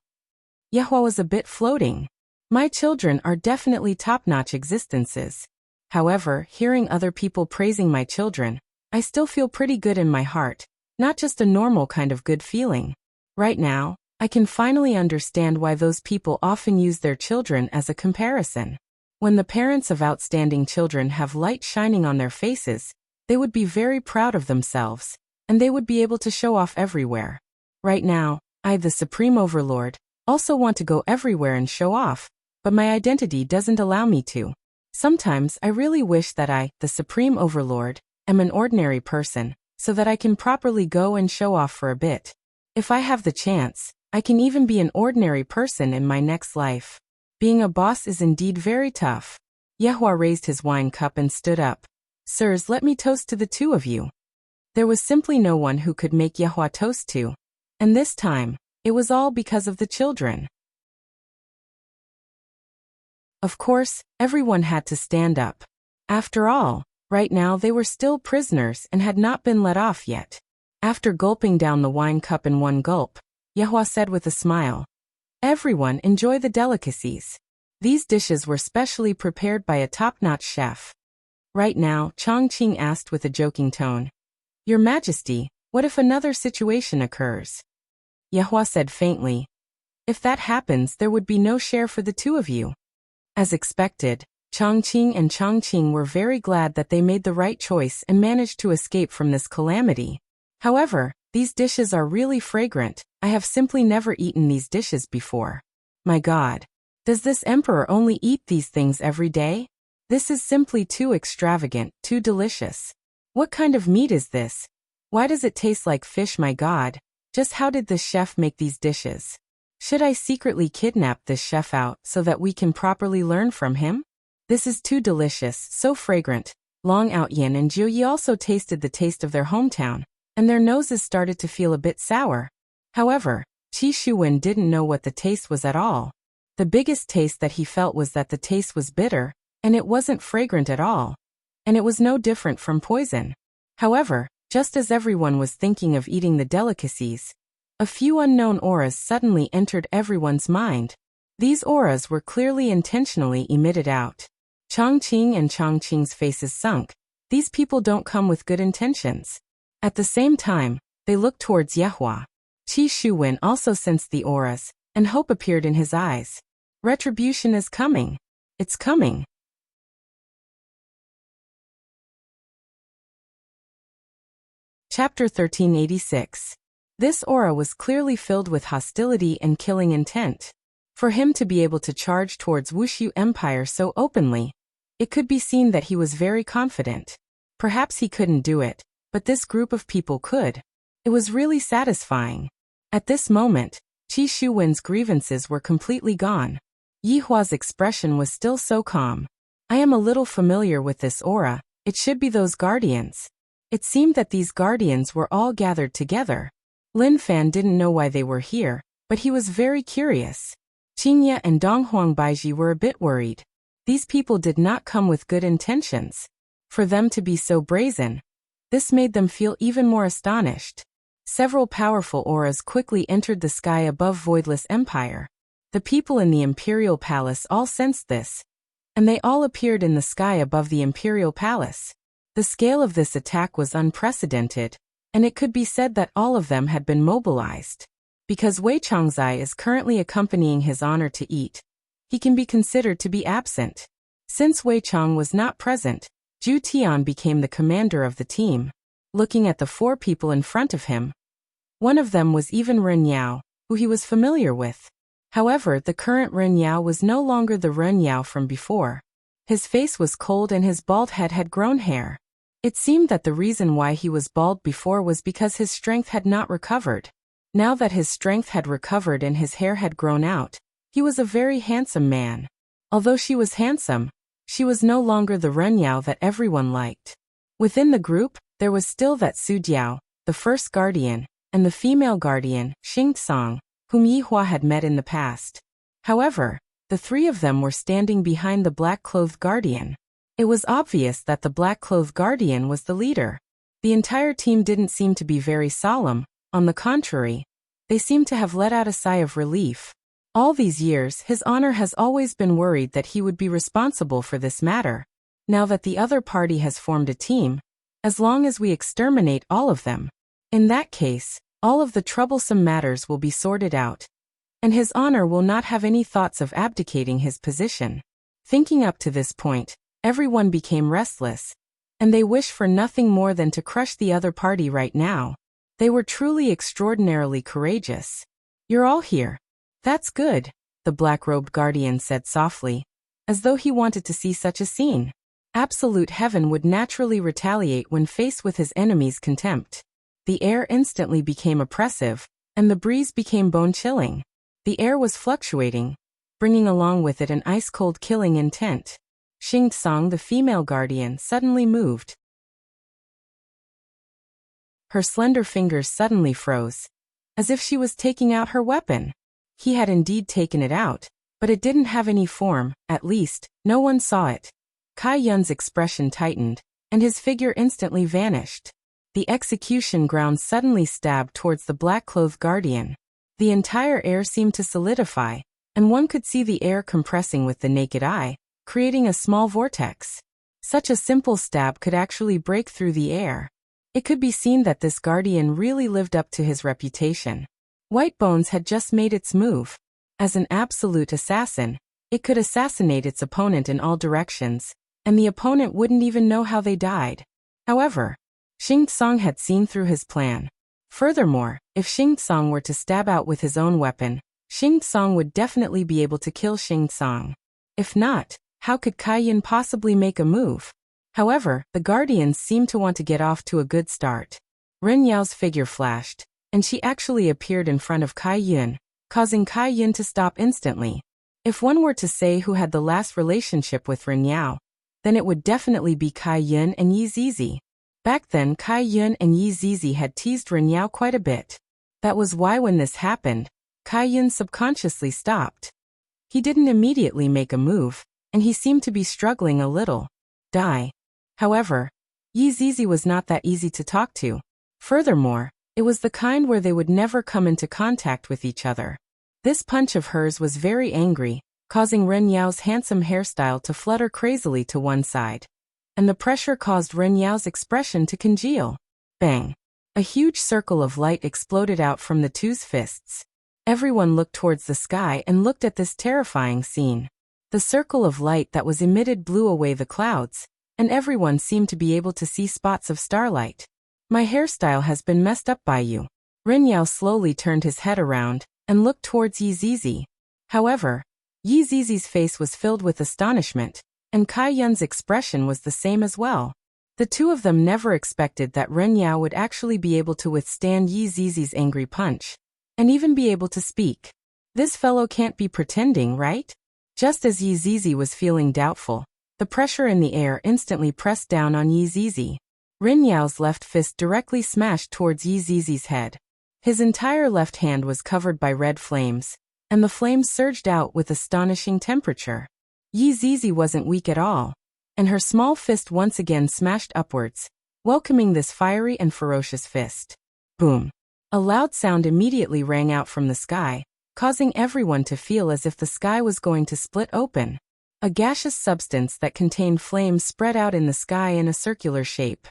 Yehua was a bit floating. My children are definitely top-notch existences. However, hearing other people praising my children, I still feel pretty good in my heart, not just a normal kind of good feeling. Right now, I can finally understand why those people often use their children as a comparison. When the parents of outstanding children have light shining on their faces, they would be very proud of themselves, and they would be able to show off everywhere. Right now, I, the Supreme Overlord, also want to go everywhere and show off, but my identity doesn't allow me to. Sometimes I really wish that I, the Supreme Overlord, am an ordinary person, so that I can properly go and show off for a bit. If I have the chance, I can even be an ordinary person in my next life. Being a boss is indeed very tough. Yehua raised his wine cup and stood up. Sirs, let me toast to the two of you. There was simply no one who could make Yehua toast to. And this time, it was all because of the children. Of course, everyone had to stand up. After all, right now they were still prisoners and had not been let off yet. After gulping down the wine cup in one gulp, Yehua said with a smile, "Everyone enjoy the delicacies. These dishes were specially prepared by a top-notch chef." Right now, Chongqing asked with a joking tone, "Your Majesty, what if another situation occurs?" Yehua said faintly, "If that happens, there would be no share for the two of you." As expected, Chongqing and Chongqing were very glad that they made the right choice and managed to escape from this calamity. However, these dishes are really fragrant. I have simply never eaten these dishes before. My God, does this emperor only eat these things every day? This is simply too extravagant, too delicious. What kind of meat is this? Why does it taste like fish, my God? Just how did this chef make these dishes? Should I secretly kidnap this chef out so that we can properly learn from him? This is too delicious, so fragrant. Long Outyin and Jiuyi also tasted the taste of their hometown, and their noses started to feel a bit sour. However, Qi Shuwen didn't know what the taste was at all. The biggest taste that he felt was that the taste was bitter, and it wasn't fragrant at all. And it was no different from poison. However, just as everyone was thinking of eating the delicacies, a few unknown auras suddenly entered everyone's mind. These auras were clearly intentionally emitted out. Chongqing and Chongqing's faces sunk. These people don't come with good intentions. At the same time, they looked towards Yehua. Qi Shuwen also sensed the auras, and hope appeared in his eyes. Retribution is coming. It's coming. Chapter 1386. This aura was clearly filled with hostility and killing intent. For him to be able to charge towards Wushu Empire so openly, it could be seen that he was very confident. Perhaps he couldn't do it, but this group of people could. It was really satisfying. At this moment, Qi Shuwen's grievances were completely gone. Yihua's expression was still so calm. I am a little familiar with this aura, it should be those guardians. It seemed that these guardians were all gathered together. Lin Fan didn't know why they were here, but he was very curious. Qingye and Donghuang Baiji were a bit worried. These people did not come with good intentions. For them to be so brazen, this made them feel even more astonished. Several powerful auras quickly entered the sky above Voidless Empire. The people in the Imperial Palace all sensed this, and they all appeared in the sky above the Imperial Palace. The scale of this attack was unprecedented, and it could be said that all of them had been mobilized. Because Wei Changzai is currently accompanying His Honor to eat, he can be considered to be absent. Since Wei Chang was not present, Zhu Tian became the commander of the team. Looking at the 4 people in front of him, one of them was even Ren Yao, who he was familiar with. However, the current Ren Yao was no longer the Ren Yao from before. His face was cold and his bald head had grown hair. It seemed that the reason why he was bald before was because his strength had not recovered. Now that his strength had recovered and his hair had grown out, he was a very handsome man. Although she was handsome, she was no longer the Ren Yao that everyone liked. Within the group, there was still that Su Jiao, the first guardian, and the female guardian, Xing Song, whom Yihua had met in the past. However, the 3 of them were standing behind the black-clothed guardian. It was obvious that the black-clothed guardian was the leader. The entire team didn't seem to be very solemn. On the contrary, they seemed to have let out a sigh of relief. All these years, His Honor has always been worried that he would be responsible for this matter. Now that the other party has formed a team, as long as we exterminate all of them, in that case, all of the troublesome matters will be sorted out, and His Honor will not have any thoughts of abdicating his position. Thinking up to this point, everyone became restless, and they wished for nothing more than to crush the other party right now. They were truly extraordinarily courageous. You're all here. That's good, the black-robed guardian said softly, as though he wanted to see such a scene. Absolute heaven would naturally retaliate when faced with his enemy's contempt. The air instantly became oppressive, and the breeze became bone-chilling. The air was fluctuating, bringing along with it an ice-cold killing intent. Xing Song, the female guardian, suddenly moved. Her slender fingers suddenly froze, as if she was taking out her weapon. He had indeed taken it out, but it didn't have any form, at least, no one saw it. Kai Yun's expression tightened, and his figure instantly vanished. The execution ground suddenly stabbed towards the black-clothed guardian. The entire air seemed to solidify, and one could see the air compressing with the naked eye, creating a small vortex. Such a simple stab could actually break through the air. It could be seen that this guardian really lived up to his reputation. White Bones had just made its move. As an absolute assassin, it could assassinate its opponent in all directions, and the opponent wouldn't even know how they died. However, Xing Song had seen through his plan. Furthermore, if Xing Song were to stab out with his own weapon, Xing Song would definitely be able to kill Xing Song. If not, how could Kai Yun possibly make a move? However, the guardians seemed to want to get off to a good start. Ren Yao's figure flashed, and she actually appeared in front of Kai Yun, causing Kai Yun to stop instantly. If one were to say who had the last relationship with Ren Yao, then it would definitely be Kai Yun and Yi Zizi. Back then, Kai Yun and Yi Zizi had teased Ren Yao quite a bit. That was why when this happened, Kai Yun subconsciously stopped. He didn't immediately make a move, and he seemed to be struggling a little. Die. However, Yi Zizi was not that easy to talk to. Furthermore, it was the kind where they would never come into contact with each other. This punch of hers was very angry, causing Ren Yao's handsome hairstyle to flutter crazily to one side. And the pressure caused Ren Yao's expression to congeal. Bang! A huge circle of light exploded out from the two's fists. Everyone looked towards the sky and looked at this terrifying scene. The circle of light that was emitted blew away the clouds, and everyone seemed to be able to see spots of starlight. My hairstyle has been messed up by you. Ren Yao slowly turned his head around and looked towards Yi Zizi. However, Yi Zizi's face was filled with astonishment, and Kai Yun's expression was the same as well. The two of them never expected that Ren Yao would actually be able to withstand Yi Zizi's angry punch, and even be able to speak. This fellow can't be pretending, right? Just as Yi Zizi was feeling doubtful, the pressure in the air instantly pressed down on Yi Zizi. Ren Yao's left fist directly smashed towards Yi Zizi's head. His entire left hand was covered by red flames, and the flames surged out with astonishing temperature. Yi Zizi wasn't weak at all, and her small fist once again smashed upwards, welcoming this fiery and ferocious fist. Boom! A loud sound immediately rang out from the sky, causing everyone to feel as if the sky was going to split open. A gaseous substance that contained flames spread out in the sky in a circular shape.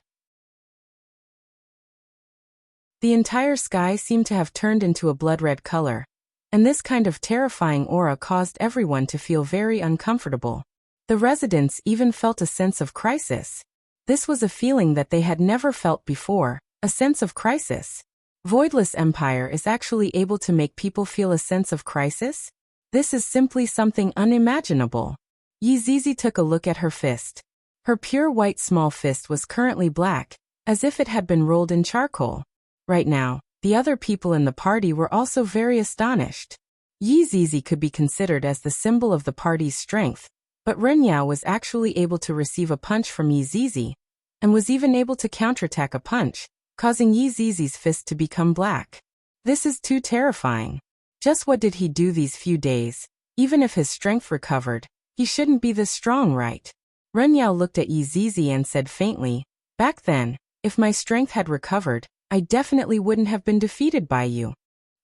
The entire sky seemed to have turned into a blood-red color, and this kind of terrifying aura caused everyone to feel very uncomfortable. The residents even felt a sense of crisis. This was a feeling that they had never felt before, a sense of crisis. Voidless Empire is actually able to make people feel a sense of crisis? This is simply something unimaginable. Yi Zizi took a look at her fist. Her pure white small fist was currently black, as if it had been rolled in charcoal. Right now, the other people in the party were also very astonished. Yi Zizi could be considered as the symbol of the party's strength, but Ren Yao was actually able to receive a punch from Yi Zizi, and was even able to counterattack a punch, causing Yi Zizi's fist to become black. This is too terrifying. Just what did he do these few days? Even if his strength recovered, he shouldn't be this strong, right? Ren Yao looked at Yi Zizi and said faintly, "Back then, if my strength had recovered, I definitely wouldn't have been defeated by you."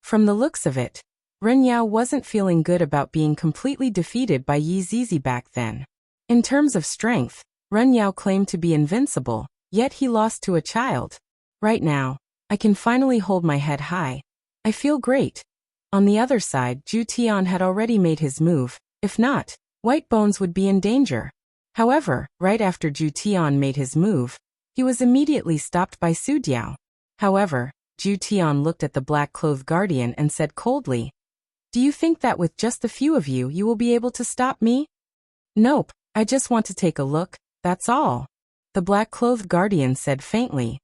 From the looks of it, Ren Yao wasn't feeling good about being completely defeated by Yi Zizi back then. In terms of strength, Ren Yao claimed to be invincible, yet he lost to a child. Right now, I can finally hold my head high. I feel great. On the other side, Zhu Tian had already made his move. If not, White Bones would be in danger. However, right after Zhu Tian made his move, he was immediately stopped by Su Diao. However, Zhu Tian looked at the black-clothed guardian and said coldly, "Do you think that with just a few of you, you will be able to stop me?" "Nope, I just want to take a look, that's all," the black-clothed guardian said faintly.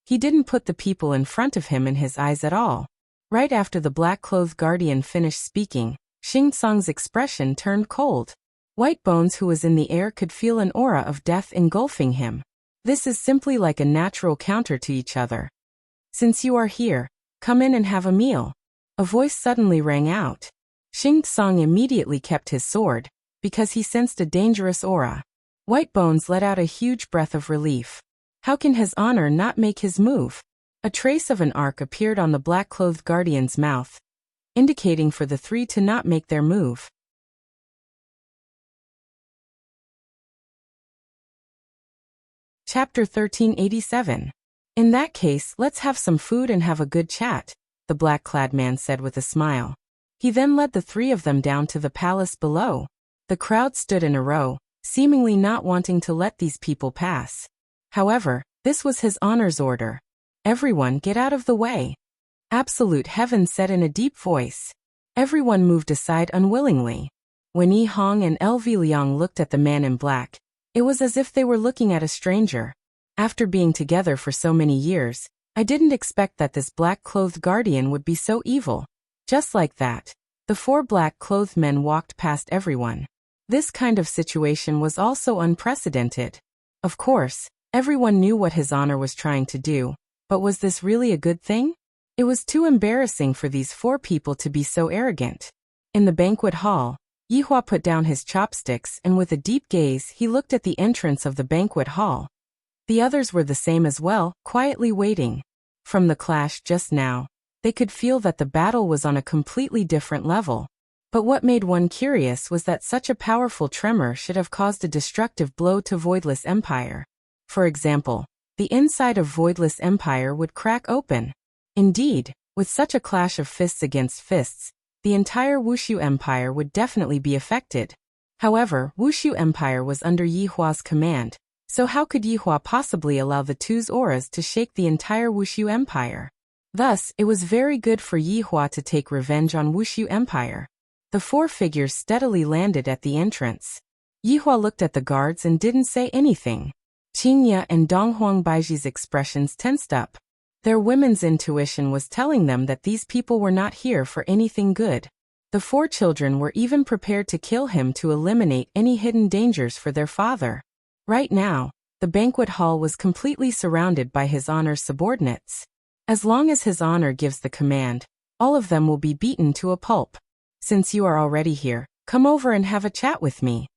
He didn't put the people in front of him in his eyes at all. Right after the black-clothed guardian finished speaking, Xing Tsang's expression turned cold. White Bones, who was in the air, could feel an aura of death engulfing him. This is simply like a natural counter to each other. "Since you are here, come in and have a meal." A voice suddenly rang out. Xing Tsang immediately kept his sword, because he sensed a dangerous aura. White Bones let out a huge breath of relief. How can his honor not make his move? A trace of an arc appeared on the black-clothed guardian's mouth, indicating for the three to not make their move. Chapter 1387. "In that case, let's have some food and have a good chat," the black-clad man said with a smile. He then led the three of them down to the palace below. The crowd stood in a row, seemingly not wanting to let these people pass. However, this was his honor's order. "Everyone get out of the way." Absolute Heaven said in a deep voice. Everyone moved aside unwillingly. When Yi Hong and LV Liang looked at the man in black, it was as if they were looking at a stranger. After being together for so many years, I didn't expect that this black-clothed guardian would be so evil. Just like that, the four black-clothed men walked past everyone. This kind of situation was also unprecedented. Of course, everyone knew what his honor was trying to do, but was this really a good thing? It was too embarrassing for these four people to be so arrogant. In the banquet hall, Yihua put down his chopsticks and with a deep gaze he looked at the entrance of the banquet hall. The others were the same as well, quietly waiting. From the clash just now, they could feel that the battle was on a completely different level. But what made one curious was that such a powerful tremor should have caused a destructive blow to Voidless Empire. For example, the inside of Voidless Empire would crack open. Indeed, with such a clash of fists against fists, the entire Wushu Empire would definitely be affected. However, Wushu Empire was under Yihua's command, so how could Yihua possibly allow the two's auras to shake the entire Wushu Empire? Thus, it was very good for Yihua to take revenge on Wushu Empire. The four figures steadily landed at the entrance. Yihua looked at the guards and didn't say anything. Qingya and Donghuang Baiji's expressions tensed up. Their women's intuition was telling them that these people were not here for anything good. The 4 children were even prepared to kill him to eliminate any hidden dangers for their father. Right now, the banquet hall was completely surrounded by His Honor's subordinates. As long as His Honor gives the command, all of them will be beaten to a pulp. Since you are already here, come over and have a chat with me.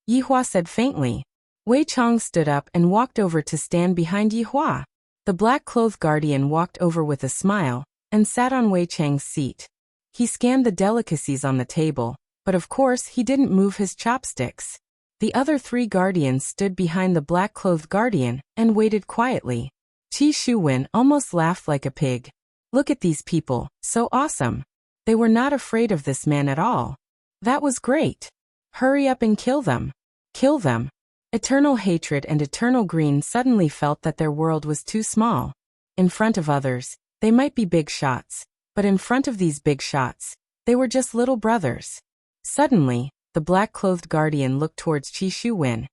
Yihua said faintly. Wei Chang stood up and walked over to stand behind Yihua. The black-clothed guardian walked over with a smile and sat on Wei Chang's seat. He scanned the delicacies on the table, but of course he didn't move his chopsticks. The other 3 guardians stood behind the black-clothed guardian and waited quietly. Qi Shuwen almost laughed like a pig. Look at these people, so awesome. They were not afraid of this man at all. That was great. Hurry up and kill them. Kill them. Eternal Hatred and Eternal Green suddenly felt that their world was too small. In front of others, they might be big shots, but in front of these big shots, they were just little brothers. Suddenly, the black-clothed guardian looked towards Qi Shuwen,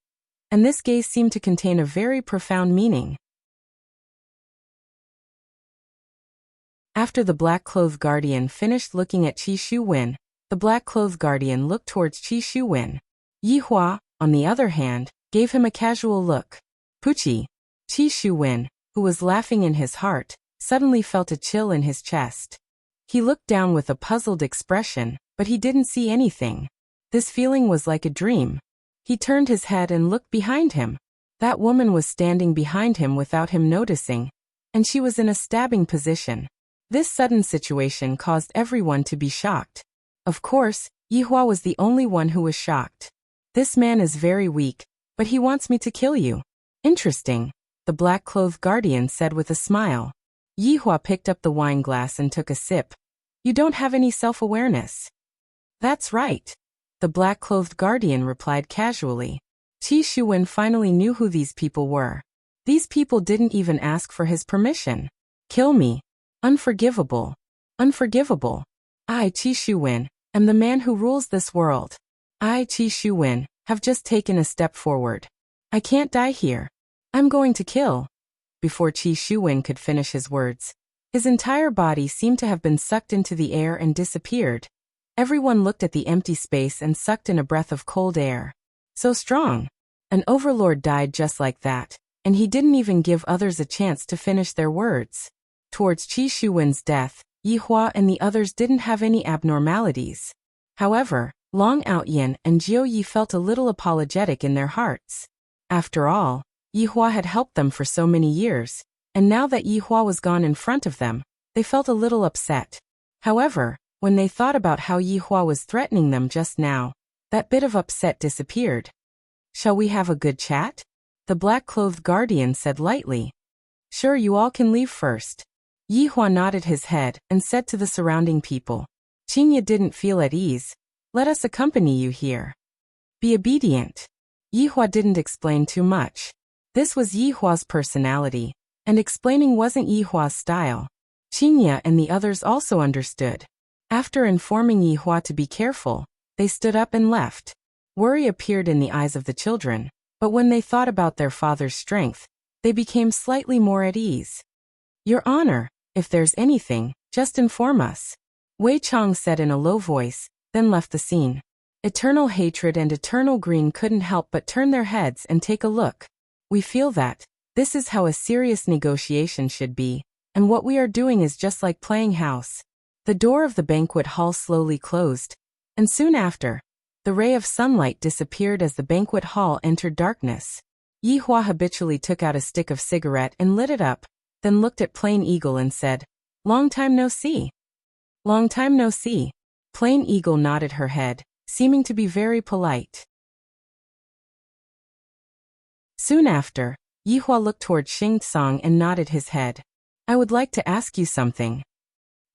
and this gaze seemed to contain a very profound meaning. After the black-clothed guardian finished looking at Qi Shuwen, the black-clothed guardian looked towards Qi Shuwen. Yihua, on the other hand, gave him a casual look. Puchi. Qi Shuwen, who was laughing in his heart, suddenly felt a chill in his chest. He looked down with a puzzled expression, but he didn't see anything. This feeling was like a dream. He turned his head and looked behind him. That woman was standing behind him without him noticing, and she was in a stabbing position. This sudden situation caused everyone to be shocked. Of course, Yihua was the only one who was shocked. This man is very weak, but he wants me to kill you. Interesting, the black-clothed guardian said with a smile. Yihua picked up the wine glass and took a sip. You don't have any self-awareness. That's right. The black-clothed guardian replied casually. Qi Shuwen finally knew who these people were. These people didn't even ask for his permission. Kill me. Unforgivable. Unforgivable. I, Qi Shuwen, am the man who rules this world. I, Qi Shuwen, have just taken a step forward. I can't die here. I'm going to kill. Before Qi Shuwen could finish his words, his entire body seemed to have been sucked into the air and disappeared. Everyone looked at the empty space and sucked in a breath of cold air. So strong. An overlord died just like that, and he didn't even give others a chance to finish their words. Towards Qi Shuwen's death, Yihua and the others didn't have any abnormalities. However, Long Outyin and Jiu Yi felt a little apologetic in their hearts. After all, Yihua had helped them for so many years, and now that Yihua was gone in front of them, they felt a little upset. However, when they thought about how Yihua was threatening them just now, that bit of upset disappeared. Shall we have a good chat? The black-clothed guardian said lightly. Sure, you all can leave first. Yihua nodded his head and said to the surrounding people. Qingye didn't feel at ease. Let us accompany you here. Be obedient. Yihua didn't explain too much. This was Yihua's personality, and explaining wasn't Yihua's style. Qingye and the others also understood. After informing Yihua to be careful, they stood up and left. Worry appeared in the eyes of the children, but when they thought about their father's strength, they became slightly more at ease. Your Honor, if there's anything, just inform us. Wei Chang said in a low voice, then left the scene. Eternal Hatred and Eternal Green couldn't help but turn their heads and take a look. We feel that this is how a serious negotiation should be, and what we are doing is just like playing house. The door of the banquet hall slowly closed, and soon after, the ray of sunlight disappeared as the banquet hall entered darkness. Yihua habitually took out a stick of cigarette and lit it up, then looked at Plain Eagle and said, Long time no see. Long time no see. Plain Eagle nodded her head, seeming to be very polite. Soon after, Yihua looked toward Xing Tsang and nodded his head. I would like to ask you something.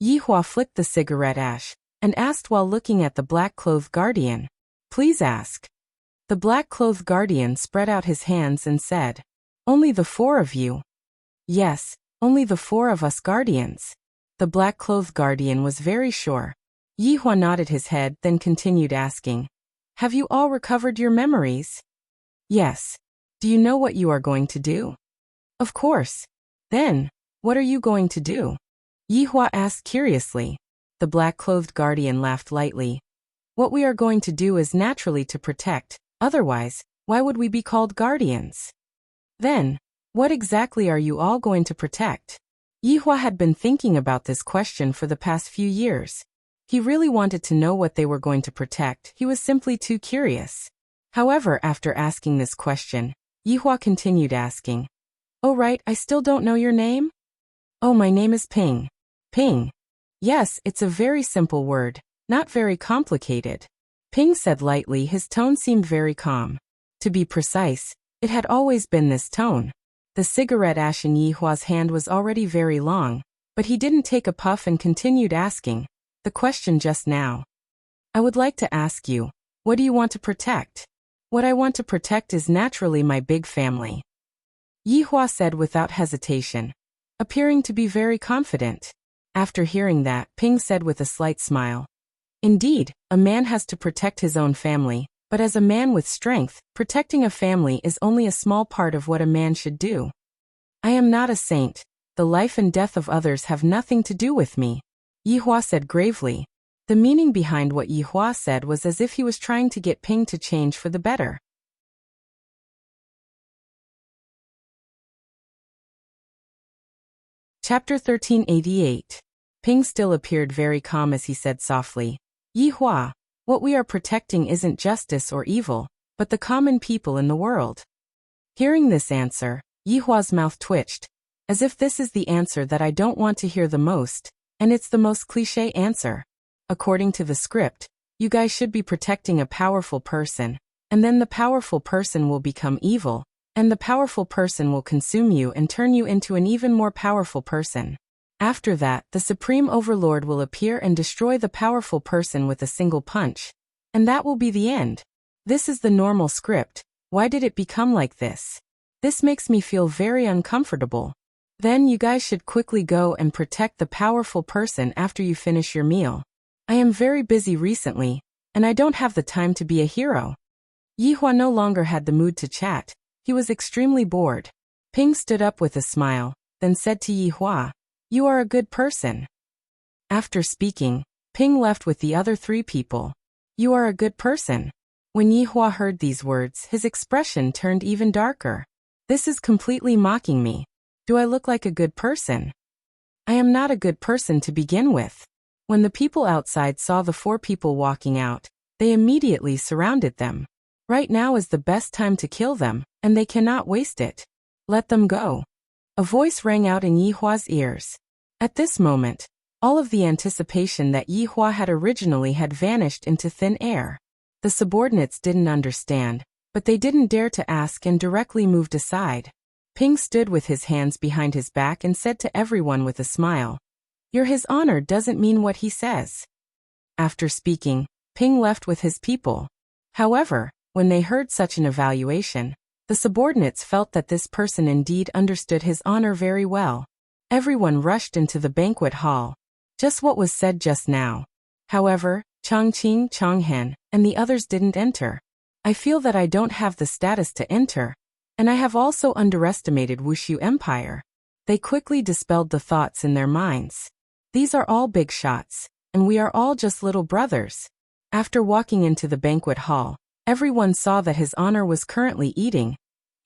Yihua flicked the cigarette ash and asked while looking at the black-clothed guardian. Please ask. The black-clothed guardian spread out his hands and said, Only the 4 of you. Yes, only the 4 of us guardians. The black-clothed guardian was very sure. Yihua nodded his head, then continued asking, Have you all recovered your memories? Yes. Do you know what you are going to do? Of course. Then, what are you going to do? Yihua asked curiously. The black-clothed guardian laughed lightly. What we are going to do is naturally to protect, otherwise, why would we be called guardians? Then, what exactly are you all going to protect? Yihua had been thinking about this question for the past few years. He really wanted to know what they were going to protect, he was simply too curious. However, after asking this question, Yihua continued asking, "Oh right, I still don't know your name?" "Oh, my name is Ping." "Ping." "Yes, it's a very simple word, not very complicated." Ping said lightly, his tone seemed very calm. To be precise, it had always been this tone. The cigarette ash in Yihua's hand was already very long, but he didn't take a puff and continued asking the question just now. "I would like to ask you, what do you want to protect?" "What I want to protect is naturally my big family," Yihua said without hesitation, appearing to be very confident. After hearing that, Ping said with a slight smile, "Indeed, a man has to protect his own family, but as a man with strength, protecting a family is only a small part of what a man should do. I am not a saint. The life and death of others have nothing to do with me," Yihua said gravely. The meaning behind what Yihua said was as if he was trying to get Ping to change for the better. Chapter 1388. Ping still appeared very calm as he said softly, "Yihua, what we are protecting isn't justice or evil, but the common people in the world." Hearing this answer, Yihua's mouth twitched, as if this is the answer that I don't want to hear the most, and it's the most cliché answer. According to the script, you guys should be protecting a powerful person, and then the powerful person will become evil, and the powerful person will consume you and turn you into an even more powerful person. After that, the Supreme Overlord will appear and destroy the powerful person with a single punch, and that will be the end. This is the normal script. Why did it become like this? This makes me feel very uncomfortable. Then you guys should quickly go and protect the powerful person after you finish your meal. I am very busy recently, and I don't have the time to be a hero. Yihua no longer had the mood to chat. He was extremely bored. Ping stood up with a smile, then said to Yihua, "You are a good person." After speaking, Ping left with the other three people. "You are a good person." When Yihua heard these words, his expression turned even darker. "This is completely mocking me. Do I look like a good person? I am not a good person to begin with." When the people outside saw the four people walking out, they immediately surrounded them. Right now is the best time to kill them, and they cannot waste it. "Let them go." A voice rang out in Yihua's ears. At this moment, all of the anticipation that Yihua had originally had vanished into thin air. The subordinates didn't understand, but they didn't dare to ask and directly moved aside. Ping stood with his hands behind his back and said to everyone with a smile, "Your His Honor doesn't mean what he says." After speaking, Ping left with his people. However, when they heard such an evaluation, the subordinates felt that this person indeed understood His Honor very well. Everyone rushed into the banquet hall. Just what was said just now. However, Chongqing, Chonghen, and the others didn't enter. I feel that I don't have the status to enter, and I have also underestimated Wushu Empire. They quickly dispelled the thoughts in their minds. These are all big shots, and we are all just little brothers. After walking into the banquet hall, everyone saw that His Honor was currently eating,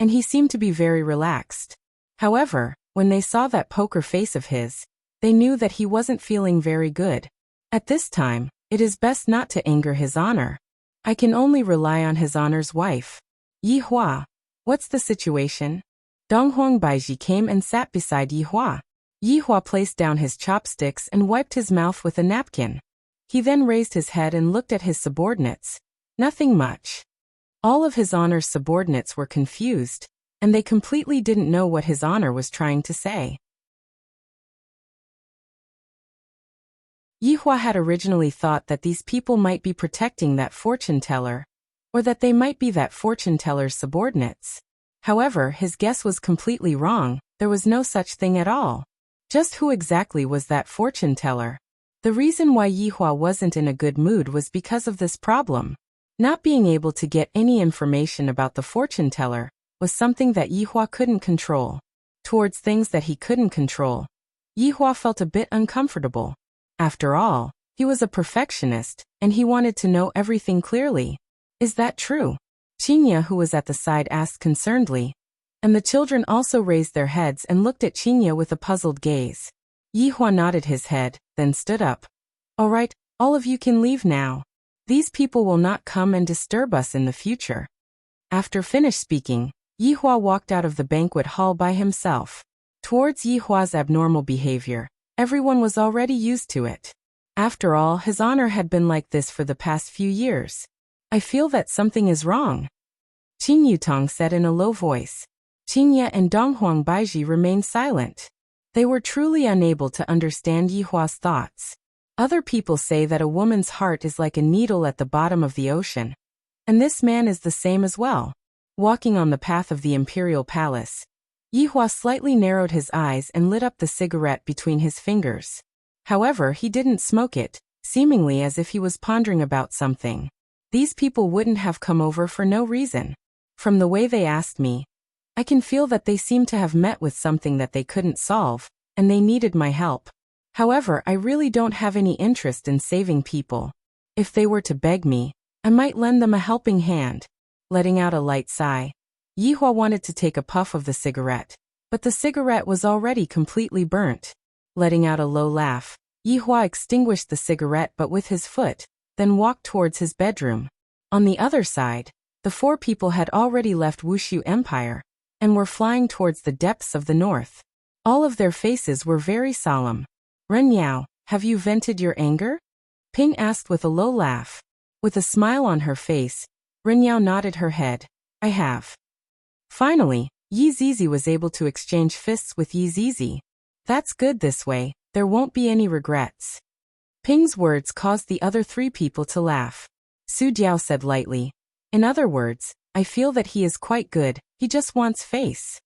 and he seemed to be very relaxed. However, when they saw that poker face of his, they knew that he wasn't feeling very good. At this time, it is best not to anger His Honor. I can only rely on His Honor's wife. "Yihua, what's the situation?" Donghuang Baiji came and sat beside Yihua. Yihua placed down his chopsticks and wiped his mouth with a napkin. He then raised his head and looked at his subordinates. Nothing much. All of His Honor's subordinates were confused, and they completely didn't know what His Honor was trying to say. Yihua had originally thought that these people might be protecting that fortune teller, or that they might be that fortune teller's subordinates. However, his guess was completely wrong. There was no such thing at all. Just who exactly was that fortune teller? The reason why Yihua wasn't in a good mood was because of this problem. Not being able to get any information about the fortune teller was something that Yihua couldn't control. Towards things that he couldn't control, Yihua felt a bit uncomfortable. After all, He was a perfectionist, and he wanted to know everything clearly. Is that true? Chinya, who was at the side, asked concernedly, and the children also raised their heads and looked at Chinya with a puzzled gaze. Yihua nodded his head, then stood up. All right, all of you can leave now. These people will not come and disturb us in the future. After finished speaking, Yihua walked out of the banquet hall by himself. Towards Yihua's abnormal behavior, everyone was already used to it. After all, his honor had been like this for the past few years. I feel that something is wrong, Qin Yutong said in a low voice. Qingye and Donghuang Baiji remained silent. They were truly unable to understand Yihua's thoughts. Other people say that a woman's heart is like a needle at the bottom of the ocean. And this man is the same as well. Walking on the path of the imperial palace, Yihua slightly narrowed his eyes and lit up the cigarette between his fingers. However, he didn't smoke it, seemingly as if he was pondering about something. These people wouldn't have come over for no reason. From the way they asked me, I can feel that they seem to have met with something that they couldn't solve, and they needed my help. However, I really don't have any interest in saving people. If they were to beg me, I might lend them a helping hand. Letting out a light sigh, Yihua wanted to take a puff of the cigarette, but the cigarette was already completely burnt. Letting out a low laugh, Yihua extinguished the cigarette but with his foot, then walked towards his bedroom. On the other side, the four people had already left Wushu Empire, and were flying towards the depths of the north. All of their faces were very solemn. Ren Yao, have you vented your anger? Ping asked with a low laugh. With a smile on her face, Ren Yao nodded her head. I have. Finally, Yi Zizi was able to exchange fists with Yi Zizi. That's good, this way, there won't be any regrets. Ping's words caused the other three people to laugh. Su Jiao said lightly. In other words, I feel that he is quite good, he just wants face.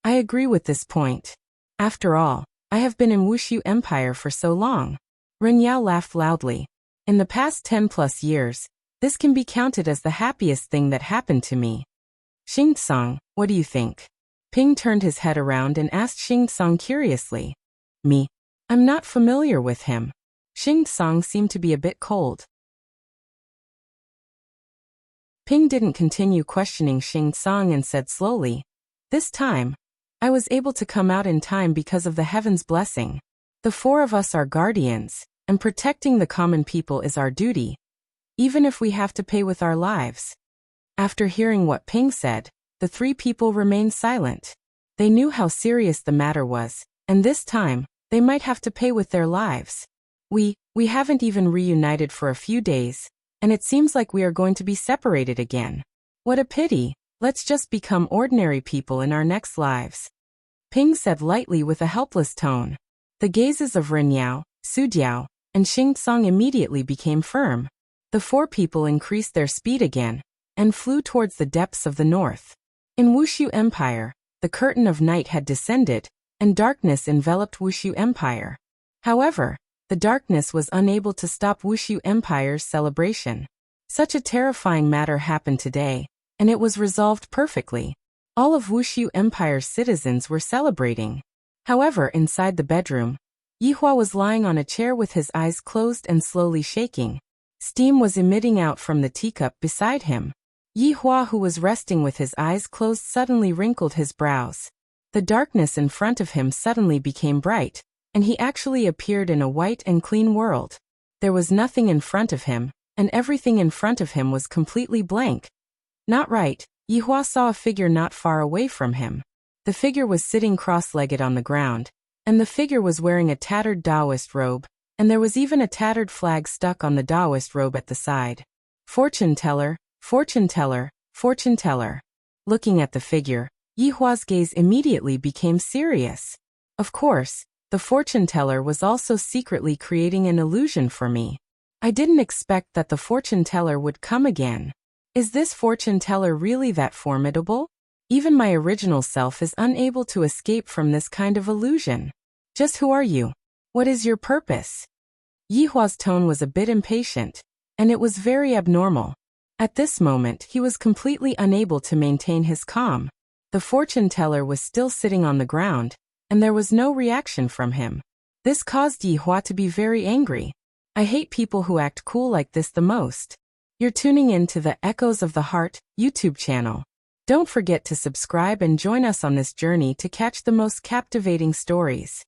I agree with this point. After all, I have been in Wushu Empire for so long. Ren Yao laughed loudly. In the past 10+ years, this can be counted as the happiest thing that happened to me. Xingtsong, what do you think? Ping turned his head around and asked Xingtsong curiously. Me? I'm not familiar with him. Xingtsong seemed to be a bit cold. Ping didn't continue questioning Xingtsong and said slowly, this time, I was able to come out in time because of the heaven's blessing. The four of us are guardians, and protecting the common people is our duty, even if we have to pay with our lives. After hearing what Ping said, the three people remained silent. They knew how serious the matter was, and this time, they might have to pay with their lives. We haven't even reunited for a few days, and it seems like we are going to be separated again. What a pity, let's just become ordinary people in our next lives. Ping said lightly with a helpless tone. The gazes of Ren Yao, Su Jiao, and Xingtsong immediately became firm. The four people increased their speed again, and flew towards the depths of the north. In Wushu Empire, the curtain of night had descended, and darkness enveloped Wushu Empire. However, the darkness was unable to stop Wushu Empire's celebration. Such a terrifying matter happened today, and it was resolved perfectly. All of Wushu Empire's citizens were celebrating. However, inside the bedroom, Yihua was lying on a chair with his eyes closed and slowly shaking. Steam was emitting out from the teacup beside him. Yihua, who was resting with his eyes closed, suddenly wrinkled his brows. The darkness in front of him suddenly became bright, and he actually appeared in a white and clean world. There was nothing in front of him, and everything in front of him was completely blank. Not right, Yihua saw a figure not far away from him. The figure was sitting cross-legged on the ground, and the figure was wearing a tattered Taoist robe, and there was even a tattered flag stuck on the Taoist robe at the side. Fortune teller, fortune teller, fortune teller. Looking at the figure, Yihua's gaze immediately became serious. Of course, the fortune teller was also secretly creating an illusion for me. I didn't expect that the fortune teller would come again. Is this fortune teller really that formidable? Even my original self is unable to escape from this kind of illusion. Just who are you? What is your purpose? Yihua's tone was a bit impatient, and it was very abnormal. At this moment, he was completely unable to maintain his calm. The fortune teller was still sitting on the ground, and there was no reaction from him. This caused Yihua to be very angry. I hate people who act cool like this the most. You're tuning in to the Echoes of the Heart YouTube channel. Don't forget to subscribe and join us on this journey to catch the most captivating stories.